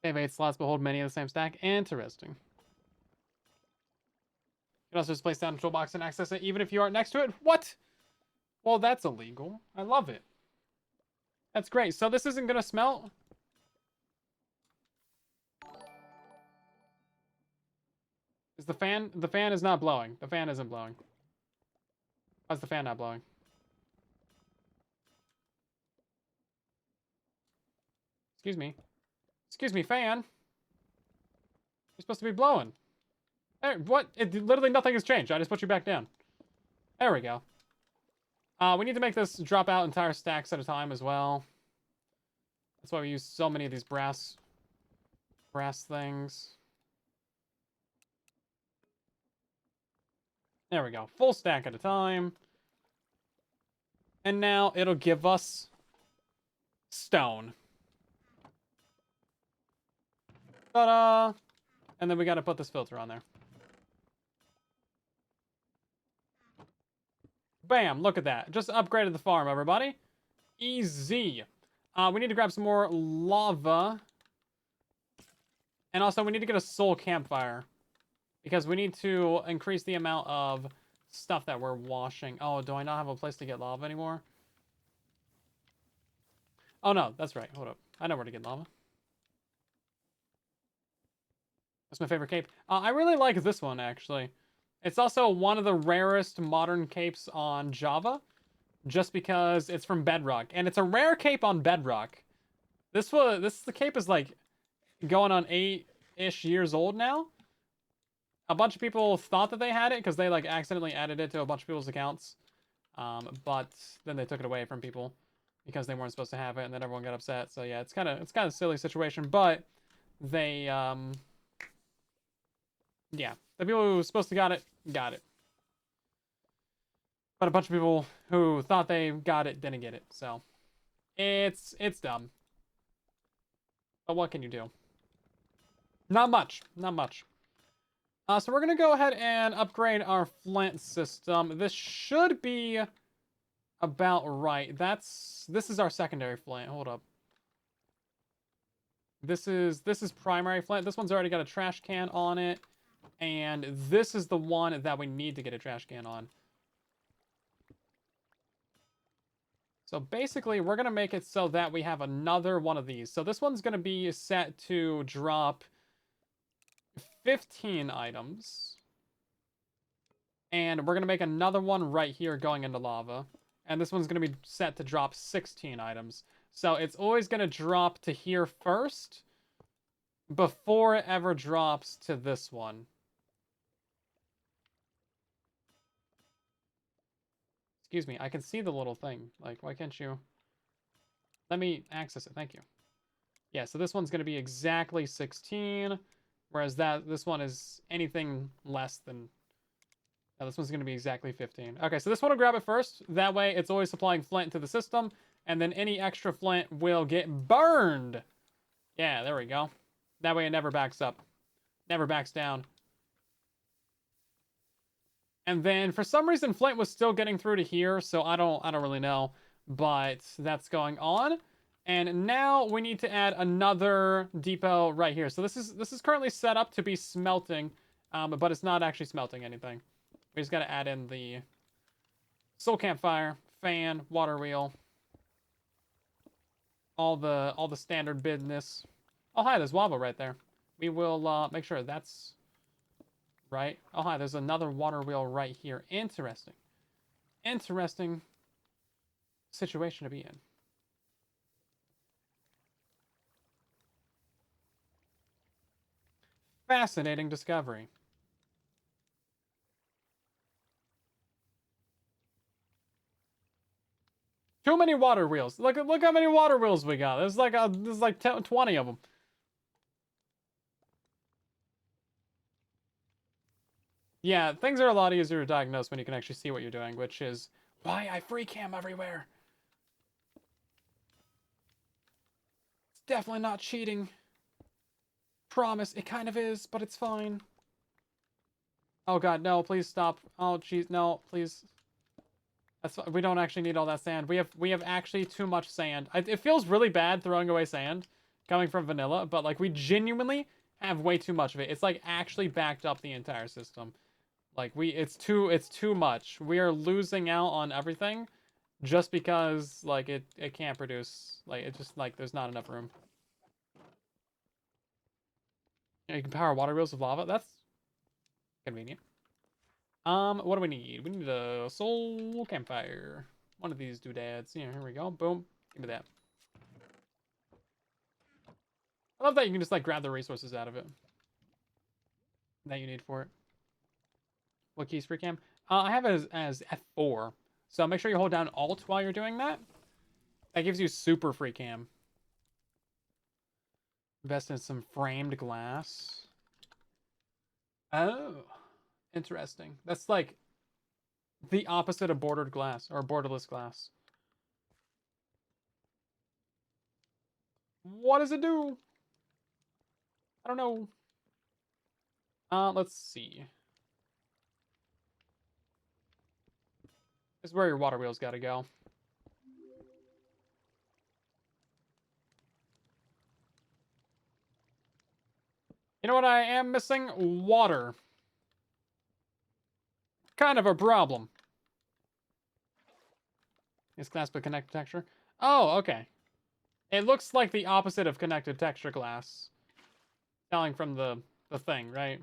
They have 8 slots, but hold many of the same stack. Interesting. You can also just place down a toolbox and access it even if you aren't next to it. What? Well, that's illegal. I love it. That's great. So this isn't gonna smelt? Is the fan... The fan is not blowing. The fan isn't blowing. Why's the fan not blowing? Excuse me. Excuse me, fan. You're supposed to be blowing. Hey, what? Literally nothing has changed. I just put you back down. There we go. We need to make this drop out entire stacks at a time as well. That's why we use so many of these brass things. There we go. Full stack at a time. And now it'll give us stone. Ta-da! And then we gotta put this filter on there. Bam! Look at that. Just upgraded the farm, everybody. Easy. We need to grab some more lava. And also, we need to get a soul campfire. Because we need to increase the amount of stuff that we're washing. Oh, do I not have a place to get lava anymore? Oh, no. That's right. Hold up. I know where to get lava. That's my favorite cape. I really like this one, actually. It's also one of the rarest modern capes on Java. Just because it's from Bedrock. And it's a rare cape on Bedrock. The cape is, like, going on 8-ish years old now. A bunch of people thought that they had it because they, like, accidentally added it to a bunch of people's accounts. But then they took it away from people because they weren't supposed to have it, and then everyone got upset. So yeah, it's kind of a silly situation, but they yeah, the people who were supposed to got it. But a bunch of people who thought they got it didn't get it. So it's dumb. But what can you do? Not much. Not much. So we're going to go ahead and upgrade our flint system. This should be about right. This is our secondary flint. Hold up. This is primary flint. This one's already got a trash can on it. And this is the one that we need to get a trash can on. So basically, we're going to make it so that we have another one of these. So this one's going to be set to drop 15 items. And we're going to make another one right here going into lava. And this one's going to be set to drop 16 items. So it's always going to drop to here first before it ever drops to this one. Excuse me, I can see the little thing. Like, why can't you? Let me access it, thank you. Yeah, so this one's going to be exactly 16, whereas this one is anything less than... No, this one's going to be exactly 15. Okay, so this one will grab it first. That way, it's always supplying flint to the system, and then any extra flint will get burned. Yeah, there we go. That way it never backs up. Never backs down. And then, for some reason, flint was still getting through to here, so I don't really know. But that's going on. And now we need to add another depot right here. So this is currently set up to be smelting, but it's not actually smelting anything. We just got to add in the soul campfire, fan, water wheel, all the standard business. Oh hi, there's lava right there. We will make sure that's right. Oh hi, there's another water wheel right here. Interesting. Interesting situation to be in. Fascinating discovery. Too many water wheels. Look how many water wheels we got. There's like 10, 20 of them. Yeah, things are a lot easier to diagnose when you can actually see what you're doing, which is why I free cam everywhere. It's definitely not cheating. Promise, it kind of is, but it's fine. Oh god, no, please stop. Oh jeez, no, please. We don't actually need all that sand. We have actually too much sand. It feels really bad throwing away sand coming from vanilla, but like we genuinely have way too much of it. It's like actually backed up the entire system. Like it's too much. We are losing out on everything just because like it can't produce. Like it's just like there's not enough room. Yeah, you can power water wheels with lava. That's convenient. What do we need? We need a soul campfire. One of these doodads. Yeah, here we go. Boom. Give me that. I love that you can just like grab the resources out of it that you need for it. What keys free cam? I have it as F4. So make sure you hold down Alt while you're doing that. That gives you super free cam. Invest in some framed glass. Oh, interesting. That's like the opposite of bordered glass or borderless glass. What does it do? I don't know. Let's see. This is where your water wheel's got to go. You know what I am missing? Water. Kind of a problem. Is glass but connected texture? Oh, okay. It looks like the opposite of connected texture glass. Telling from the thing, right?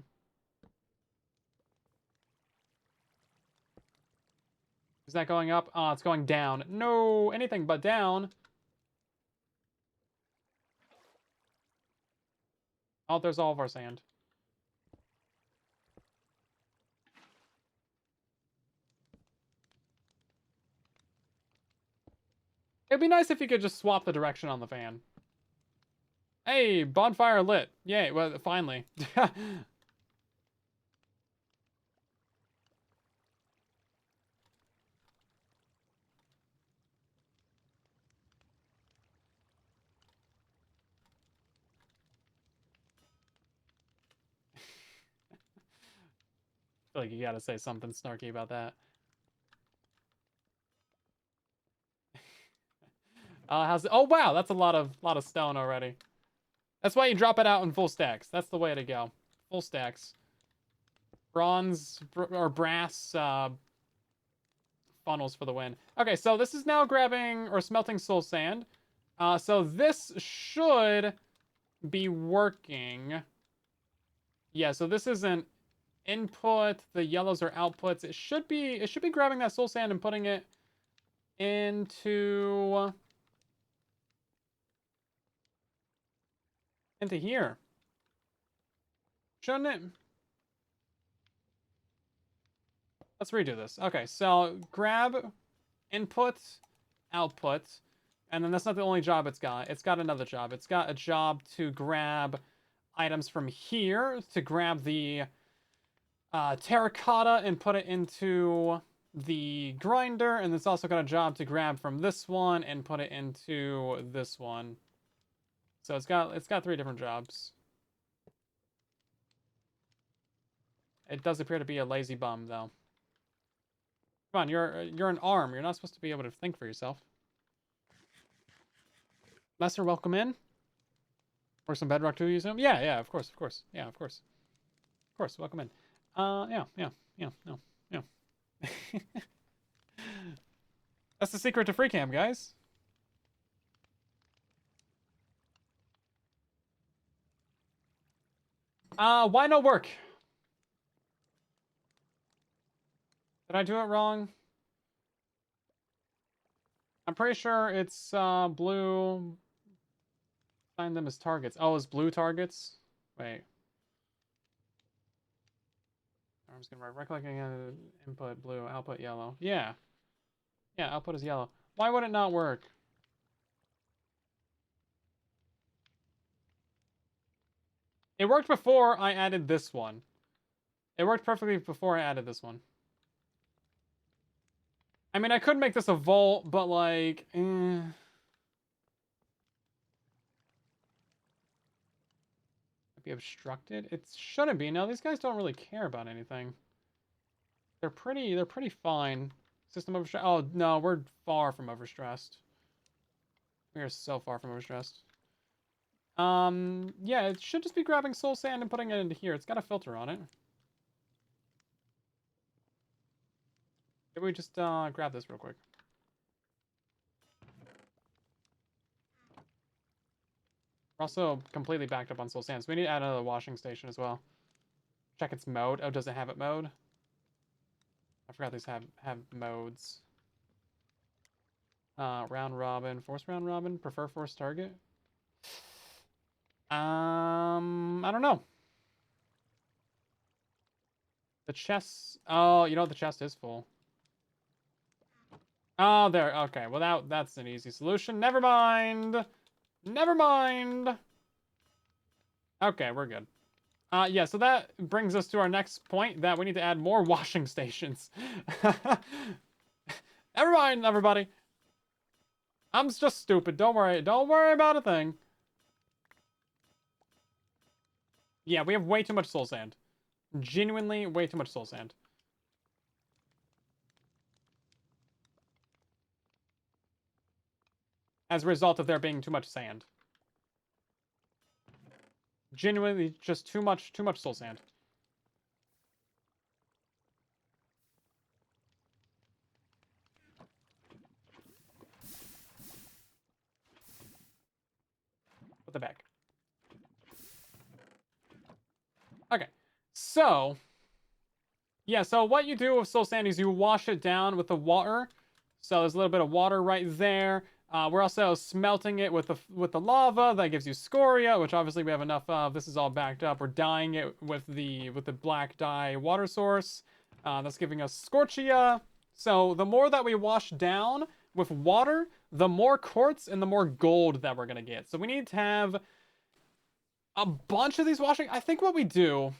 Is that going up? Oh, it's going down. No, anything but down. Oh, there's all of our sand. It'd be nice if you could just swap the direction on the fan. Hey, bonfire lit. Yay, well, finally. I feel like you gotta say something snarky about that. Oh wow, that's a lot of stone already. That's why you drop it out in full stacks. That's the way to go. Full stacks. Bronze or brass funnels for the win. Okay, so this is now grabbing or smelting soul sand. So this should be working. Yeah, so this isn't input. The yellows are outputs. It should be grabbing that soul sand and putting it into here. Shouldn't it? Let's redo this. Okay, so grab input, output, and then that's not the only job it's got. It's got another job. It's got a job to grab items from here, to grab the terracotta and put it into the grinder, and it's also got a job to grab from this one and put it into this one. So it's got 3 different jobs. It does appear to be a lazy bum, though. Come on, you're an arm. You're not supposed to be able to think for yourself. Lesser, welcome in. Or some bedrock to use him? Yeah, of course. Yeah, of course. Of course, welcome in. Yeah, no. That's the secret to free cam, guys. Why no work? Did I do it wrong? I'm pretty sure it's blue. Assign them as targets. Oh, it's blue targets? Wait. I'm just gonna right-clicking input blue, output yellow. Yeah. Yeah, output is yellow. Why would it not work? It worked before I added this one. It worked perfectly before I added this one. I mean, I could make this a vault, but like... Be obstructed? It shouldn't be. No, these guys don't really care about anything. They're pretty fine. System overstressed. Oh, no, we're far from overstressed. We are so far from overstressed. Yeah, it should just be grabbing soul sand and putting it into here. It's got a filter on it. Maybe we just grab this real quick. We're also completely backed up on soul sand, so we need to add another washing station as well. Check its mode. Oh, does it have it mode? I forgot these have modes. Round robin, force round robin, prefer force target. I don't know. The chest. Oh, you know what? The chest is full. Oh, there. Okay. Well, that's an easy solution. Never mind. Never mind. Okay, we're good. Yeah, so that brings us to our next point, that we need to add more washing stations. Never mind, everybody. I'm just stupid. Don't worry. Don't worry about a thing. Yeah, we have way too much soul sand. Genuinely way too much soul sand. As a result of there being too much sand. Genuinely just too much soul sand. Put the back. Okay. So, yeah, so what you do with soul sand is you wash it down with the water. So there's a little bit of water right there. We're also smelting it with the lava. That gives you scoria, which obviously we have enough of. This is all backed up. We're dyeing it with the black dye water source. That's giving us scorchia. So the more that we wash down with water, the more quartz and the more gold that we're gonna get. So we need to have a bunch of these washing. I think what we do,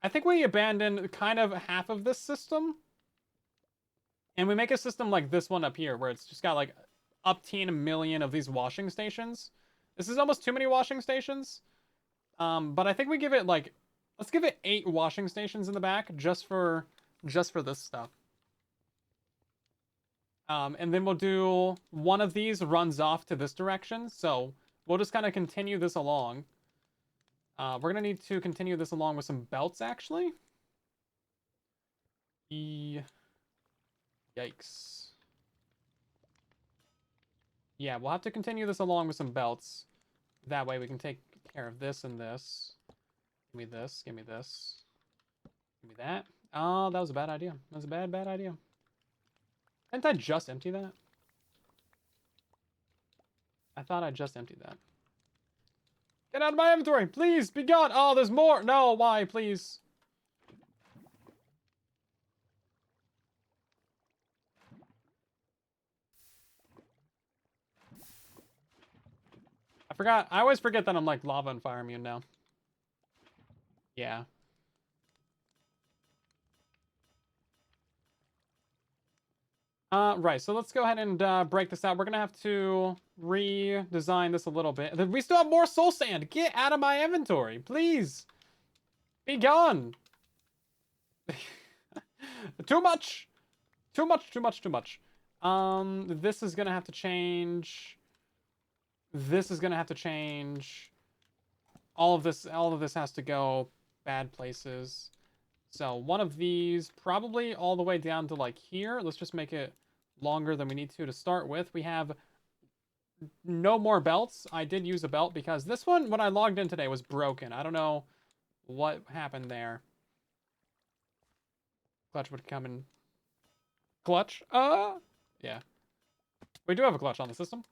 I think we abandon kind of half of this system. And we make a system like this one up here, where it's just got like up to a million of these washing stations. This is almost too many washing stations. But I think we give it like, let's give it 8 washing stations in the back just for this stuff. And then we'll do one of these runs off to this direction. So we'll just kind of continue this along. We're going to need to continue this along with some belts, actually. Yikes. Yeah, we'll have to continue this along with some belts. That way we can take care of this and this. Give me this, give me this. Give me that. Oh, that was a bad idea. That was a bad idea. Didn't I just empty that? I thought I just emptied that. Get out of my inventory! Please, be gone! Oh, there's more! No, why, please? I forgot. I always forget that I'm like lava and fire immune now. Yeah. Right, so let's go ahead and break this out. We're gonna have to redesign this a little bit. We still have more soul sand! Get out of my inventory, please! Be gone! Too much! Too much, too much, too much. This is gonna have to change. This is gonna have to change. All of this has to go bad places. So one of these, probably all the way down to like here. Let's just make it longer than we need to start with. We have no more belts. I did use a belt because this one, when I logged in today, was broken. I don't know what happened there. Clutch would come in. Clutch? Yeah. We do have a clutch on the system.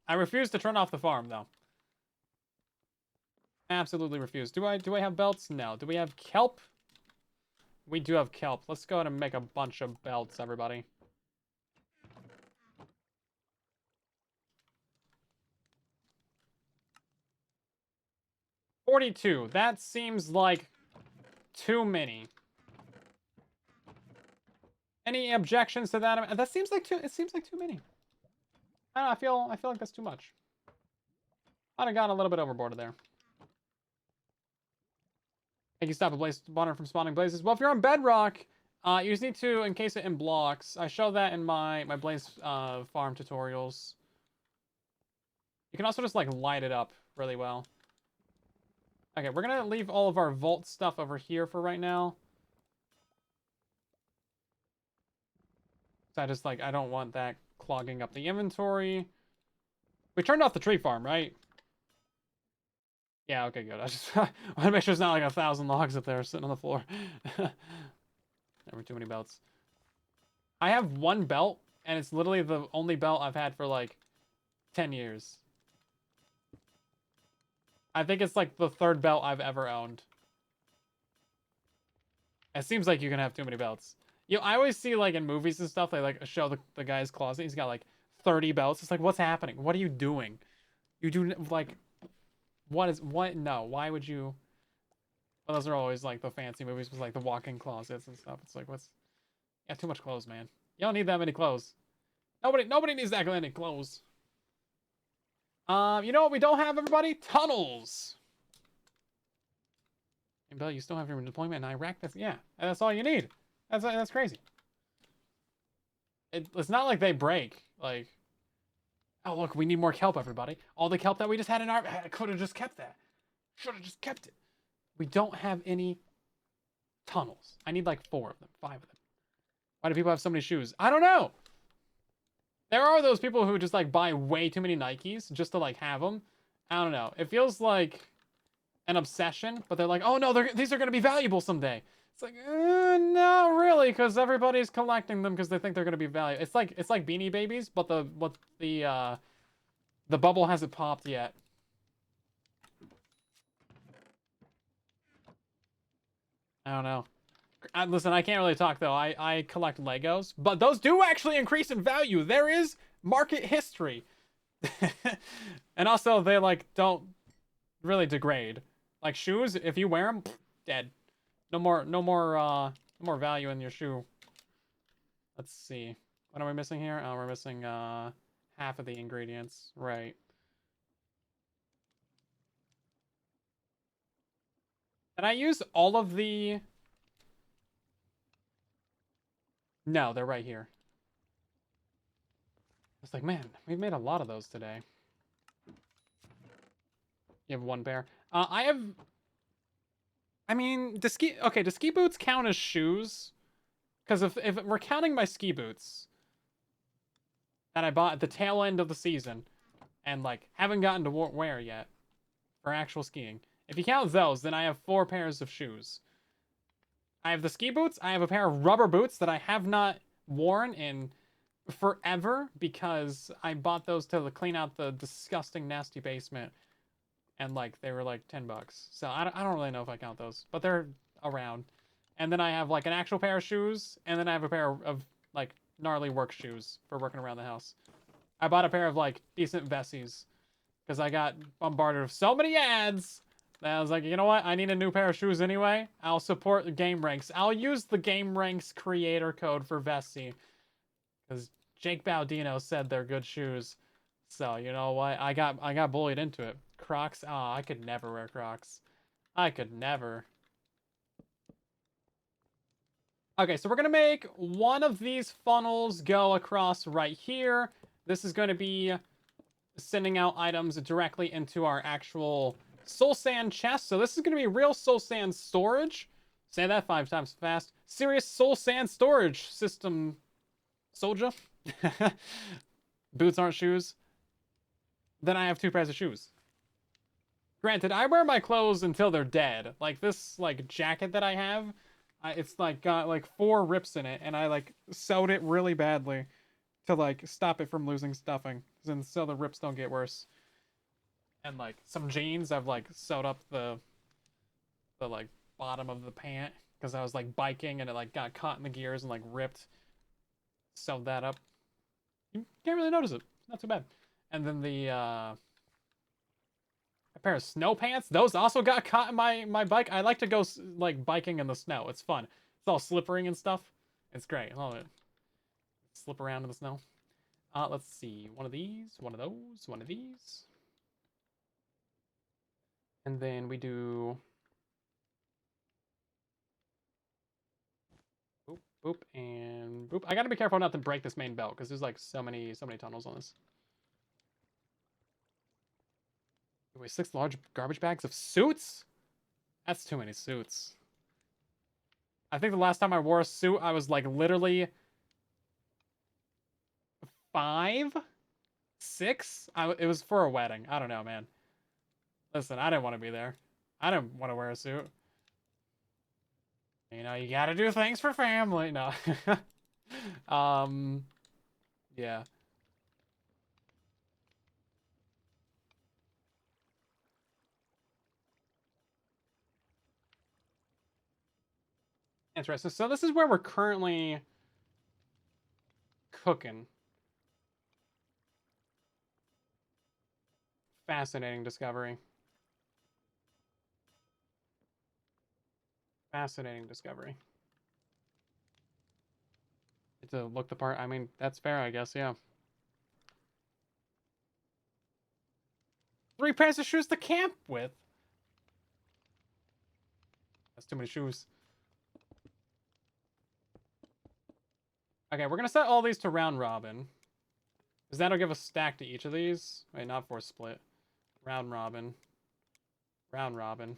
I refuse to turn off the farm, though. Absolutely refuse. Do I have belts? No. Do we have kelp? we do have kelp. Let's go ahead and make a bunch of belts, everybody. $42. That seems like too many. Any objections to that? That seems like too. It seems like too many. I don't know. I feel like that's too much. I'd have gone a little bit overboard there. Can you stop a blaze spawner from spawning blazes? Well, if you're on Bedrock, you just need to encase it in blocks. I show that in my blaze farm tutorials. You can also just like light it up really well. Okay, we're gonna leave all of our vault stuff over here for right now. So I don't want that clogging up the inventory. We turned off the tree farm, right? Yeah, okay, good. I just want to make sure it's not like 1,000 logs up there sitting on the floor. Never too many belts. I have one belt, and it's literally the only belt I've had for like 10 years. I think it's like the third belt I've ever owned. It seems like you can have too many belts. You know, I always see like in movies and stuff, they like show the guy's closet. He's got like 30 belts. It's like, what's happening? What are you doing? You do like, what? No, why would you? Well, those are always like the fancy movies with like the walk-in closets and stuff. It's like, yeah, too much clothes, man. You don't need that many clothes. Nobody needs that many clothes. You know what we don't have, everybody? Tunnels. And Bill, you still have your deployment in Iraq? That's all you need. That's crazy. It's not like they break. Like, oh look, we need more kelp, everybody. All the kelp that we just had in our, I could have just kept that. Should have just kept it. We don't have any tunnels. I need like 4 of them, 5 of them. Why do people have so many shoes? I don't know. There are those people who just like buy way too many Nikes just to like have them. I don't know. It feels like an obsession, but they're like, oh no, these are going to be valuable someday. It's like, no, really, because everybody's collecting them because they think they're going to be valuable. It's like Beanie Babies, but the bubble hasn't popped yet. I don't know. Listen, I can't really talk though. I collect Legos, but those do actually increase in value. There is market history. And also they like don't really degrade. Like shoes, if you wear them, dead. No more value in your shoe. Let's see. What are we missing here? Oh, we're missing half of the ingredients. Right. And I use all of the... No, they're right here. It's like, man, we've made a lot of those today. You have 1 pair. I have... I mean, do ski boots count as shoes? Because if we're counting my ski boots that I bought at the tail end of the season and like haven't gotten to wear yet for actual skiing, if you count those, then I have 4 pairs of shoes. I have the ski boots. I have a pair of rubber boots that I have not worn in forever because I bought those to clean out the disgusting, nasty basement. And like they were like $10. So I don't really know if I count those, but they're around. And then I have like an actual pair of shoes, and then I have a pair of like gnarly work shoes for working around the house. I bought a pair of like decent Vessies because I got bombarded with so many ads that I was like, you know what? I need a new pair of shoes anyway. I'll support the Game Ranks. I'll use the Game Ranks creator code for Vessi because Jake Baudino said they're good shoes. So you know what? I got bullied into it. Crocs? Oh, I could never wear Crocs. I could never. Okay, so we're gonna make one of these funnels go across right here. This is going to be sending out items directly into our actual soul sand chest. So this is going to be real soul sand storage. Say that 5 times fast. Serious soul sand storage system. Soldier. Boots aren't shoes. Then I have 2 pairs of shoes. Granted, I wear my clothes until they're dead. Like this like jacket that I have, it's like got like 4 rips in it, and I like sewed it really badly to like stop it from losing stuffing, so the rips don't get worse. And like some jeans, I've like sewed up the like bottom of the pant because I was like biking and it like got caught in the gears and like ripped. Sewed that up. You can't really notice it. Not too bad. And then the a pair of snow pants. Those also got caught in my bike. I like to go like biking in the snow. It's fun. It's all slippery and stuff. It's great. I love it. Slip around in the snow. Let's see. One of these, one of those, one of these. And then we do boop, boop, and boop. I gotta be careful not to break this main belt because there's like so many tunnels on this. Wait, 6 large garbage bags of suits? That's too many suits. I think the last time I wore a suit, I was like literally 5, 6. It was for a wedding. I don't know, man. Listen, I didn't want to be there. I didn't want to wear a suit. You know, you gotta do things for family. No. Yeah. Interesting. So this is where we're currently cooking. Fascinating discovery. Fascinating discovery. To look the part. I mean, that's fair, I guess, yeah. 3 pairs of shoes to camp with. That's too many shoes. Okay, we're gonna set all these to round robin. Because that'll give a stack to each of these. Wait, not for split. Round robin. Round robin.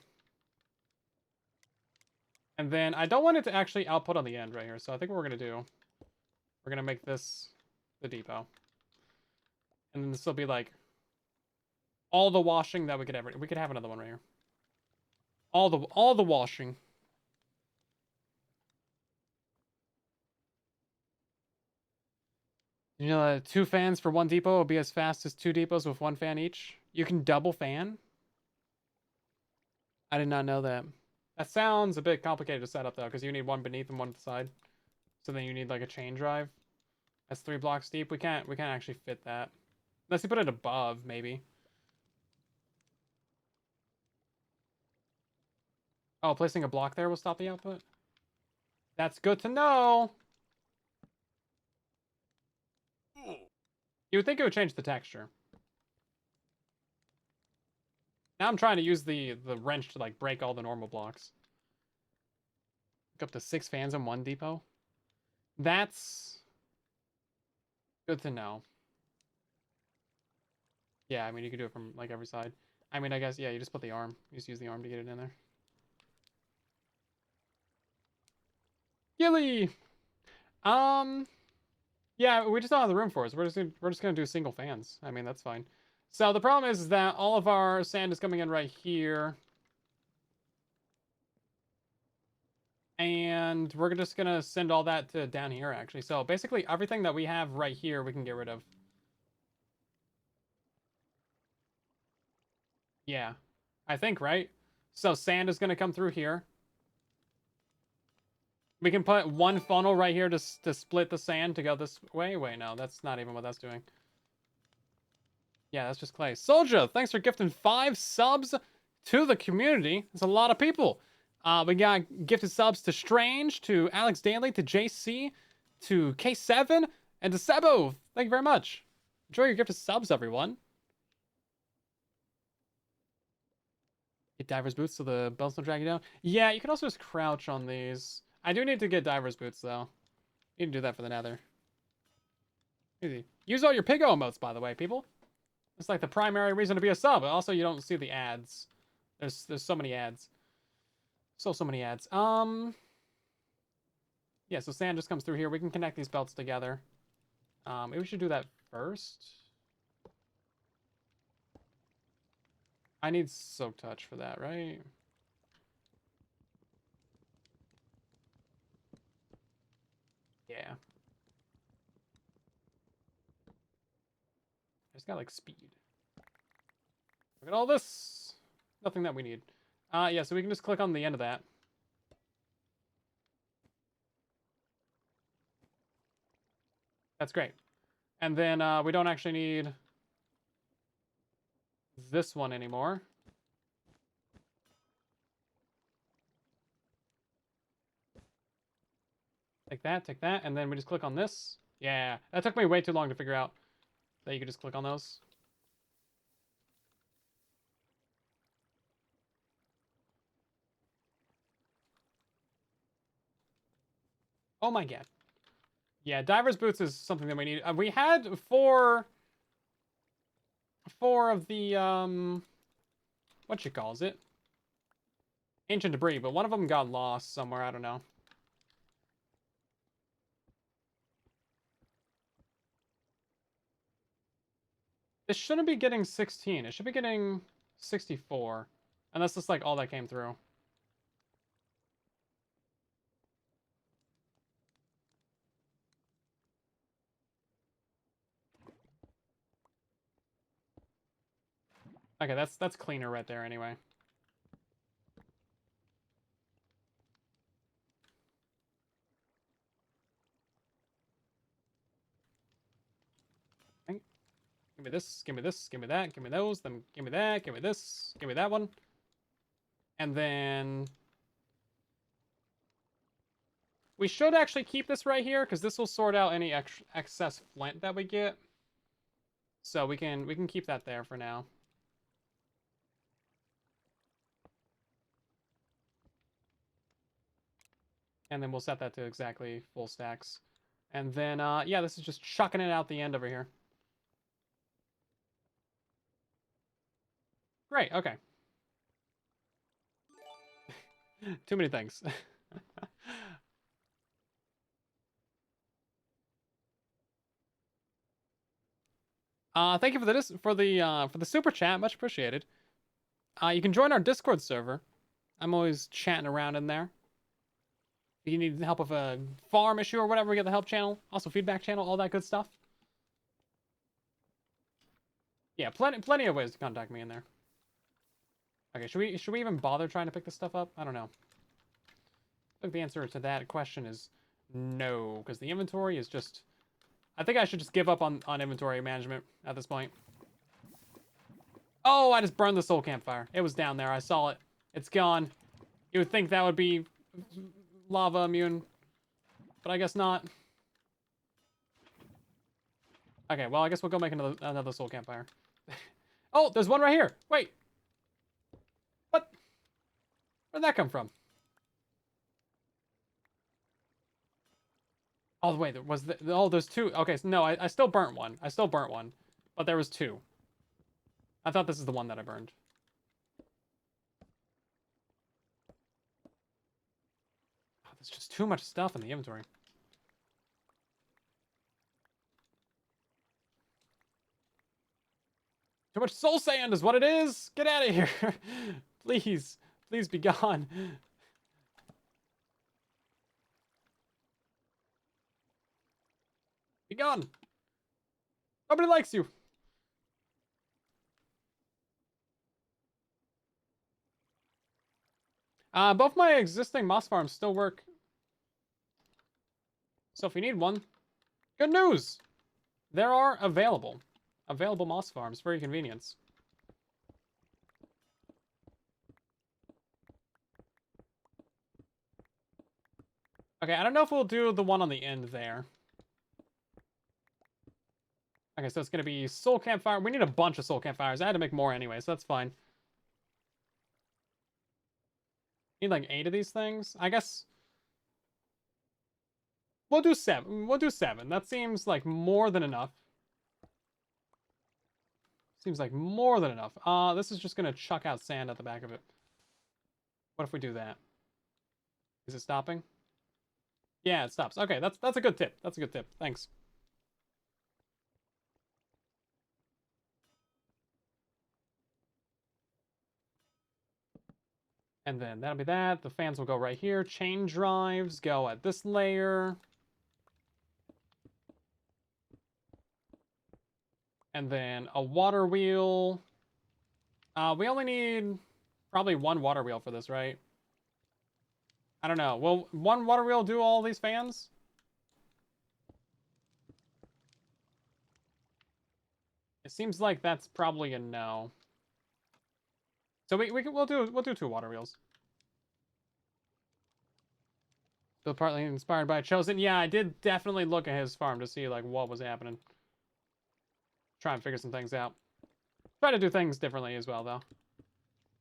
And then I don't want it to actually output on the end right here. So I think what we're gonna do, we're gonna make this the depot. And then this will be like all the washing that we could ever. We could have another one right here. All the washing. You know, 2 fans for 1 depot will be as fast as 2 depots with 1 fan each. You can double fan. I did not know that. That sounds a bit complicated to set up though, because you need 1 beneath and 1 at the side. So then you need like a chain drive. That's 3 blocks deep. We can't actually fit that. Unless you put it above, maybe. Oh, placing a block there will stop the output? That's good to know! You would think it would change the texture. Now I'm trying to use the wrench to like break all the normal blocks. Up to 6 fans in 1 depot. That's good to know. Yeah, I mean, you could do it from like every side. I mean, I guess, yeah, you just put the arm. You just use the arm to get it in there. Gilly! Yeah, we just don't have the room for it. So we're just gonna do single fans. I mean, that's fine. So the problem is that all of our sand is coming in right here. And we're just gonna send all that to down here, actually. So basically, everything that we have right here, we can get rid of. Yeah, I think, right? So sand is gonna come through here. We can put 1 funnel right here to split the sand to go this way. Wait, no, that's not even what that's doing. Yeah, that's just clay. Soldier, thanks for gifting 5 subs to the community. That's a lot of people. We got gifted subs to Strange, to Alex Daly, to JC, to K7, and to Sebo. Thank you very much. Enjoy your gifted subs, everyone. Get diver's boots so the belts don't drag you down. Yeah, you can also just crouch on these. I do need to get diver's boots, though. Need to do that for the nether. Easy. Use all your Pigo emotes, by the way, people. It's like the primary reason to be a sub. Also, you don't see the ads. There's so many ads. So many ads. Yeah, so sand just comes through here. We can connect these belts together. Maybe we should do that first. I need soak touch for that, right? Yeah. I just got like speed. Look at all this. Nothing that we need. Yeah, so we can just click on the end of that. That's great. And then we don't actually need this one anymore. Take that, and then we just click on this. Yeah, that took me way too long to figure out that you could just click on those. Oh my god. Yeah, diver's boots is something that we need. We had four of the what you calls it? Ancient debris, but one of them got lost somewhere, I don't know. It shouldn't be getting 16. It should be getting 64. And that's just like all that came through. Okay, that's cleaner right there anyway. Okay. Give me this, give me this, give me that, give me those, then give me that, give me this, give me that one. And then we should actually keep this right here because this will sort out any excess flint that we get. So we can keep that there for now. And then we'll set that to exactly full stacks. And then, yeah, this is just chucking it out the end over here. Great, okay. Too many things. Thank you for the super chat, much appreciated. You can join our Discord server. I'm always chatting around in there. If you need help with a farm issue or whatever, we got the help channel, also feedback channel, all that good stuff. Yeah, plenty of ways to contact me in there. Okay, should we even bother trying to pick this stuff up? I don't know. I think the answer to that question is no, because the inventory is just... I think I should just give up on inventory management at this point. Oh, I just burned the soul campfire. It was down there. I saw it. It's gone. You would think that would be lava immune, but I guess not. Okay, well, I guess we'll go make another soul campfire. Oh, there's one right here. Wait. What? Where'd that come from? Oh, wait, there was oh, there's two. Okay, so no, I still burnt one. I still burnt one, but there was two. I thought this is the one that I burned. Oh, there's just too much stuff in the inventory. Too much soul sand is what it is. Get out of here. Please. Please be gone. Be gone. Nobody likes you. Both my existing moss farms still work. So if you need one, good news. There are available moss farms for your convenience. Okay, I don't know if we'll do the one on the end there. Okay, so it's going to be soul campfire. We need a bunch of soul campfires. I had to make more anyway, so that's fine. Need like 8 of these things. I guess we'll do 7. We'll do 7. That seems like more than enough. Seems like more than enough. This is just going to chuck out sand at the back of it. What if we do that? Is it stopping? Yeah, it stops. Okay, that's a good tip. That's a good tip. Thanks. And then that'll be that. The fans will go right here. Chain drives go at this layer. And then a water wheel. We only need probably 1 water wheel for this, right? I don't know. Will 1 water wheel do all these fans? It seems like that's probably a no. So we'll do 2 water wheels. Still partly inspired by Chosen. Yeah, I did definitely look at his farm to see like what was happening. Try and figure some things out. Try to do things differently as well, though.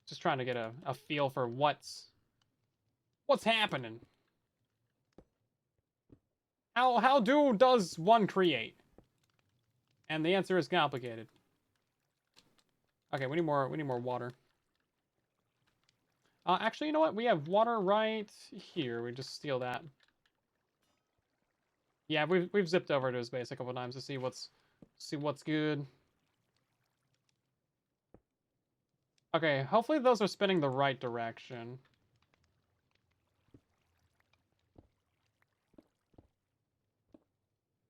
Just trying to get a feel for what's happening. How does one create? And the answer is complicated. Okay, we need more water. Actually, you know what? We have water right here. We just steal that. Yeah, we've zipped over to his base a couple times to see what's good. Okay, hopefully those are spinning the right direction.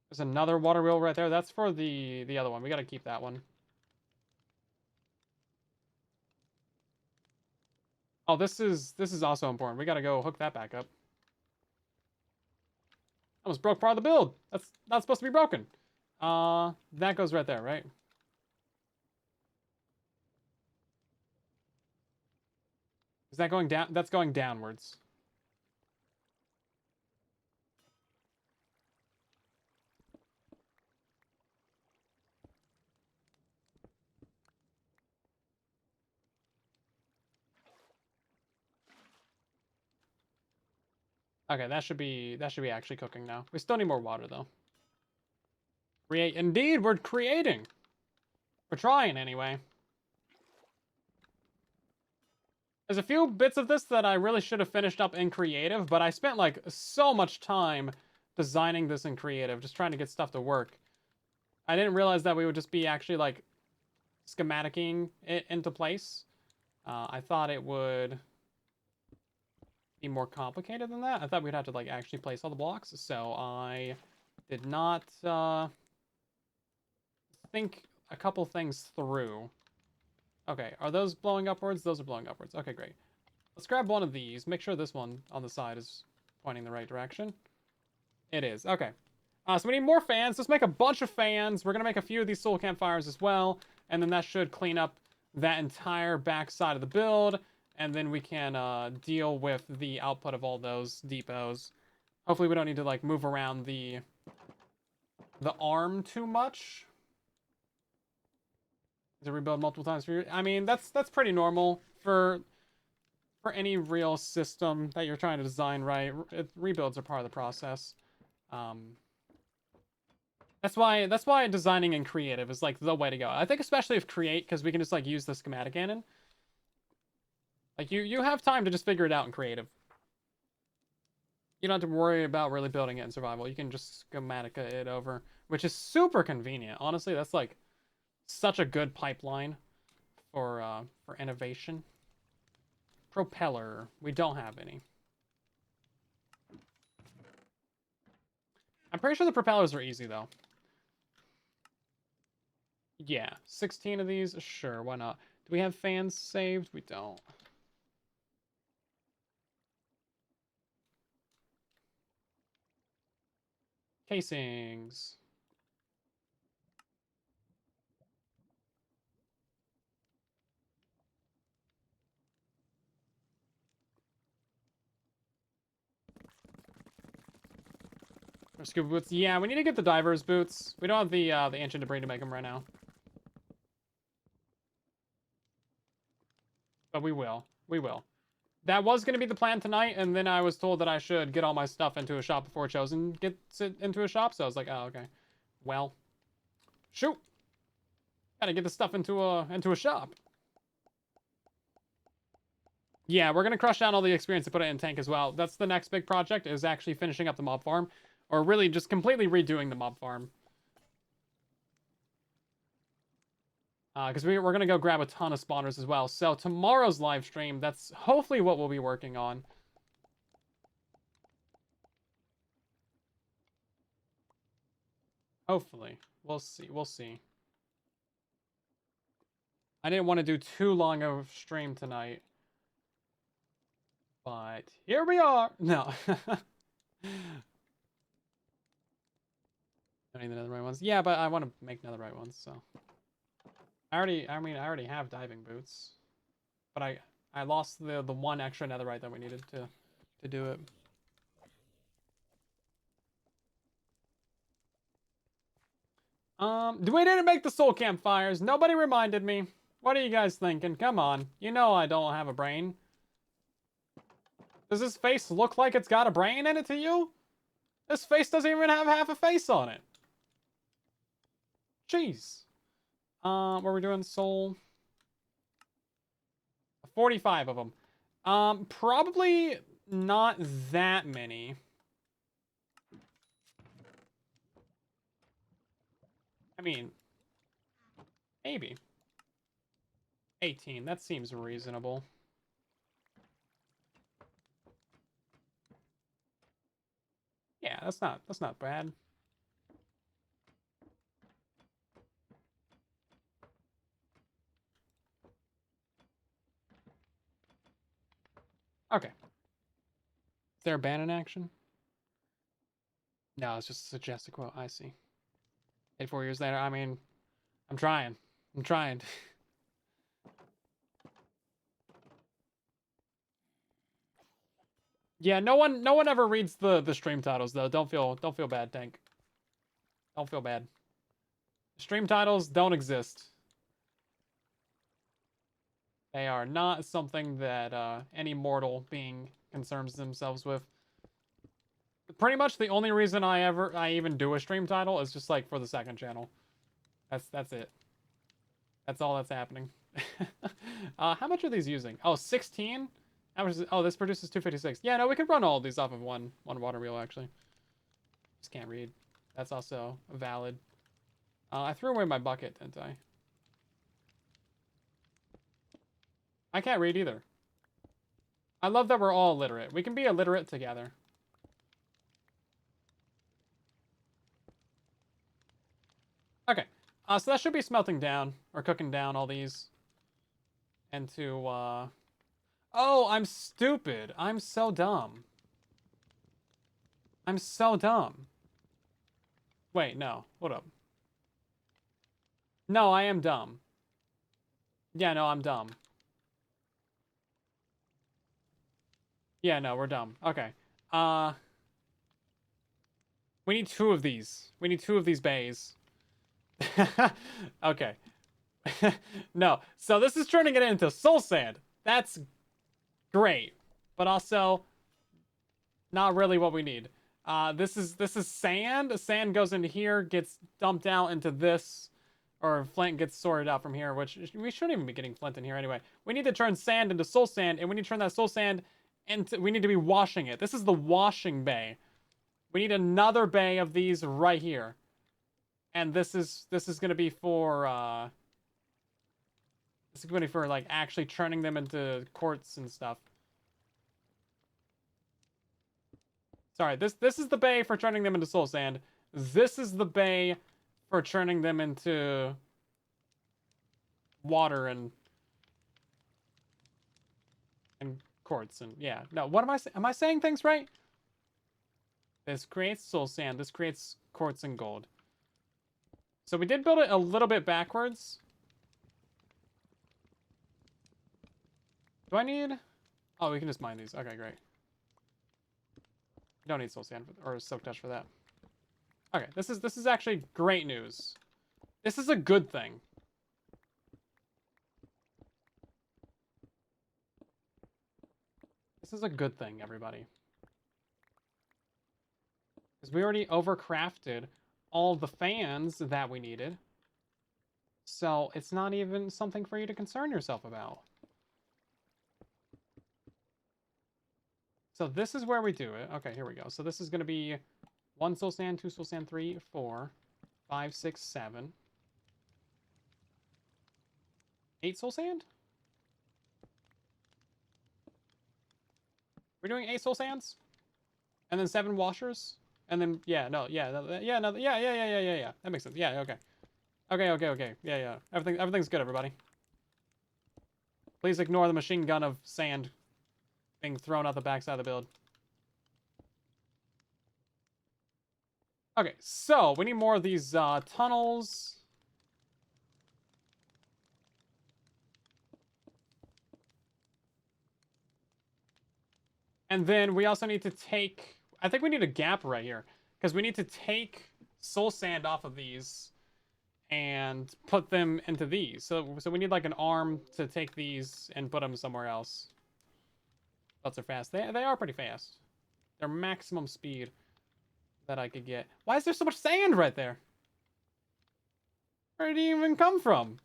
There's another water wheel right there. That's for the other one. We gotta keep that one. Oh, this is also important. We gotta go hook that back up. Almost broke part of the build. That's not supposed to be broken. That goes right there, right? Is that going down? That's going downwards. Okay, that should be actually cooking now. We still need more water though. Create. Indeed, we're creating. We're trying anyway. There's a few bits of this that I really should have finished up in creative, but I spent like so much time designing this in creative, just trying to get stuff to work. I didn't realize that we would just be actually like schematicking it into place. I thought it would be more complicated than that. I thought we'd have to like actually place all the blocks, so I did not think a couple things through. Okay, are those blowing upwards? Those are blowing upwards. Okay, great. Let's grab one of these. Make sure this one on the side is pointing the right direction. It is. Okay. So we need more fans. Let's make a bunch of fans. We're going to make a few of these soul campfires as well. And then that should clean up that entire back side of the build. And then we can deal with the output of all those depots. Hopefully we don't need to like move around the arm too much. To rebuild multiple times for you. I mean, that's pretty normal for any real system that you're trying to design, right? Rebuilds are part of the process. That's why designing in creative is like the way to go. I think especially if create, because we can just like use the schematic cannon. Like you have time to just figure it out in creative. You don't have to worry about really building it in survival. You can just schematic it over, which is super convenient. Honestly, that's like such a good pipeline for innovation. Propeller. We don't have any. I'm pretty sure the propellers are easy, though. Yeah, 16 of these? Sure, why not? Do we have fans saved? We don't. Casings. Scuba boots. Yeah, we need to get the diver's boots. We don't have the ancient debris to make them right now. But we will. We will. That was going to be the plan tonight, and then I was told that I should get all my stuff into a shop before Chosen gets it into a shop, so I was like, oh, okay. Well. Shoot! Gotta get the stuff into a shop. Yeah, we're gonna crush down all the experience to put it in tank as well. That's the next big project, is actually finishing up the mob farm. Or really just completely redoing the mob farm. Because we're going to go grab a ton of spawners as well. So tomorrow's live stream, that's hopefully what we'll be working on. Hopefully. We'll see. We'll see. I didn't want to do too long of stream tonight. But here we are. No. I need the netherite ones. Yeah, but I want to make netherite ones, so. I already have diving boots, but I lost the one extra netherite that we needed to do it. We didn't make the soul campfires. Nobody reminded me. What are you guys thinking? Come on. You know I don't have a brain. Does this face look like it's got a brain in it to you? This face doesn't even have half a face on it. Jeez. What are we doing? Soul. 45 of them. Probably not that many. I mean, maybe. 18. That seems reasonable. Yeah, that's not bad. Okay. Is there a ban in action? No, it's just a suggested quote. I see. 84 years later, I mean, I'm trying. I'm trying. Yeah, no one ever reads the stream titles though. Don't feel bad, Tank. Don't feel bad. Stream titles don't exist. They are not something that any mortal being concerns themselves with. Pretty much the only reason I even do a stream title is just like for the second channel. That's it. That's all that's happening. How much are these using? Oh, 16? How much is it? Oh, this produces 256. Yeah, no, we could run all of these off of one water wheel, actually. Just can't read. That's also valid. I threw away my bucket, didn't I? I can't read either. I love that we're all illiterate. We can be illiterate together. Okay. So that should be smelting down, or cooking down all these. Into, Oh, I'm stupid. I'm so dumb. I'm so dumb. Wait, no. Hold up. No, I am dumb. Yeah, no, I'm dumb. Yeah, no, we're dumb. Okay. We need 2 of these. We need 2 of these bays. Okay. No. So this is turning it into soul sand. That's great. But also not really what we need. This is sand. Sand goes into here, gets dumped out into this, or flint gets sorted out from here, which we shouldn't even be getting flint in here anyway. We need to turn sand into soul sand, and we need to turn that soul sand into, we need to be washing it. This is the washing bay. We need another bay of these right here. And this is going to be for this is going to be for like actually turning them into quartz and stuff. Sorry, this is the bay for turning them into soul sand. This is the bay for turning them into water and quartz and yeah. No, what am I saying? Am I saying things right? This creates soul sand. This creates quartz and gold. So we did build it a little bit backwards. Do I need... Oh, we can just mine these. Okay, great. Don't need soul sand or silk touch for that. Okay, this is actually great news. This is a good thing. This is a good thing, everybody. Because we already overcrafted all the fans that we needed. So it's not even something for you to concern yourself about. So this is where we do it. Okay, here we go. So this is going to be 1 soul sand, 2 soul sand, 3, 4, 5, 6, 7. 8 soul sand? We're doing 8 soul sands? And then 7 washers? And then, yeah, no, yeah, yeah, no, yeah. That makes sense. Yeah, okay. Okay. Yeah. Everything's good, everybody. Please ignore the machine gun of sand being thrown out the backside of the build. Okay, so we need more of these tunnels. And then we also need to take... I think we need a gap right here. Because we need to take soul sand off of these and put them into these. So we need like an arm to take these and put them somewhere else. Boats are fast. They are pretty fast. They're maximum speed that I could get. Why is there so much sand right there? Where did it even come from?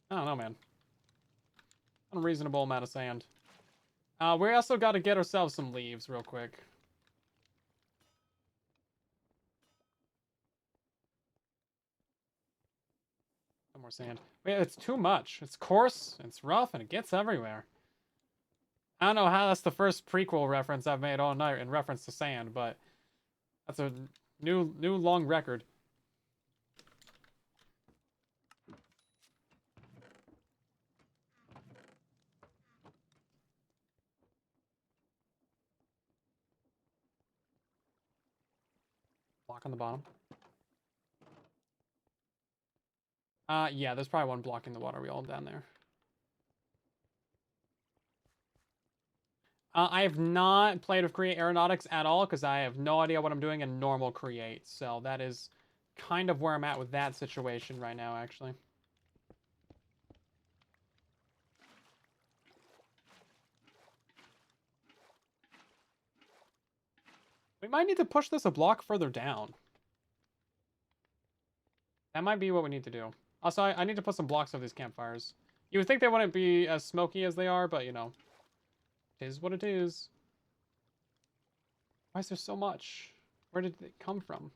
I don't know, man. Unreasonable amount of sand. We also got to get ourselves some leaves real quick. No more sand. Wait, it's too much. It's coarse, it's rough, and it gets everywhere. I don't know how that's the first prequel reference I've made all night in reference to sand, but that's a new long record. Block on the bottom. Yeah, there's probably one blocking the water wheel down there. I have not played with Create Aeronautics at all because I have no idea what I'm doing in normal Create. So that is kind of where I'm at with that situation right now, actually. We might need to push this a block further down. That might be what we need to do. Also, I need to put some blocks of these campfires. You would think they wouldn't be as smoky as they are, but, you know, it is what it is. Why is there so much? Where did it come from?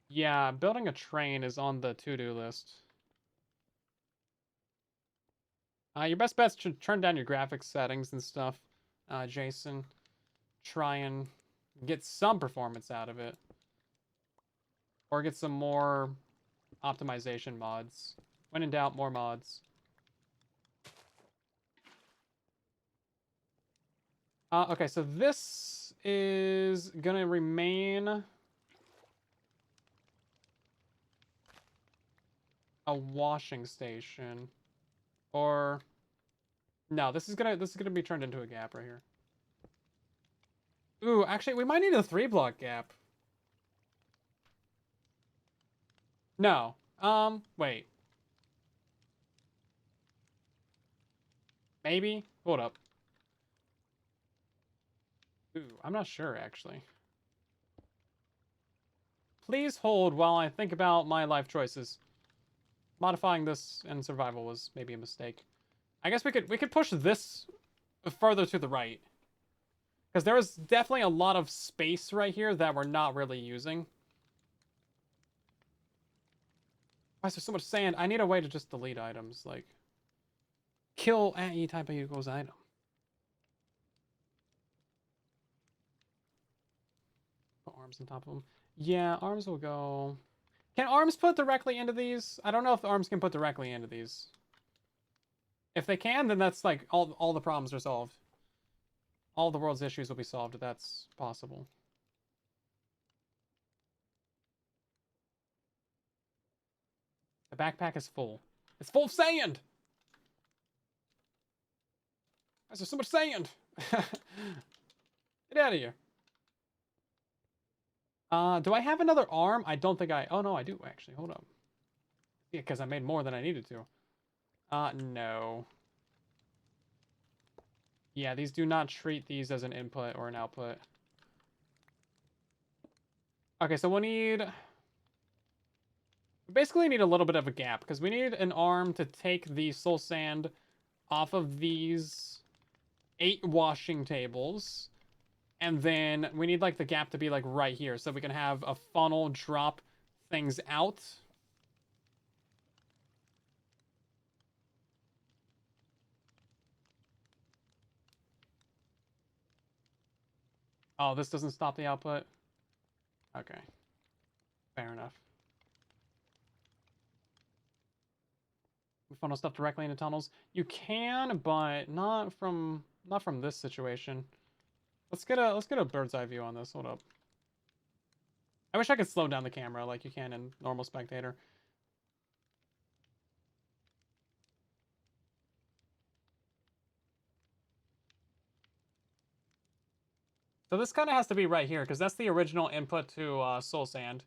Yeah, building a train is on the to-do list. Your best bet's to turn down your graphics settings and stuff, Jason. Try and get some performance out of it. Or get some more optimization mods. When in doubt, more mods. Okay, so this is gonna remain a washing station. Or no, this is gonna be turned into a gap right here. Ooh, actually, we might need a 3-block gap. No. Wait. Maybe? Hold up. Ooh, I'm not sure, actually. Please hold while I think about my life choices. Modifying this in survival was maybe a mistake. I guess we could push this further to the right. Because there is definitely a lot of space right here that we're not really using. Why is there so much sand? I need a way to just delete items, like... Kill any type of equals item. Put arms on top of them. Yeah, arms will go... Can arms put directly into these? I don't know if the arms can put directly into these. If they can, then that's like all the problems are solved. All the world's issues will be solved if that's possible. The backpack is full. It's full of sand! Why is there so much sand? Get out of here. Do I have another arm? I don't think I... Oh, no, I do, actually. Hold up. Yeah, because I made more than I needed to. No. Yeah, these do not treat these as an input or an output. Okay, so we'll need... We basically need a little bit of a gap, because we need an arm to take the soul sand off of these 8 washing tables. And then we need, like, the gap to be, like, right here, so we can have a funnel drop things out. Oh, this doesn't stop the output? Okay. Fair enough. Funnel stuff directly into tunnels. You can, but not from this situation. Let's get a bird's eye view on this. Hold up. I wish I could slow down the camera like you can in normal spectator. So this kind of has to be right here, because that's the original input to Soul Sand.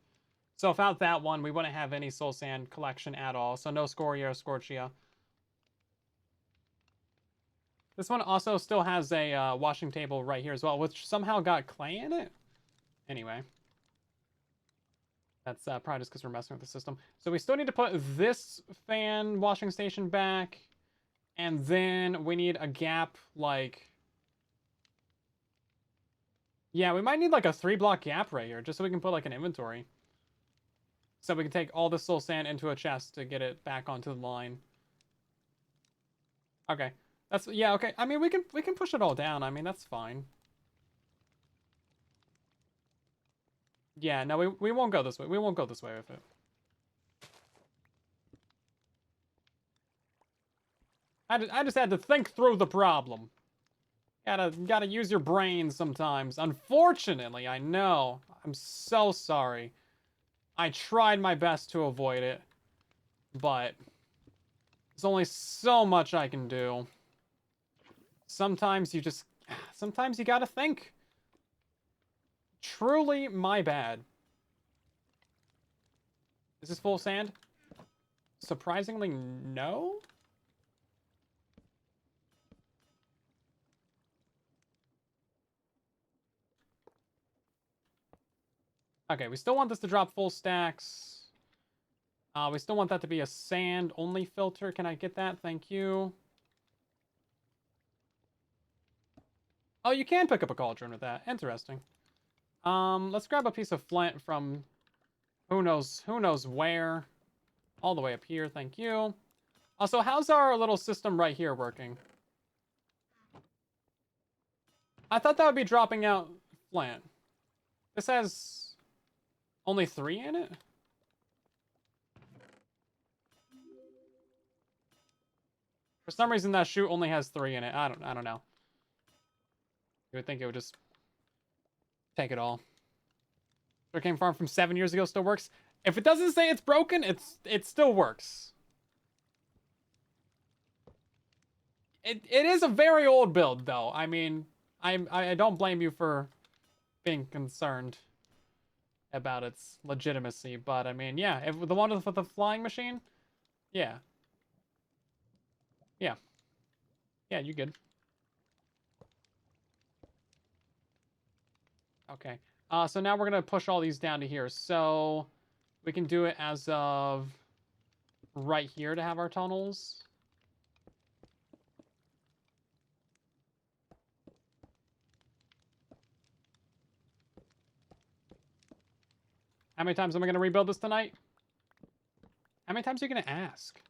So without that one, we wouldn't have any Soul Sand collection at all. So no Scoria or Scorchia. This one also still has a washing table right here as well, which somehow got clay in it. Anyway. That's probably just because we're messing with the system. So we still need to put this fan washing station back. And then we need a gap, like... Yeah, we might need like a 3-block gap right here, just so we can put like an inventory. So we can take all the soul sand into a chest to get it back onto the line. Okay. That's, yeah, okay. I mean, we can push it all down. I mean, that's fine. Yeah, no, we won't go this way. We won't go this way with it. I just had to think through the problem. Gotta use your brain sometimes. Unfortunately, I know. I'm so sorry. I tried my best to avoid it, but there's only so much I can do. Sometimes you gotta think. Truly my bad. Is this full sand? Surprisingly, no? Okay, we still want this to drop full stacks. We still want that to be a sand-only filter. Can I get that? Thank you. Oh, you can pick up a cauldron with that. Interesting. Let's grab a piece of flint from who knows where. All the way up here, thank you. Also, how's our little system right here working? I thought that would be dropping out flint. This has only 3 in it? For some reason, that chute only has 3 in it. I don't know. You would think it would just take it all. Sugarcane farm from 7 years ago still works. If it doesn't say it's broken, it still works. It is a very old build, though. I mean, I don't blame you for being concerned about its legitimacy, but I mean, yeah, if the one with the flying machine, yeah, yeah, yeah, you good. Okay. So now we're gonna push all these down to here. So we can do it as of right here to have our tunnels. How many times am I gonna rebuild this tonight? How many times are you gonna ask?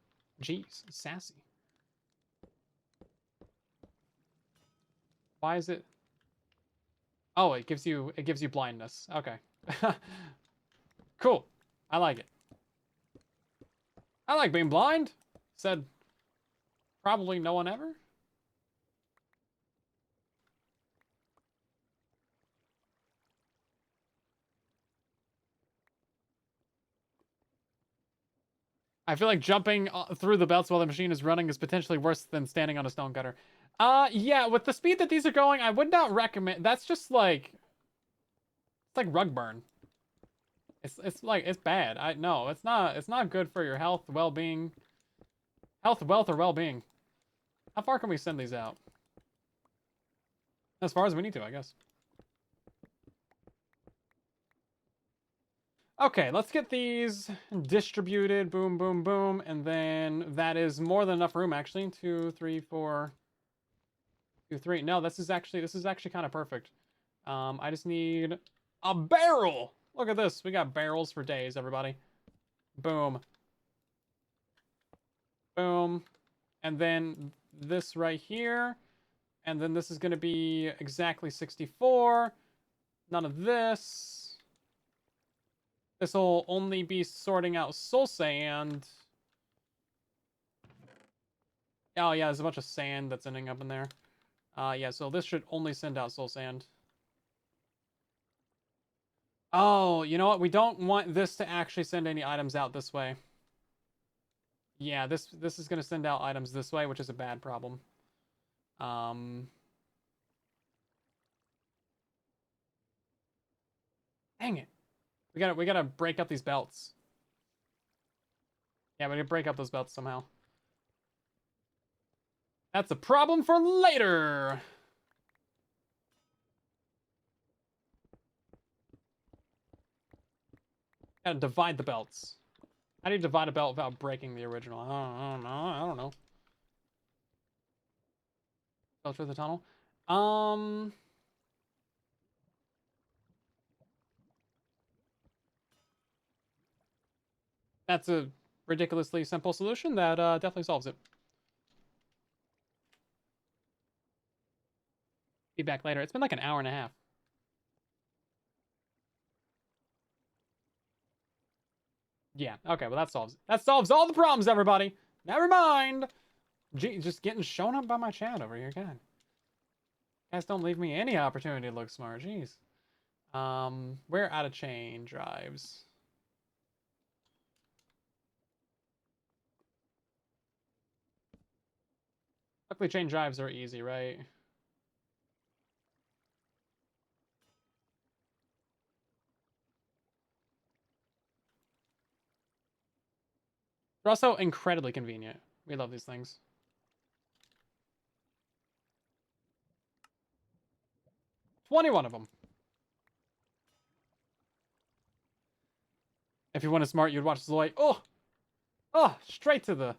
Jeez, sassy. Why is it? Oh, it gives you blindness. Okay. Cool. I like it. I like being blind. Said probably no one ever. I feel like jumping through the belts while the machine is running is potentially worse than standing on a stone cutter. Yeah, with the speed that these are going, I would not recommend. That's just like, it's like rug burn. It's like, it's bad. No, it's not good for your health, well-being. Health, wealth, or well-being. How far can we send these out? As far as we need to, I guess. Okay, let's get these distributed. Boom, boom, boom. And then that is more than enough room, actually. 2, 3, 4... 2, 3. No, this is actually kind of perfect. I just need a barrel. Look at this. We got barrels for days, everybody. Boom. Boom. And then this right here. And then this is going to be exactly 64. None of this. This will only be sorting out soul sand. Oh, yeah, there's a bunch of sand that's ending up in there. Yeah, so this should only send out soul sand. Oh, you know what? We don't want this to actually send any items out this way. Yeah, this is going to send out items this way, which is a bad problem. Um, Dang it. We gotta break up these belts. Yeah, we gotta break up those belts somehow. That's a problem for later. Gotta divide the belts. How do you divide a belt without breaking the original? I don't know. I don't know. Go through the tunnel. Um, that's a ridiculously simple solution that definitely solves it. Be back later. It's been like an hour and a half. Yeah. Okay. Well, that solves all the problems, everybody. Never mind. Gee, just getting shown up by my chat over here. God, guys, don't leave me any opportunity to look smart. Jeez. We're out of chain drives. Luckily, chain drives are easy, right? They're also incredibly convenient. We love these things. 21 of them. If you wanted smart, you'd watch Zoe. Oh, oh, straight to the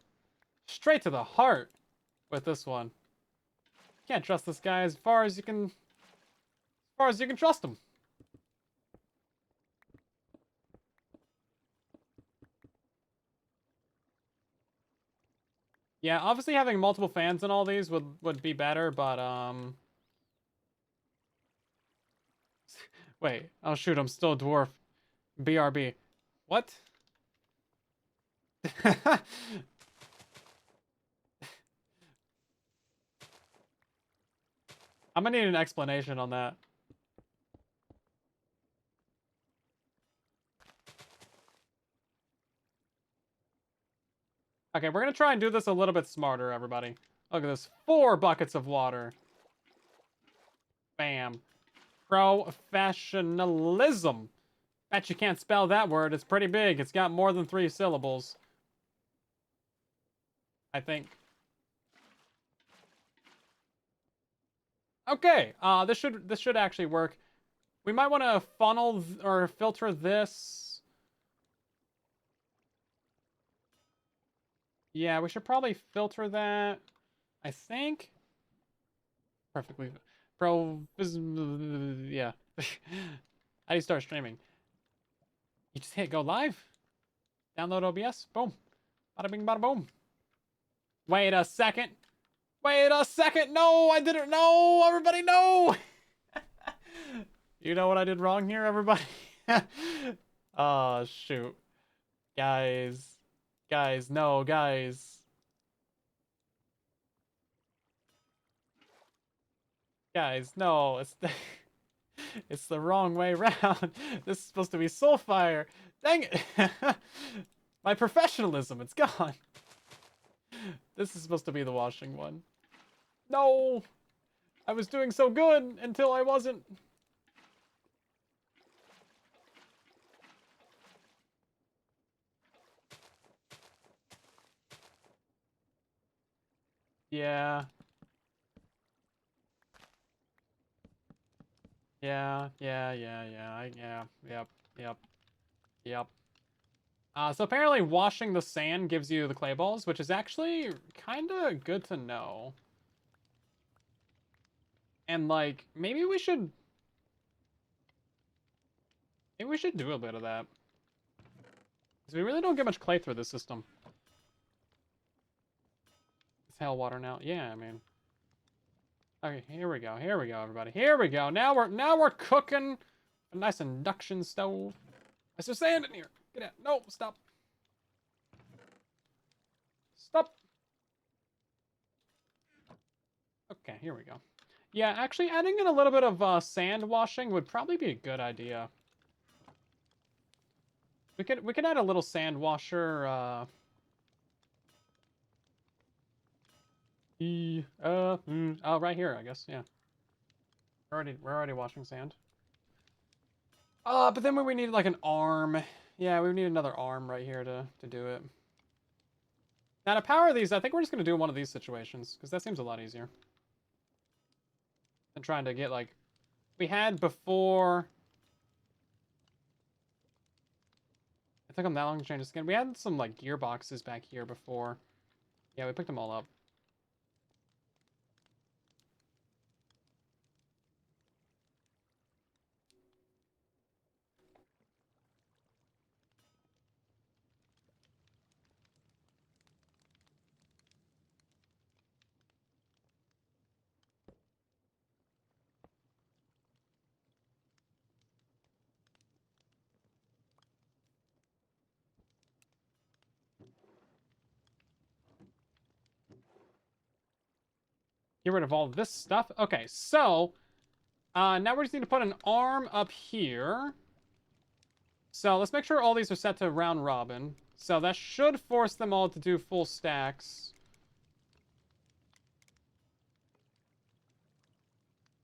heart with this one. Can't trust this guy as far as you can trust him. Yeah, obviously having multiple fans in all these would be better, but wait. Oh shoot, I'm still a dwarf. BRB. What? I'm gonna need an explanation on that. Okay, we're gonna try and do this a little bit smarter, everybody. Look at this. 4 buckets of water. Bam. Professionalism. Bet you can't spell that word. It's pretty big. It's got more than 3 syllables. I think. Okay, this should actually work. We might want to funnel or filter this. Yeah, we should probably filter that. I think. Perfectly. Yeah. How do you start streaming? You just hit go live. Download OBS. Boom. Bada bing, bada boom. Wait a second. Wait a second. No, I didn't. No, everybody, no. You know what I did wrong here, everybody? Oh, shoot. Guys. Guys, no, guys. Guys, no. It's the wrong way around. This is supposed to be Soulfire. Dang it. My professionalism, it's gone. This is supposed to be the washing one. No! I was doing so good until I wasn't. Yeah. Yep. Yep. So apparently washing the sand gives you the clay balls, which is actually kind of good to know. And like, maybe we should do a bit of that. Because we really don't get much clay through this system. It's hell water now. Yeah, I mean. Okay, here we go. Here we go, everybody. Here we go. Now we're cooking a nice induction stove. There's some sand in here. Get out. No, stop. Stop. Okay, here we go. Yeah, actually adding in a little bit of sand washing would probably be a good idea. We could add a little sand washer. Oh, right here, I guess. Yeah. We're already washing sand. But then we need like an arm. Yeah, we need another arm right here to do it. Now to power these, I think we're just gonna do one of these situations because that seems a lot easier than trying to get like we had before. It took them that long to change the skin. We had some like gearboxes back here before. Yeah, we picked them all up. Get rid of all this stuff. Okay, so now we just need to put an arm up here. So let's make sure all these are set to round robin. So that should force them all to do full stacks.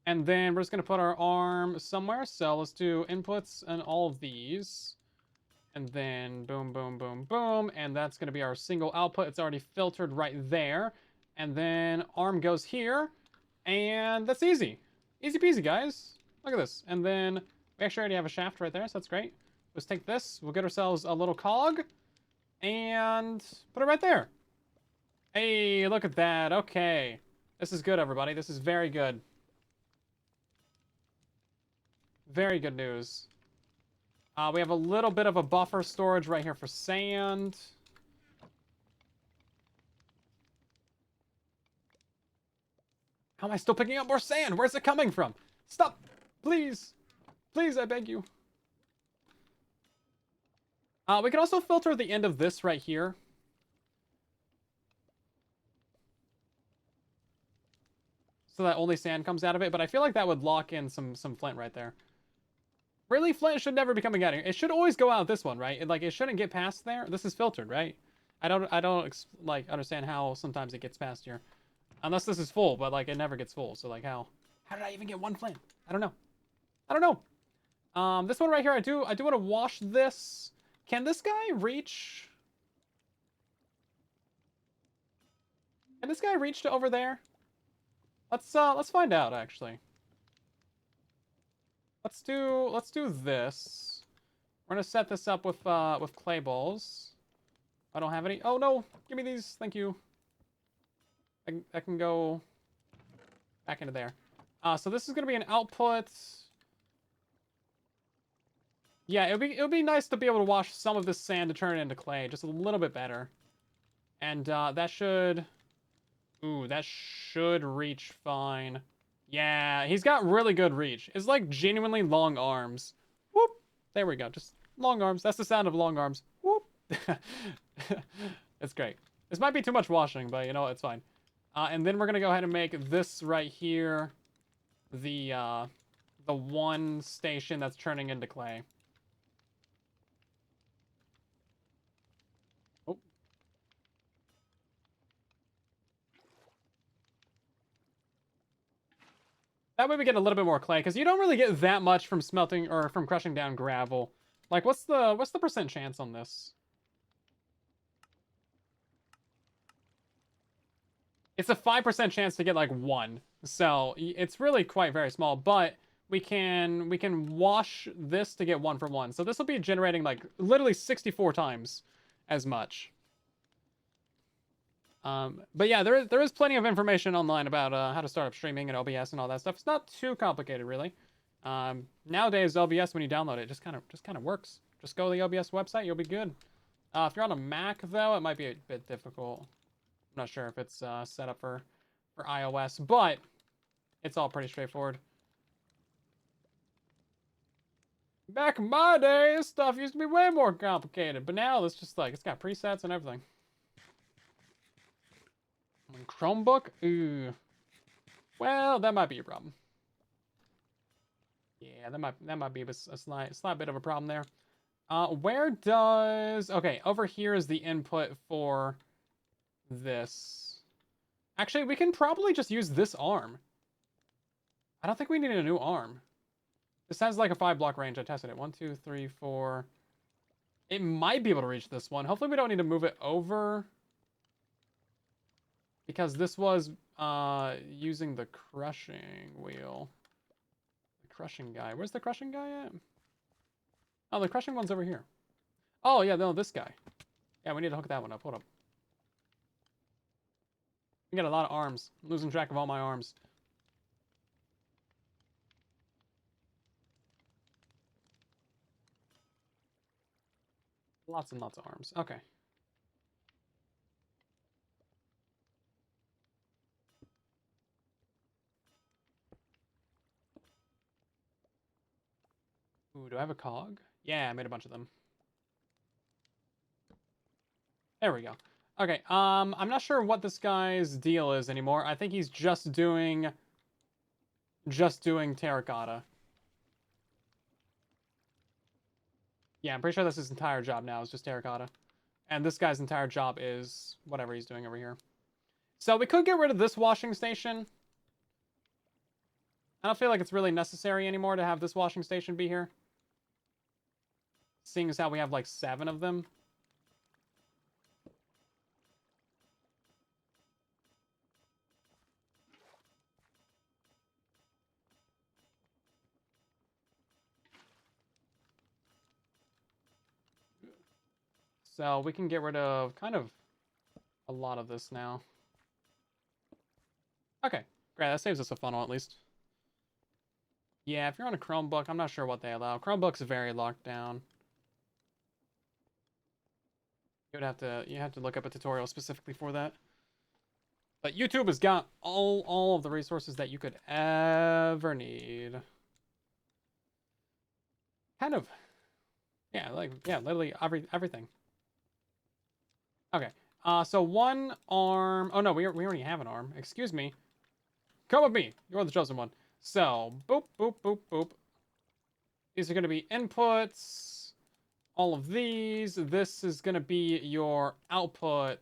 And then we're just going to put our arm somewhere. So let's do inputs and all of these. And then boom, boom, boom, boom. And that's going to be our single output. It's already filtered right there. And then arm goes here. And that's easy. Easy peasy, guys. Look at this. And then we actually already have a shaft right there, so that's great. Let's take this. We'll get ourselves a little cog. And put it right there. Hey, look at that. Okay. This is good, everybody. This is very good. Very good news. We have a little bit of a buffer storage right here for sand. How am I still picking up more sand? Where's it coming from? Stop! Please! Please, I beg you. We can also filter the end of this right here. So that only sand comes out of it, but I feel like that would lock in some flint right there. Really, flint should never be coming out here. It should always go out this one, right? It shouldn't get past there. This is filtered, right? I don't like understand how sometimes it gets past here. Unless this is full, but like it never gets full. So like how did I even get one flint? I don't know. I don't know. This one right here, I do want to wash this. Can this guy reach? Can this guy reach to over there? Let's find out actually. Let's do this. We're gonna set this up with clay balls. I don't have any. Oh no! Give me these. Thank you. I can go back into there. So this is gonna be an output. Yeah, it would be nice to be able to wash some of this sand to turn it into clay, just a little bit better. And that should reach fine. Yeah, he's got really good reach. It's like genuinely long arms. Whoop! There we go. Just long arms. That's the sound of long arms. Whoop! It's great. This might be too much washing, but you know what? It's fine. And then we're gonna go ahead and make this right here the one station that's turning into clay. Oh. That way we get a little bit more clay, because you don't really get that much from smelting or from crushing down gravel. Like, what's the percent chance on this? It's a 5% chance to get like 1. So it's really quite very small, but we can wash this to get 1 for 1. So this will be generating like literally 64 times as much. But yeah, there is plenty of information online about how to start up streaming and OBS and all that stuff. It's not too complicated, really. Nowadays, OBS, when you download it, just kind of works. Just go to the OBS website, you'll be good. If you're on a Mac, though, it might be a bit difficult. I'm not sure if it's set up for iOS, but it's all pretty straightforward. Back in my day, stuff used to be way more complicated, but now it's just like, it's got presets and everything. Chromebook? Ooh. Well, that might be a problem. Yeah, that might be a slight bit of a problem there. Where does... Okay, over here is the input for this. Actually, we can probably just use this arm. I don't think we need a new arm. This has like a 5-block range. I tested it. 1, 2, 3, 4. It might be able to reach this one. Hopefully we don't need to move it over. Because this was using the crushing wheel. The crushing guy. Where's the crushing guy at? Oh, the crushing one's over here. Oh, yeah, no, this guy. Yeah, we need to hook that one up. Hold up. We got a lot of arms. I'm losing track of all my arms. Lots and lots of arms. Okay. Ooh, do I have a cog? Yeah, I made a bunch of them. There we go. Okay, I'm not sure what this guy's deal is anymore. I think he's just doing terracotta. Yeah, I'm pretty sure that's his entire job now, is just terracotta. And this guy's entire job is whatever he's doing over here. So we could get rid of this washing station. I don't feel like it's really necessary anymore to have this washing station be here. Seeing as how we have like 7 of them. So we can get rid of kind of a lot of this now. Okay, great. That saves us a funnel at least. Yeah, if you're on a Chromebook, I'm not sure what they allow. Chromebooks are very locked down. You have to look up a tutorial specifically for that. But YouTube has got all of the resources that you could ever need. Kind of. Yeah, literally everything. Okay. So one arm. Oh no, we already have an arm. Excuse me. Come with me. You're the chosen one. So boop boop boop boop. These are going to be inputs. All of these. This is going to be your output.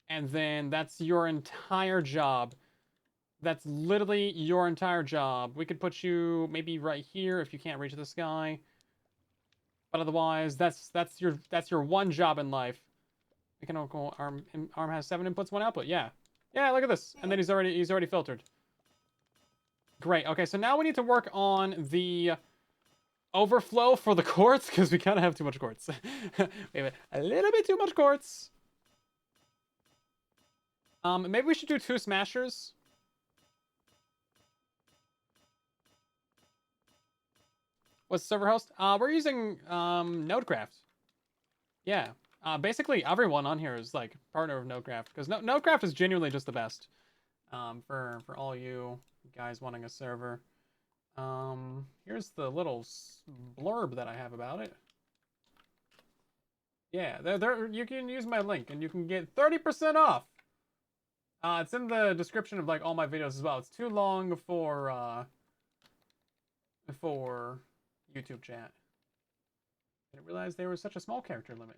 And then that's your entire job. That's literally your entire job. We could put you maybe right here if you can't reach this guy. But otherwise, that's your one job in life. Mechanical arm has 7 inputs, 1 output. Yeah. Yeah, look at this. And then he's already filtered. Great. Okay, so now we need to work on the overflow for the quartz because we kind of have too much quartz. We have a little bit too much quartz. Maybe we should do 2 smashers. What's the server host? We're using Nodecraft. Yeah. Basically everyone on here is like partner of Nodecraft because Nodecraft is genuinely just the best. For all you guys wanting a server. Here's the little blurb that I have about it. Yeah, you can use my link and you can get 30% off. It's in the description of like all my videos as well. It's too long for YouTube chat. I didn't realize there was such a small character limit.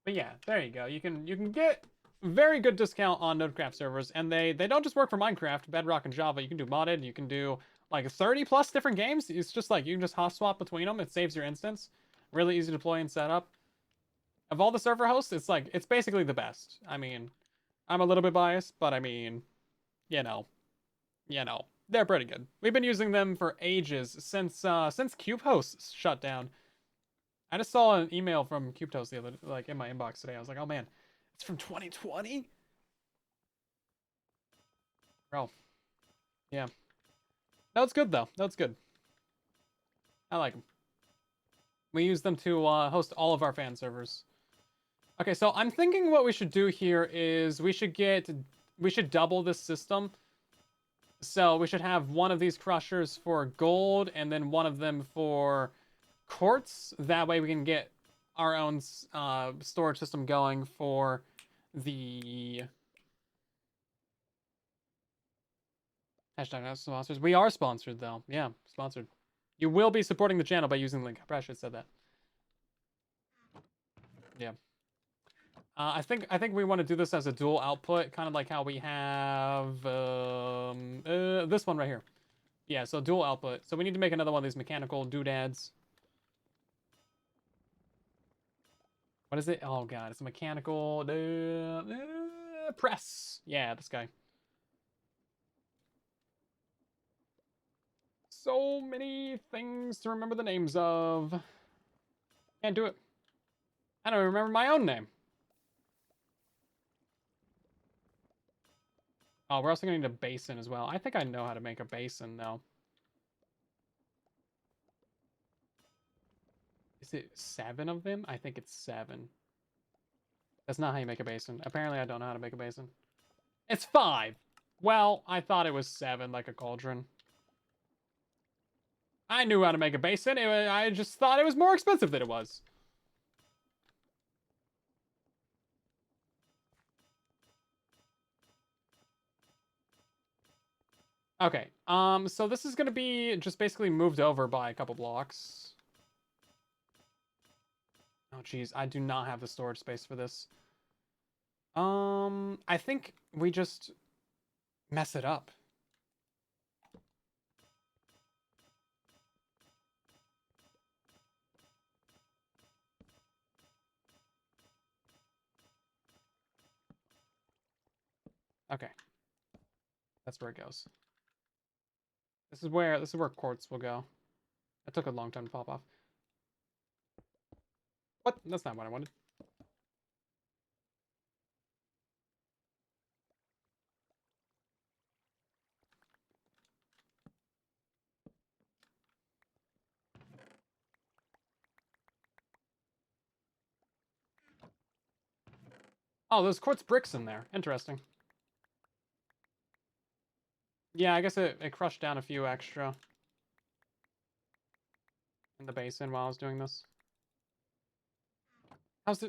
But yeah, there you go. You can get very good discount on Nodecraft servers, and they don't just work for Minecraft, Bedrock, and Java. You can do modded. You can do like 30 plus different games. It's just like you can just hot swap between them. It saves your instance. Really easy to deploy and set up. Of all the server hosts, it's basically the best. I mean, I'm a little bit biased, but I mean, you know, they're pretty good. We've been using them for ages since CubeHost shut down. I just saw an email from CubeHost the other in my inbox today. I was like, oh man, it's from 2020. Bro, yeah. No, it's good though. No, it's good. I like them. We use them to host all of our fan servers. Okay, so I'm thinking what we should do here is we should double this system. So we should have one of these crushers for gold and then one of them for quartz. That way we can get our own storage system going for the hashtag not sponsors. We are sponsored though. Yeah, sponsored. You will be supporting the channel by using the link. I probably should have said that. Yeah. I think we want to do this as a dual output, kind of like how we have this one right here. Yeah, so dual output. So we need to make another one of these mechanical doodads. What is it? Oh god, it's a mechanical press. Yeah, this guy. So many things to remember the names of. Can't do it. I don't remember my own name. Oh, we're also gonna need a basin as well. I think I know how to make a basin though. Is it 7 of them? I think it's 7. That's not how you make a basin. Apparently I don't know how to make a basin. It's 5. Well, I thought it was 7, like a cauldron. I knew how to make a basin. I just thought it was more expensive than it was. Okay, so this is gonna be just basically moved over by a couple blocks. Oh, geez, I do not have the storage space for this. I think we just mess it up. Okay, that's where it goes. This is where quartz will go. It took a long time to pop off. What? That's not what I wanted. Oh, there's quartz bricks in there. Interesting. Yeah, I guess it crushed down a few extra in the basin while I was doing this.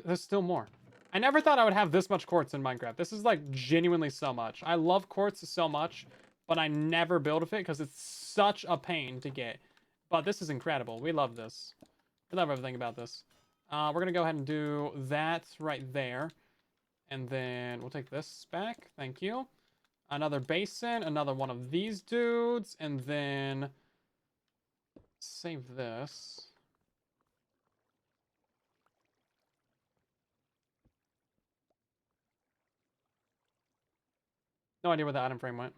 There's still more. I never thought I would have this much quartz in Minecraft. This is like genuinely so much. I love quartz so much, but I never build with it because it's such a pain to get. But this is incredible. We love this. We love everything about this. We're going to go ahead and do that right there. And then we'll take this back. Thank you. Another basin. Another one of these dudes. And then save this. No idea where the item frame went.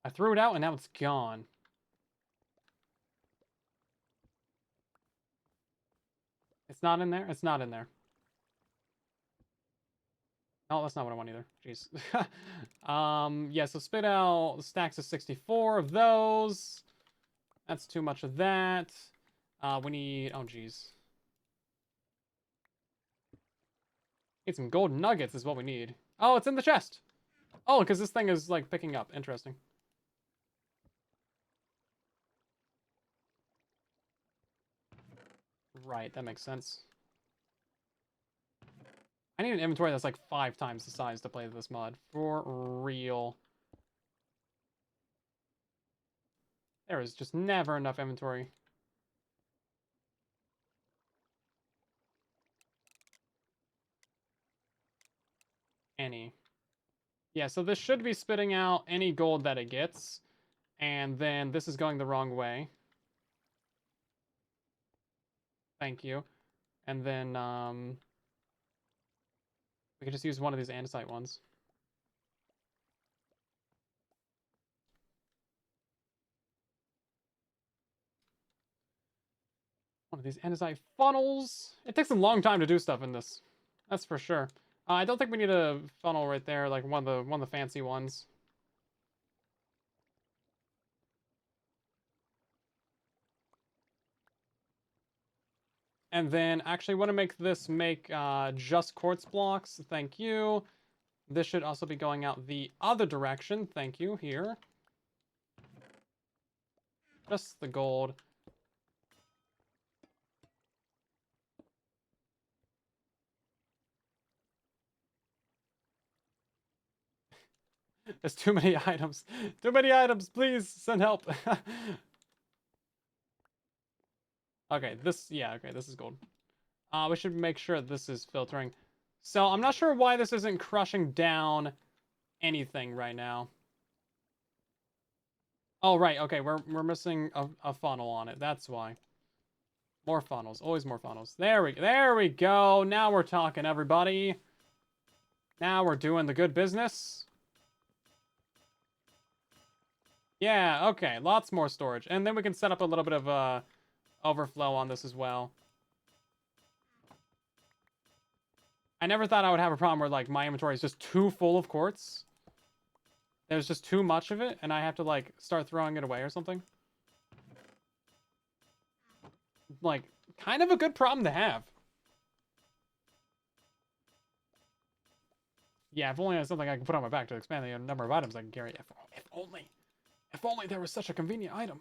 I threw it out and now it's gone. It's not in there? It's not in there. Oh, that's not what I want either. Jeez. Yeah, so spit out stacks of 64 of those. That's too much of that. We need... Oh, jeez. Need some gold nuggets is what we need. Oh, it's in the chest. Oh, because this thing is, like, picking up. Interesting. Right, that makes sense. I need an inventory that's, like, 5 times the size to play this mod. For real. There is just never enough inventory. Any. Yeah, so this should be spitting out any gold that it gets. And then this is going the wrong way. Thank you. And then we can just use one of these andesite ones. One of these andesite funnels. It takes a long time to do stuff in this. That's for sure. I don't think we need a funnel right there, like one of the fancy ones. And then actually want to make this make just quartz blocks. Thank you. This should also be going out the other direction. Thank you. Here. Just the gold. There's too many items. Too many items. Please send help. Okay, this, yeah, okay, this is gold. We should make sure this is filtering. So I'm not sure why this isn't crushing down anything right now. Oh, right, okay, we're missing a funnel on it. That's why. More funnels, always more funnels. There we go. Now we're talking, everybody. Now we're doing the good business. Yeah, okay, lots more storage. And then we can set up a little bit of overflow on this as well. I never thought I would have a problem where, like, my inventory is just too full of quartz. There's just too much of it, and I have to, like, start throwing it away or something. Like, kind of a good problem to have. Yeah, if only I had something I could put on my back to expand the number of items I can carry. If only there was such a convenient item.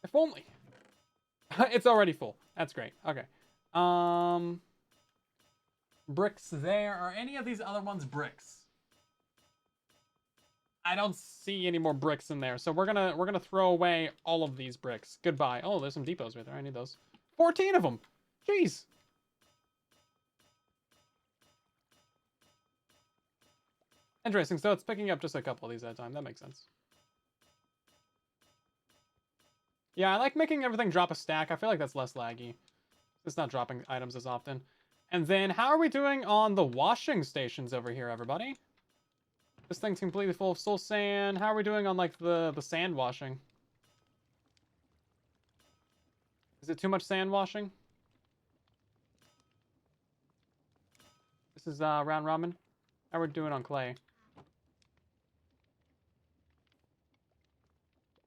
If only. It's already full. That's great. Okay. Bricks there. Are any of these other ones bricks? I don't see any more bricks in there, so we're gonna throw away all of these bricks. Goodbye. Oh, there's some depots right there. I need those. 14 of them. Jeez. Interesting. So it's picking up just a couple of these at a time. That makes sense. Yeah, I like making everything drop a stack. I feel like that's less laggy. It's not dropping items as often. And then, how are we doing on the washing stations over here, everybody? This thing's completely full of soul sand. How are we doing on, like, the sand washing? Is it too much sand washing? This is round robin. How are we doing on clay?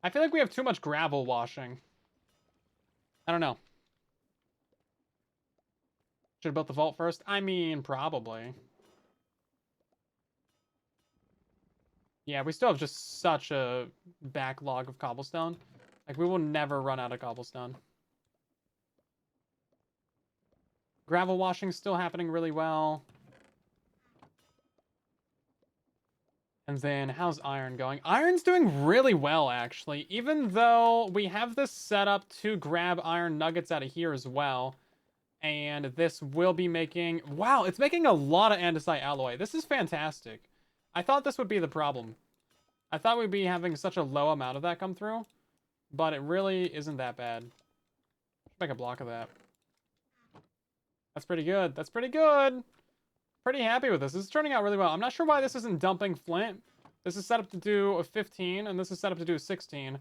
I feel like we have too much gravel washing. I don't know. Should have built the vault first? I mean, probably. Yeah, we still have just such a backlog of cobblestone. Like, we will never run out of cobblestone. Gravel washing's still happening really well. And then, how's iron going? Iron's doing really well, actually. Even though we have this set up to grab iron nuggets out of here as well. And this will be making... Wow, it's making a lot of andesite alloy. This is fantastic. I thought this would be the problem. I thought we'd be having such a low amount of that come through. But it really isn't that bad. Make a block of that. That's pretty good. That's pretty good. Pretty happy with this. This is turning out really well. I'm not sure why this isn't dumping flint. This is set up to do a 15, and this is set up to do a 16.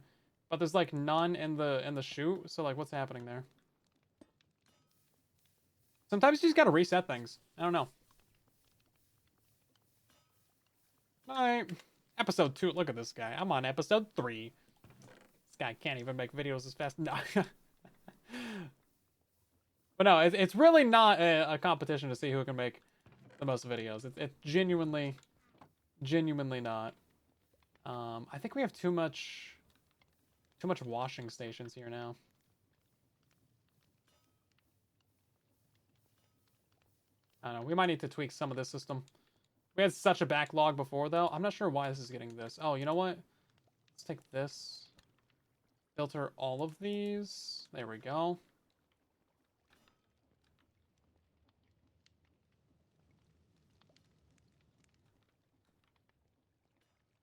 But there's, like, none in the chute. So, like, what's happening there? Sometimes you just gotta reset things. I don't know. Alright. Episode 2. Look at this guy. I'm on episode 3. This guy can't even make videos as fast. No. But no, it's really not a competition to see who can make the most videos. It's genuinely not. I think we have too much washing stations here now. I don't know. We might need to tweak some of this system. We had such a backlog before, though. I'm not sure why this is getting this. Oh, you know what? Let's take this. Filter all of these. There we go.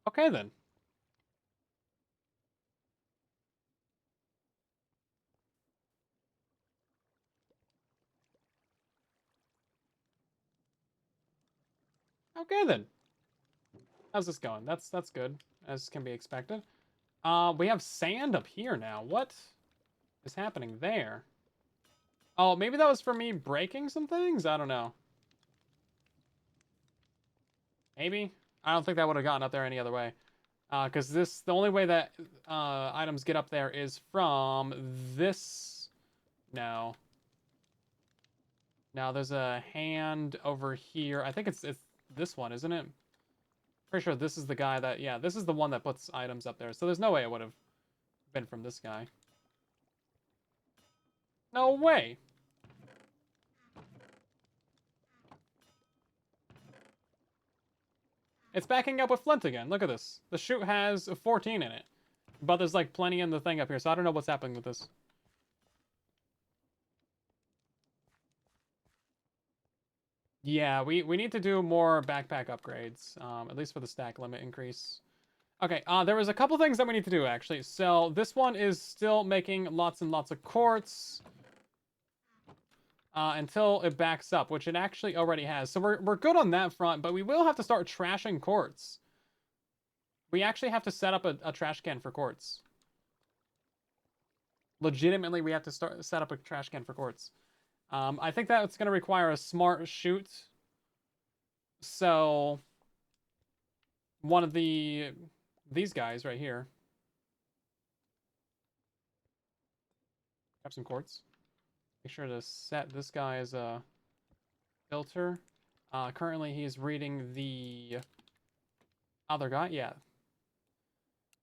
Okay, then. Okay, then. How's this going? That's good, as can be expected. We have sand up here now. What is happening there? Oh, maybe that was for me breaking some things? I don't know. Maybe? I don't think that would have gotten up there any other way. Because the only way that items get up there is from this. No. Now there's a hand over here. I think it's this one, isn't it? Pretty sure this is the guy that, yeah, this is the one that puts items up there. So there's no way it would have been from this guy. No way. It's backing up with flint again. Look at this. The chute has 14 in it. But there's like plenty in the thing up here, so I don't know what's happening with this. Yeah, we need to do more backpack upgrades, at least for the stack limit increase. Okay, there was a couple things that we need to do, actually. So this one is still making lots and lots of quartz until it backs up, which it actually already has. So we're good on that front, but we will have to start trashing quartz. We actually have to set up a trash can for quartz. Legitimately, we have to set up a trash can for quartz. I think that's going to require a smart chute. So one of these guys right here. Grab some quartz. Make sure to set this guy as a filter. Currently, he's reading the other guy. Yeah.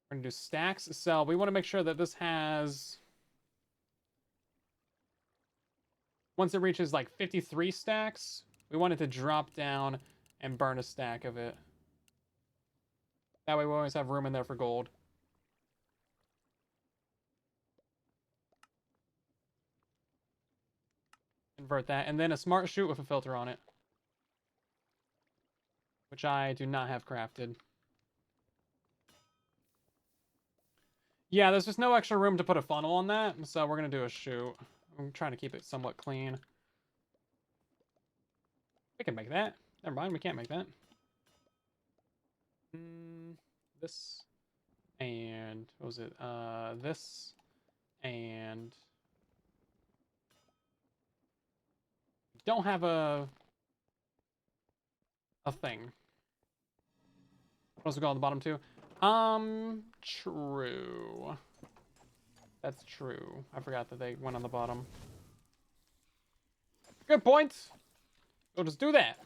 We're going to do stacks. So we want to make sure that this has... Once it reaches like 53 stacks, we want it to drop down and burn a stack of it. That way we always have room in there for gold. Convert that. And then a smart chute with a filter on it. Which I do not have crafted. Yeah, there's just no extra room to put a funnel on that, so we're going to do a chute. I'm trying to keep it somewhat clean. We can make that. Never mind, we can't make that. This. And, what was it? This. And... don't have a thing. What else we got on the bottom too? True. That's true. I forgot that they went on the bottom. Good point. We'll just do that.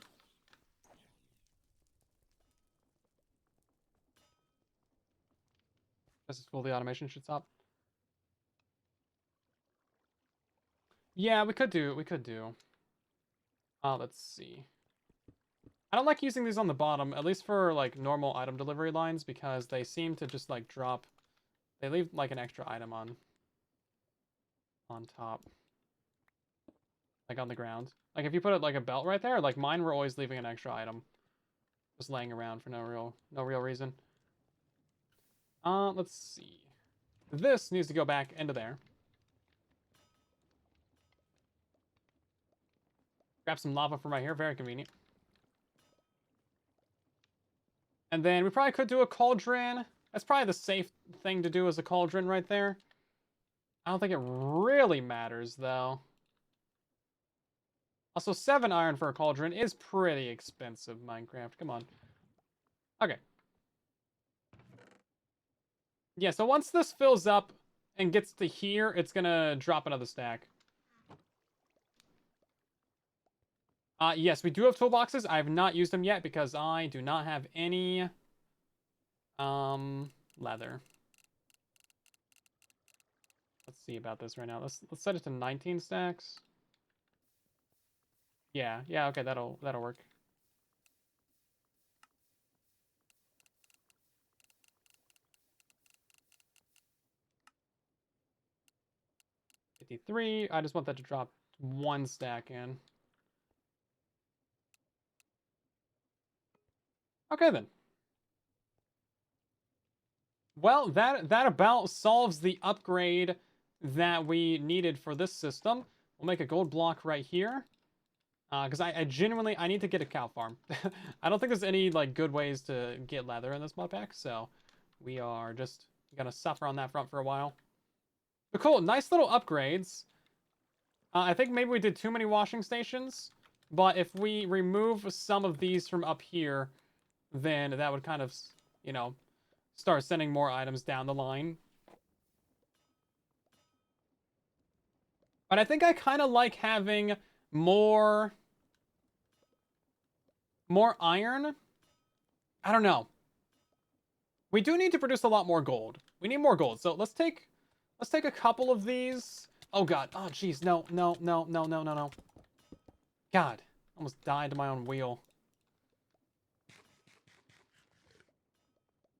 This is cool. The automation should stop. Yeah, we could do. Let's see. I don't like using these on the bottom, at least for like normal item delivery lines, because they seem to just like drop. They leave like an extra item on top, like on the ground. Like if you put it like a belt right there, like mine were always leaving an extra item, just laying around for no real reason. Let's see. This needs to go back into there. Grab some lava from right here, very convenient. And then we probably could do a cauldron. That's probably the safe thing to do as a cauldron right there. I don't think it really matters, though. Also, 7 iron for a cauldron is pretty expensive, Minecraft. Come on. Okay. Yeah, so once this fills up and gets to here, it's gonna drop another stack. Yes, we do have toolboxes. I have not used them yet because I do not have any leather. Let's see about this right now. Let's set it to 19 stacks. Yeah, okay, that'll work. $53. I just want that to drop 1 stack in. Okay then. Well, that about solves the upgrade that we needed for this system. We'll make a gold block right here. Because I genuinely, I need to get a cow farm. I don't think there's any like good ways to get leather in this mod pack, so we are just gonna suffer on that front for a while. But cool, nice little upgrades. I think maybe we did too many washing stations, but if we remove some of these from up here, then that would kind of, you know, start sending more items down the line. But I think I kind of like having more iron. I don't know. We do need to produce a lot more gold. We need more gold. So let's take a couple of these. Oh god. Oh jeez. No. God. Almost died to my own wheel.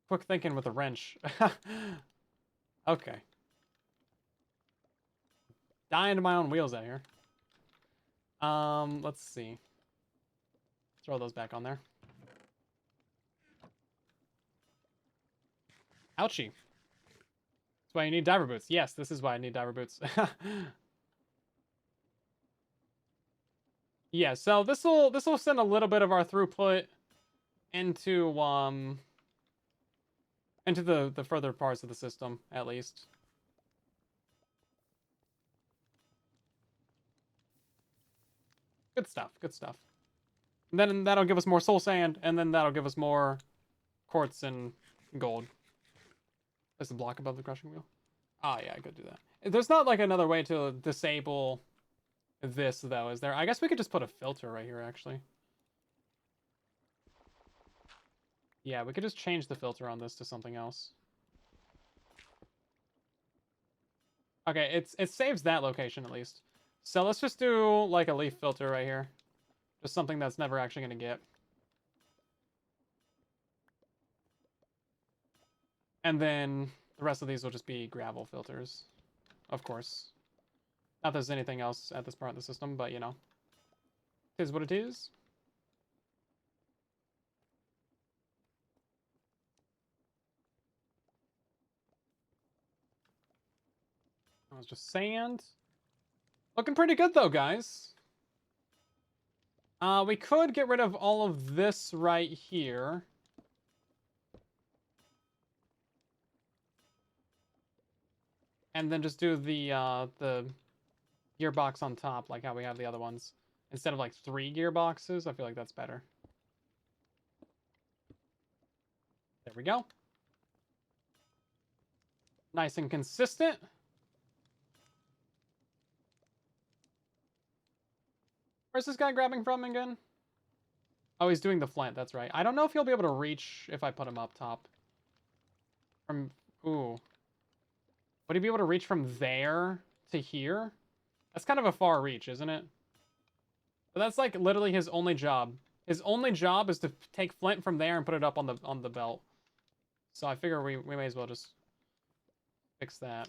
Quick thinking with a wrench. Okay. Dying to my own wheels out here. Let's see. Throw those back on there. Ouchie. That's why you need diver boots. Yes, this is why I need diver boots. Yeah, so this will send a little bit of our throughput into the further parts of the system, at least. Good stuff, good stuff. And then that'll give us more soul sand, and then that'll give us more quartz and gold. Is the block above the crushing wheel? Oh yeah, I could do that. There's not like another way to disable this though, is there? I guess we could just put a filter right here, actually. Yeah, we could just change the filter on this to something else. Okay, it saves that location at least. So let's just do like a leaf filter right here. Just something that's never actually going to get. And then the rest of these will just be gravel filters, of course. Not that there's anything else at this part of the system, but you know. It is what it is. That was just sand. Looking pretty good though, guys. We could get rid of all of this right here. And then just do the gearbox on top, like how we have the other ones. Instead of like 3 gearboxes, I feel like that's better. There we go. Nice and consistent. Where's this guy grabbing from again? Oh, he's doing the flint, that's right. I don't know if he'll be able to reach if I put him up top. Ooh. Would he be able to reach from there to here? That's kind of a far reach, isn't it? But that's like literally his only job. His only job is to take flint from there and put it up on the belt. So I figure we may as well just fix that.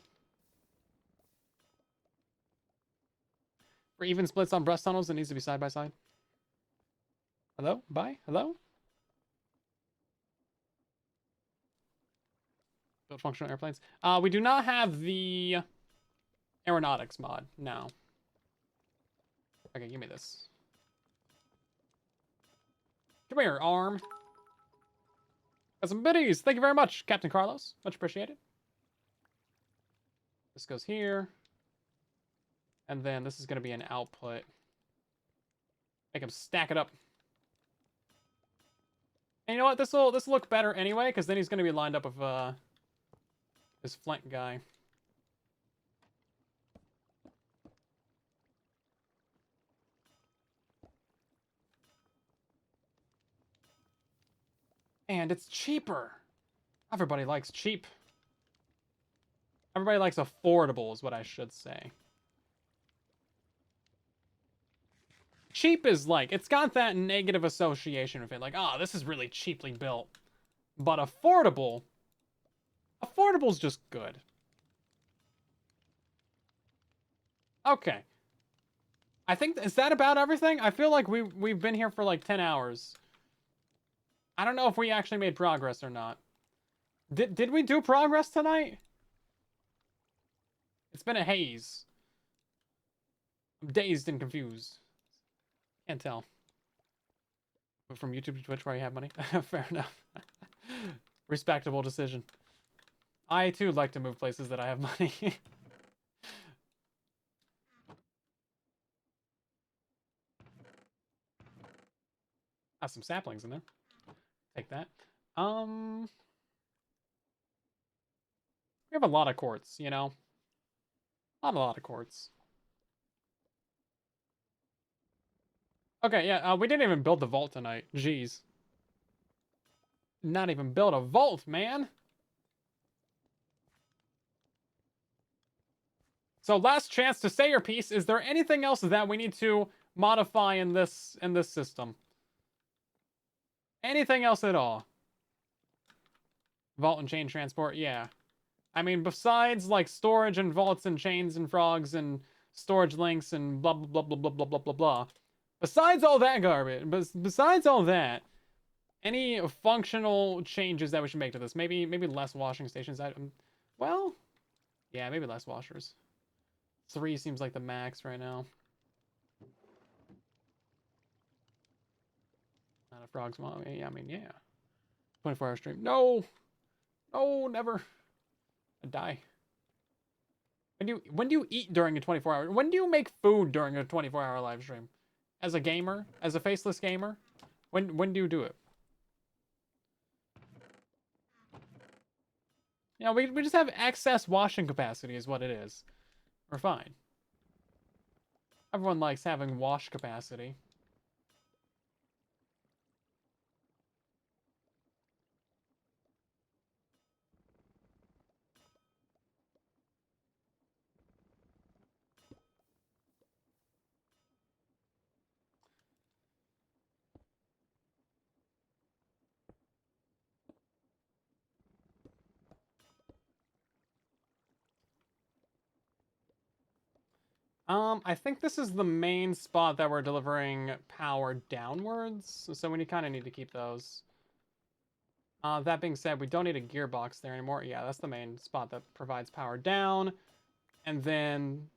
For even splits on breast tunnels, it needs to be side by side. Hello? Bye? Hello? Build functional airplanes. We do not have the aeronautics mod. No. Okay, give me this. Come here, arm. Got some biddies. Thank you very much, Captain Carlos. Much appreciated. This goes here. And then this is going to be an output. Make him stack it up. And you know what? This will look better anyway, because then he's going to be lined up with this flank guy. And it's cheaper. Everybody likes cheap. Everybody likes affordable is what I should say. Cheap is like, it's got that negative association with it. Like, oh, this is really cheaply built. But affordable's just good. Okay. I think, is that about everything? I feel like we've been here for like 10 hours. I don't know if we actually made progress or not. Did we do progress tonight? It's been a haze. I'm dazed and confused. Can't tell. But from YouTube to Twitch where you have money? Fair enough. Respectable decision. I too like to move places that I have money. Some saplings in there. Take that. We have a lot of quartz, you know? Not a lot of quartz. Okay, yeah, we didn't even build the vault tonight. Jeez. Not even build a vault, man! So last chance to say your piece. Is there anything else that we need to modify in this system? Anything else at all? Vault and chain transport, yeah. I mean, besides like storage and vaults and chains and frogs and storage links and blah blah blah blah blah blah blah blah blah. Besides all that garbage, besides all that, any functional changes that we should make to this? Maybe less washing stations. Well, yeah, maybe less washers. 3 seems like the max right now. Not a frog's mom. Yeah, I mean, yeah. 24-hour stream. No, no, never. I die. When do you eat during a 24-hour? When do you make food during a 24-hour live stream? As a gamer, as a faceless gamer, when do you do it? You know, we just have excess washing capacity is what it is. We're fine. Everyone likes having wash capacity. I think this is the main spot that we're delivering power downwards, so we kind of need to keep those. That being said, we don't need a gearbox there anymore. Yeah, that's the main spot that provides power down. And then...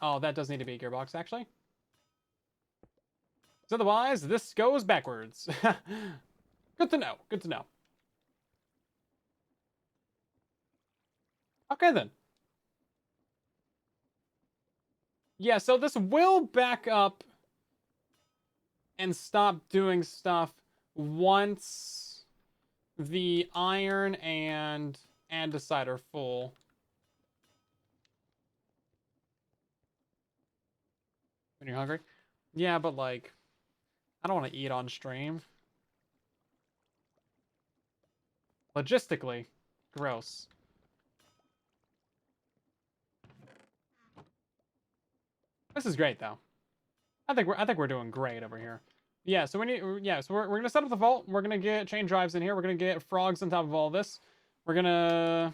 Oh, that does need to be a gearbox, actually. So otherwise, this goes backwards. Good to know. Good to know. Okay, then. Yeah, so this will back up and stop doing stuff once the iron and andesite are full. When you're hungry? Yeah, but like, I don't want to eat on stream. Logistically, gross. This is great though. I think we're doing great over here. Yeah, so we're gonna set up the vault. We're gonna get chain drives in here. We're gonna get frogs on top of all this. We're gonna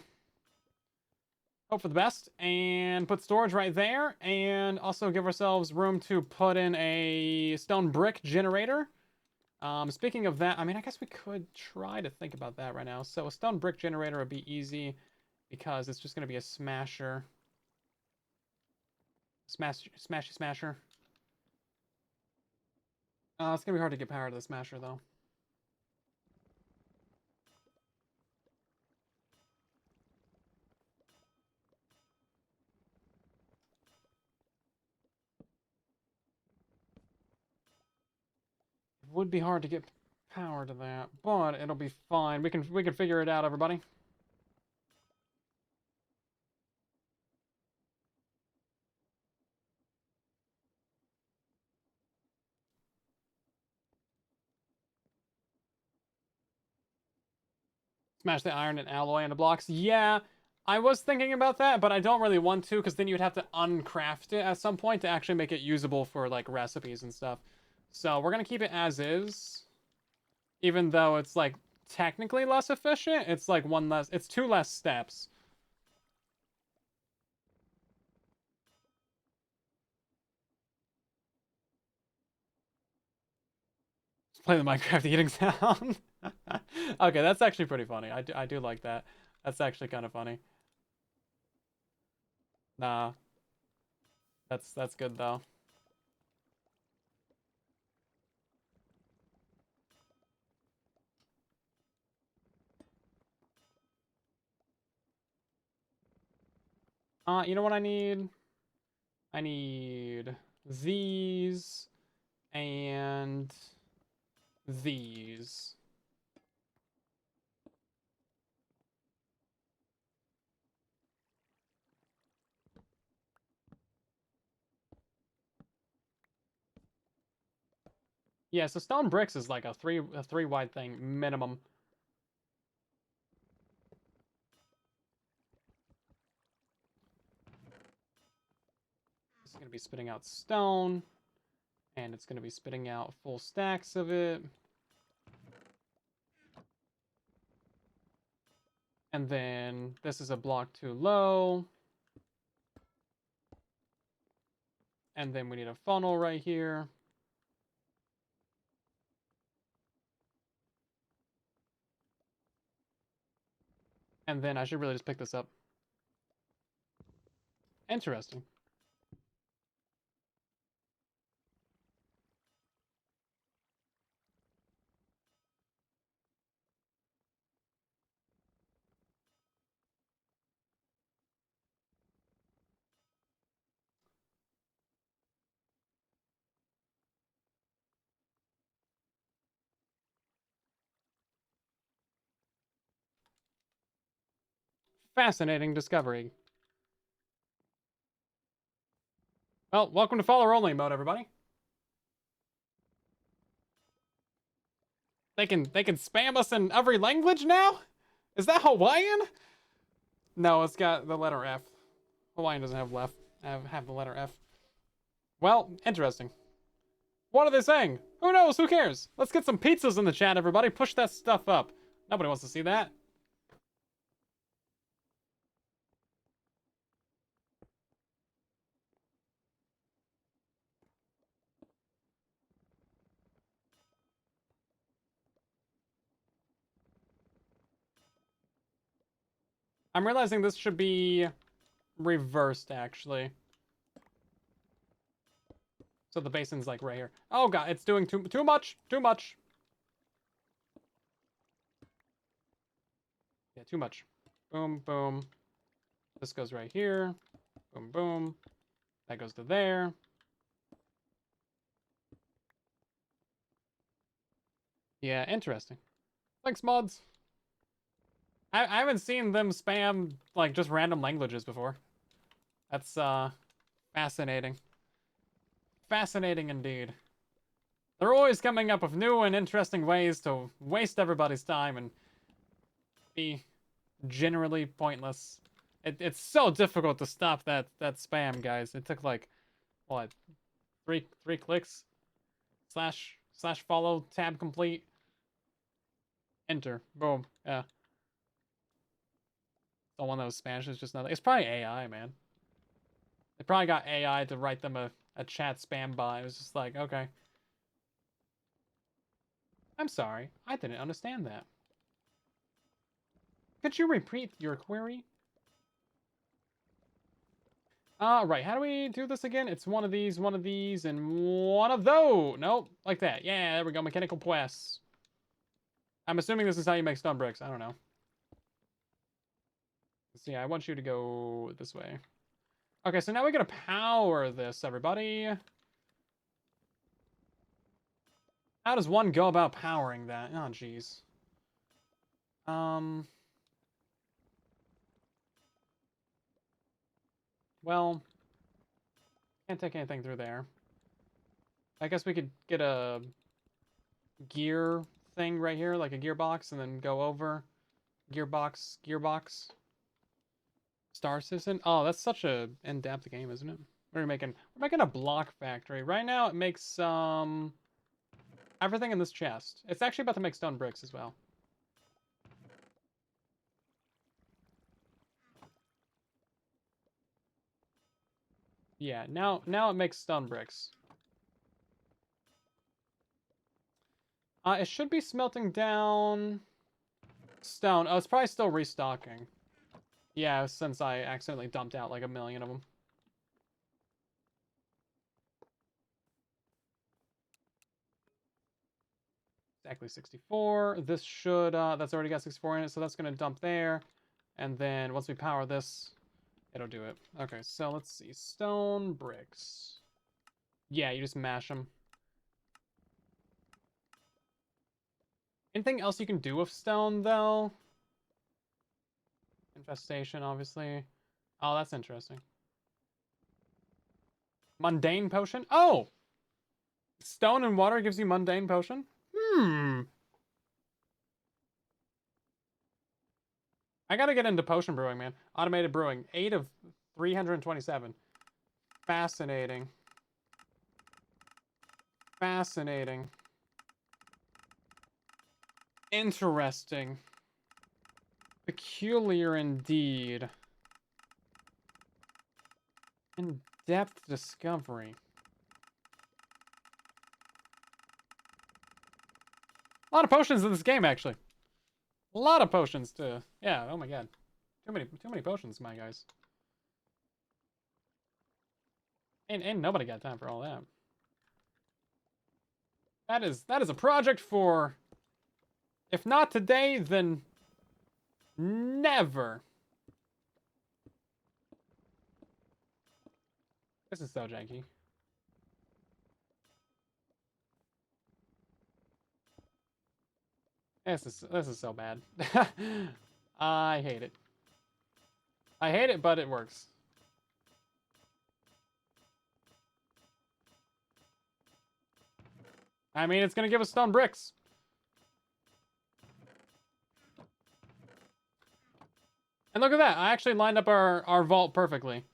hope for the best and put storage right there, and also give ourselves room to put in a stone brick generator. Speaking of that, I mean, I guess we could try to think about that right now. So a stone brick generator would be easy because it's just gonna be a smasher. Smashy smasher. It's gonna be hard to get power to the smasher though. It would be hard to get power to that, but it'll be fine. We can figure it out, everybody. Smash the iron and alloy into blocks. Yeah, I was thinking about that, but I don't really want to because then you'd have to uncraft it at some point to actually make it usable for like recipes and stuff. So we're gonna keep it as is, even though it's like technically less efficient. It's like it's 2 less steps. Let's play the Minecraft eating sound. Okay, that's actually pretty funny. I do like that. That's actually kind of funny. Nah, that's good though. You know what I need? I need these and these. Yeah, so stone bricks is like a three wide thing minimum. It's gonna be spitting out stone, and it's gonna be spitting out full stacks of it. And then this is a block too low. And then we need a funnel right here. And then I should really just pick this up. Interesting. Fascinating discovery. Well, welcome to follower only mode, everybody. They can spam us in every language now? Is that Hawaiian? No, it's got the letter F. Hawaiian doesn't have have the letter F. Well, interesting. What are they saying? Who knows? Who cares? Let's get some pizzas in the chat, everybody. Push that stuff up. Nobody wants to see that. I'm realizing this should be reversed, actually. So the basin's like right here. Oh god, it's doing too much. Too much. Yeah, too much. Boom, boom. This goes right here. Boom, boom. That goes to there. Yeah, interesting. Thanks, mods. I haven't seen them spam, like, just random languages before. That's, fascinating. Fascinating indeed. They're always coming up with new and interesting ways to waste everybody's time and be generally pointless. It's so difficult to stop that spam, guys. It took, like, what, three clicks? Slash follow, tab complete, enter, boom, yeah. The one that was Spanish is just nothing. It's probably AI, man. They probably got AI to write them a chat spam bot. It was just like, okay. I'm sorry, I didn't understand that. Could you repeat your query? Right, how do we do this again? It's one of these, and one of those. Nope, like that. Yeah, there we go, mechanical press. I'm assuming this is how you make stone bricks. I don't know. So yeah, I want you to go this way. Okay, so now we gotta power this, everybody. How does one go about powering that? Oh, jeez. Well, can't take anything through there. I guess we could get a gear thing right here, like a gearbox, and then go over. Gearbox. Star Citizen. Oh, that's such a in-depth game, isn't it? We're making a block factory. Right now it makes everything in this chest. It's actually about to make stone bricks as well. Yeah, now it makes stone bricks. It should be smelting down stone. Oh, it's probably still restocking. Yeah, since I accidentally dumped out like 1,000,000 of them. Exactly 64. This should, that's already got 64 in it, so that's going to dump there. And then once we power this, it'll do it. Okay, so let's see. Stone bricks. Yeah, you just mash them. Anything else you can do with stone, though? Infestation, obviously. Oh, that's interesting. Mundane potion? Oh! Stone and water gives you mundane potion? Hmm. I gotta get into potion brewing, man. Automated brewing. 8 of 327. Fascinating. Fascinating. Interesting. Peculiar indeed. In-depth discovery. A lot of potions in this game, actually. A lot of potions to... Yeah, oh my god. Too many potions, my guys. Ain't nobody got time for all that. That is a project for... If not today, then... never. This is so janky. This is so bad. I hate it. I hate it, but it works. I mean, it's gonna give us stone bricks. And look at that. I actually lined up our vault perfectly.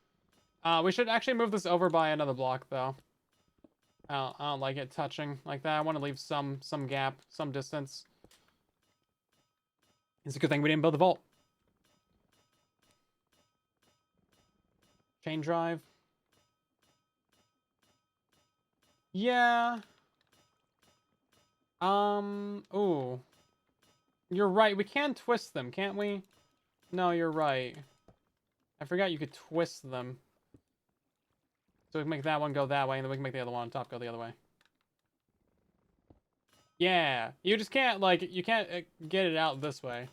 We should actually move this over by another block, though. I don't like it touching like that. I want to leave some gap, some distance. It's a good thing we didn't build the vault. Chain drive. Yeah. Ooh. You're right. We can twist them, can't we? No, you're right. I forgot you could twist them. So we can make that one go that way, and then we can make the other one on top go the other way. Yeah. You just can't, like, you can't get it out this way.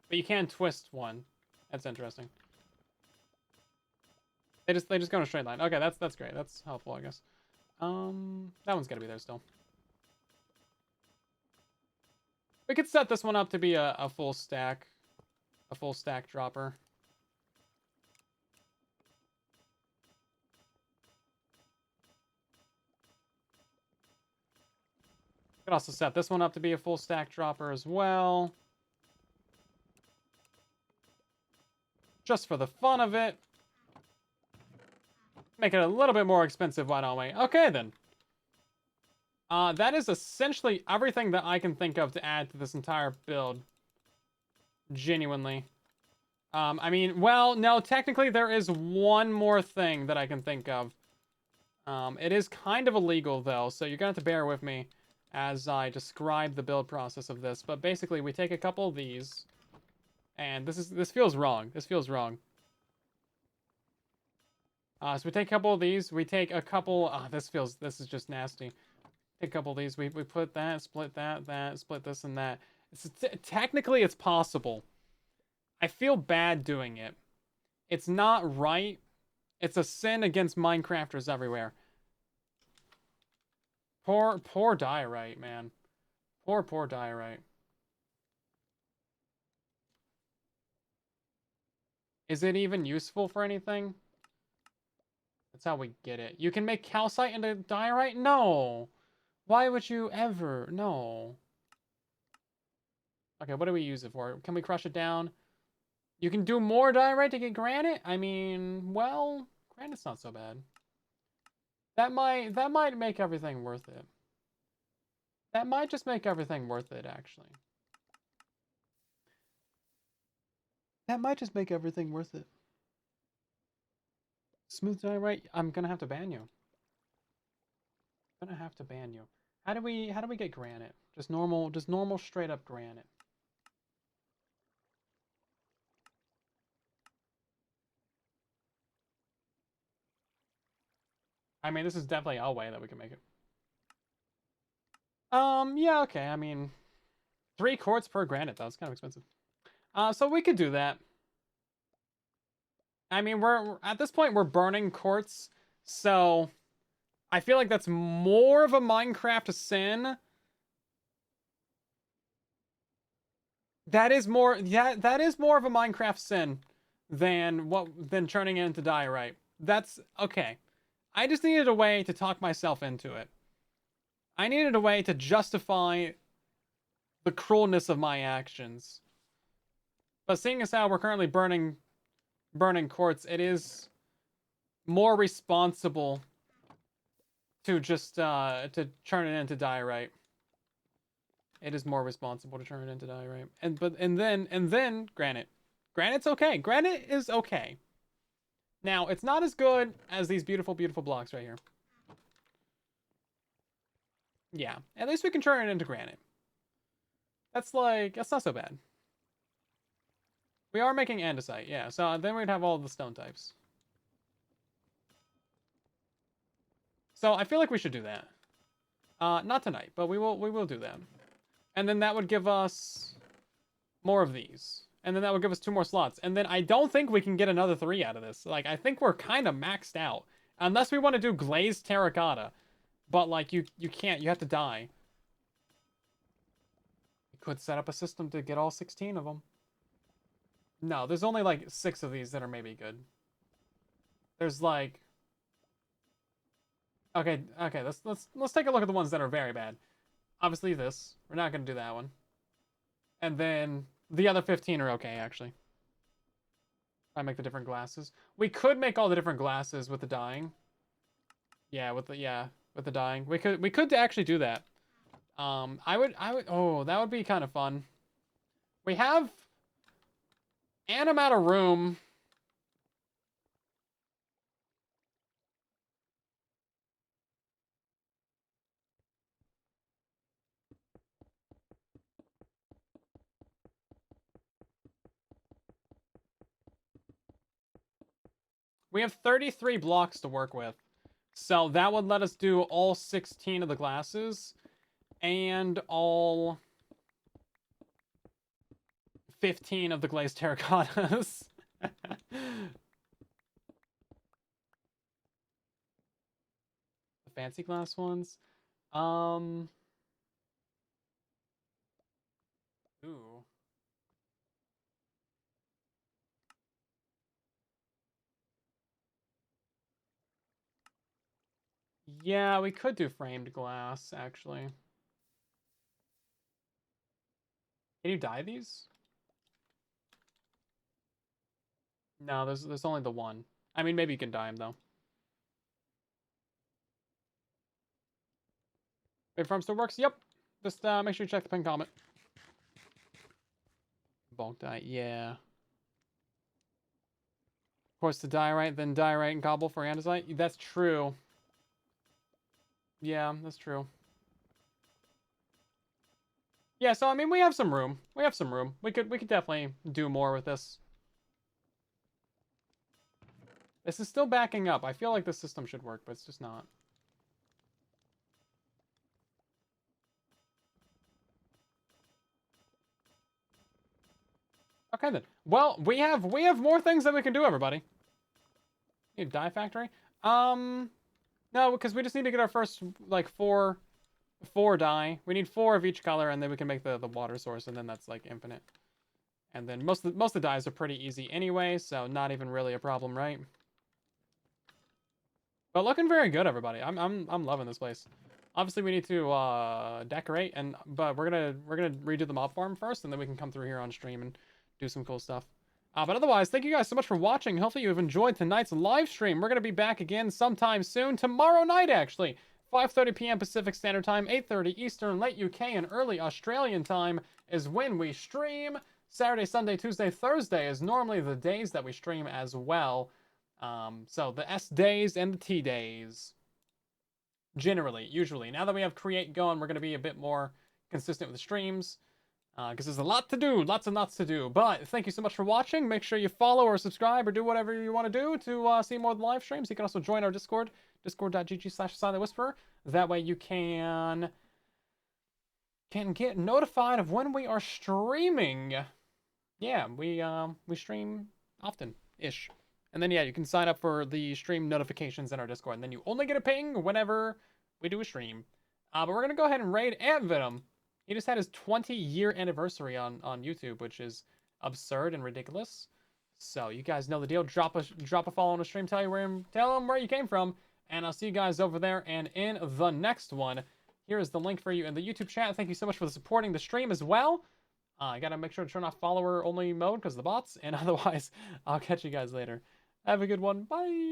But you can twist one. That's interesting. They just go in a straight line. Okay, that's great. That's helpful, I guess. That one's gotta be there still. We could set this one up to be a full stack. A full stack dropper. Could also set this one up to be a full stack dropper as well. Just for the fun of it. Make it a little bit more expensive, why don't we? Okay, then. That is essentially everything that I can think of to add to this entire build. Genuinely. I mean, well, no, technically there is one more thing that I can think of. It is kind of illegal, though, so you're gonna have to bear with me as I describe the build process of this. But basically, we take a couple of these, and this feels wrong. This feels wrong. So we take a couple of these. We take a couple. This is just nasty. Take a couple of these. We put that, split that, split this and that. Technically, it's possible. I feel bad doing it. It's not right. It's a sin against Minecrafters everywhere. Poor diorite, man. Poor diorite. Is it even useful for anything? That's how we get it. You can make calcite into diorite? No. Why would you ever? No. Okay, what do we use it for? Can we crush it down? You can do more diorite to get granite? I mean, well, granite's not so bad. That might make everything worth it. That might just make everything worth it, actually. That might just make everything worth it. Smooth diorite, I'm gonna have to ban you. I'm gonna have to ban you. How do we get granite? Just normal straight up granite. I mean, this is definitely a way that we can make it. Yeah, okay. I mean, 3 quartz per granite, though. It's kind of expensive. So we could do that. I mean, we're at this point, we're burning quartz, so I feel like that's more of a Minecraft sin. That is more, yeah, that is more of a Minecraft sin than turning it into diorite. That's okay. I just needed a way to talk myself into it. I needed a way to justify the cruelness of my actions. But seeing as how we're currently burning quartz, it is more responsible to just to turn it into diorite. It is more responsible to turn it into diorite. And then granite. Granite's okay. Granite is okay. Now, it's not as good as these beautiful, beautiful blocks right here. Yeah, at least we can turn it into granite. That's not so bad. We are making andesite, yeah. So then we'd have all the stone types. So I feel like we should do that. Not tonight, but we will do that. And then that would give us more of these. And then that would give us 2 more slots. And then I don't think we can get another 3 out of this. Like, I think we're kind of maxed out. Unless we want to do glazed terracotta. But, like, you can't. You have to die. We could set up a system to get all 16 of them. No, there's only, like, 6 of these that are maybe good. There's, like... Okay, let's take a look at the ones that are very bad. Obviously this. We're not going to do that one. And then the other 15 are okay, actually. I make the different glasses. We could make all the different glasses with the dyeing. Yeah, with the dyeing. We could actually do that. I would oh, that would be kind of fun. We have an amount of room. We have 33 blocks to work with. So that would let us do all 16 of the glasses and all 15 of the glazed terracottas. The fancy glass ones. Ooh. Yeah, we could do framed glass, actually. Can you dye these? No, there's only the one. I mean, maybe you can dye them, though. Waveform still works? Yep. Just make sure you check the pin comment. Bulk dye, yeah. Of course, to diorite, then diorite and cobble for andesite. That's true. Yeah, that's true. Yeah, so I mean, we have some room. We have some room. We could definitely do more with this. This is still backing up. I feel like the system should work, but it's just not. Okay then. Well, we have more things that we can do, everybody. Need dye factory? No, because we just need to get our first like four dye. We need 4 of each color, and then we can make the water source, and then that's like infinite. And then most of the dyes are pretty easy anyway, so not even really a problem, right? But looking very good, everybody. I'm loving this place. Obviously, we need to decorate, but we're gonna redo the mob farm first, and then we can come through here on stream and do some cool stuff. But otherwise, thank you guys so much for watching. Hopefully you have enjoyed tonight's live stream. We're gonna be back again sometime soon, tomorrow night actually. 5:30 p.m. Pacific Standard Time, 8:30 Eastern, late UK, and early Australian time is when we stream. Saturday, Sunday, Tuesday, Thursday is normally the days that we stream as well. So the S days and the T days. Usually. Now that we have Create going, we're going to be a bit more consistent with the streams. Because there's a lot to do, lots and lots to do. But thank you so much for watching. Make sure you follow or subscribe or do whatever you want to do to see more of the live streams. You can also join our Discord, discord.gg/silentwhisperer. That way you can get notified of when we are streaming. Yeah, we stream often-ish. And then, yeah, you can sign up for the stream notifications in our Discord. And then you only get a ping whenever we do a stream. But we're going to go ahead and raid Ant Venom. He just had his 20-year anniversary on YouTube, which is absurd and ridiculous. So you guys know the deal. Drop a follow on the stream. Tell him where you came from. And I'll see you guys over there and in the next one. Here is the link for you in the YouTube chat. Thank you so much for supporting the stream as well. I got to make sure to turn off follower-only mode because of the bots. And otherwise, I'll catch you guys later. Have a good one. Bye.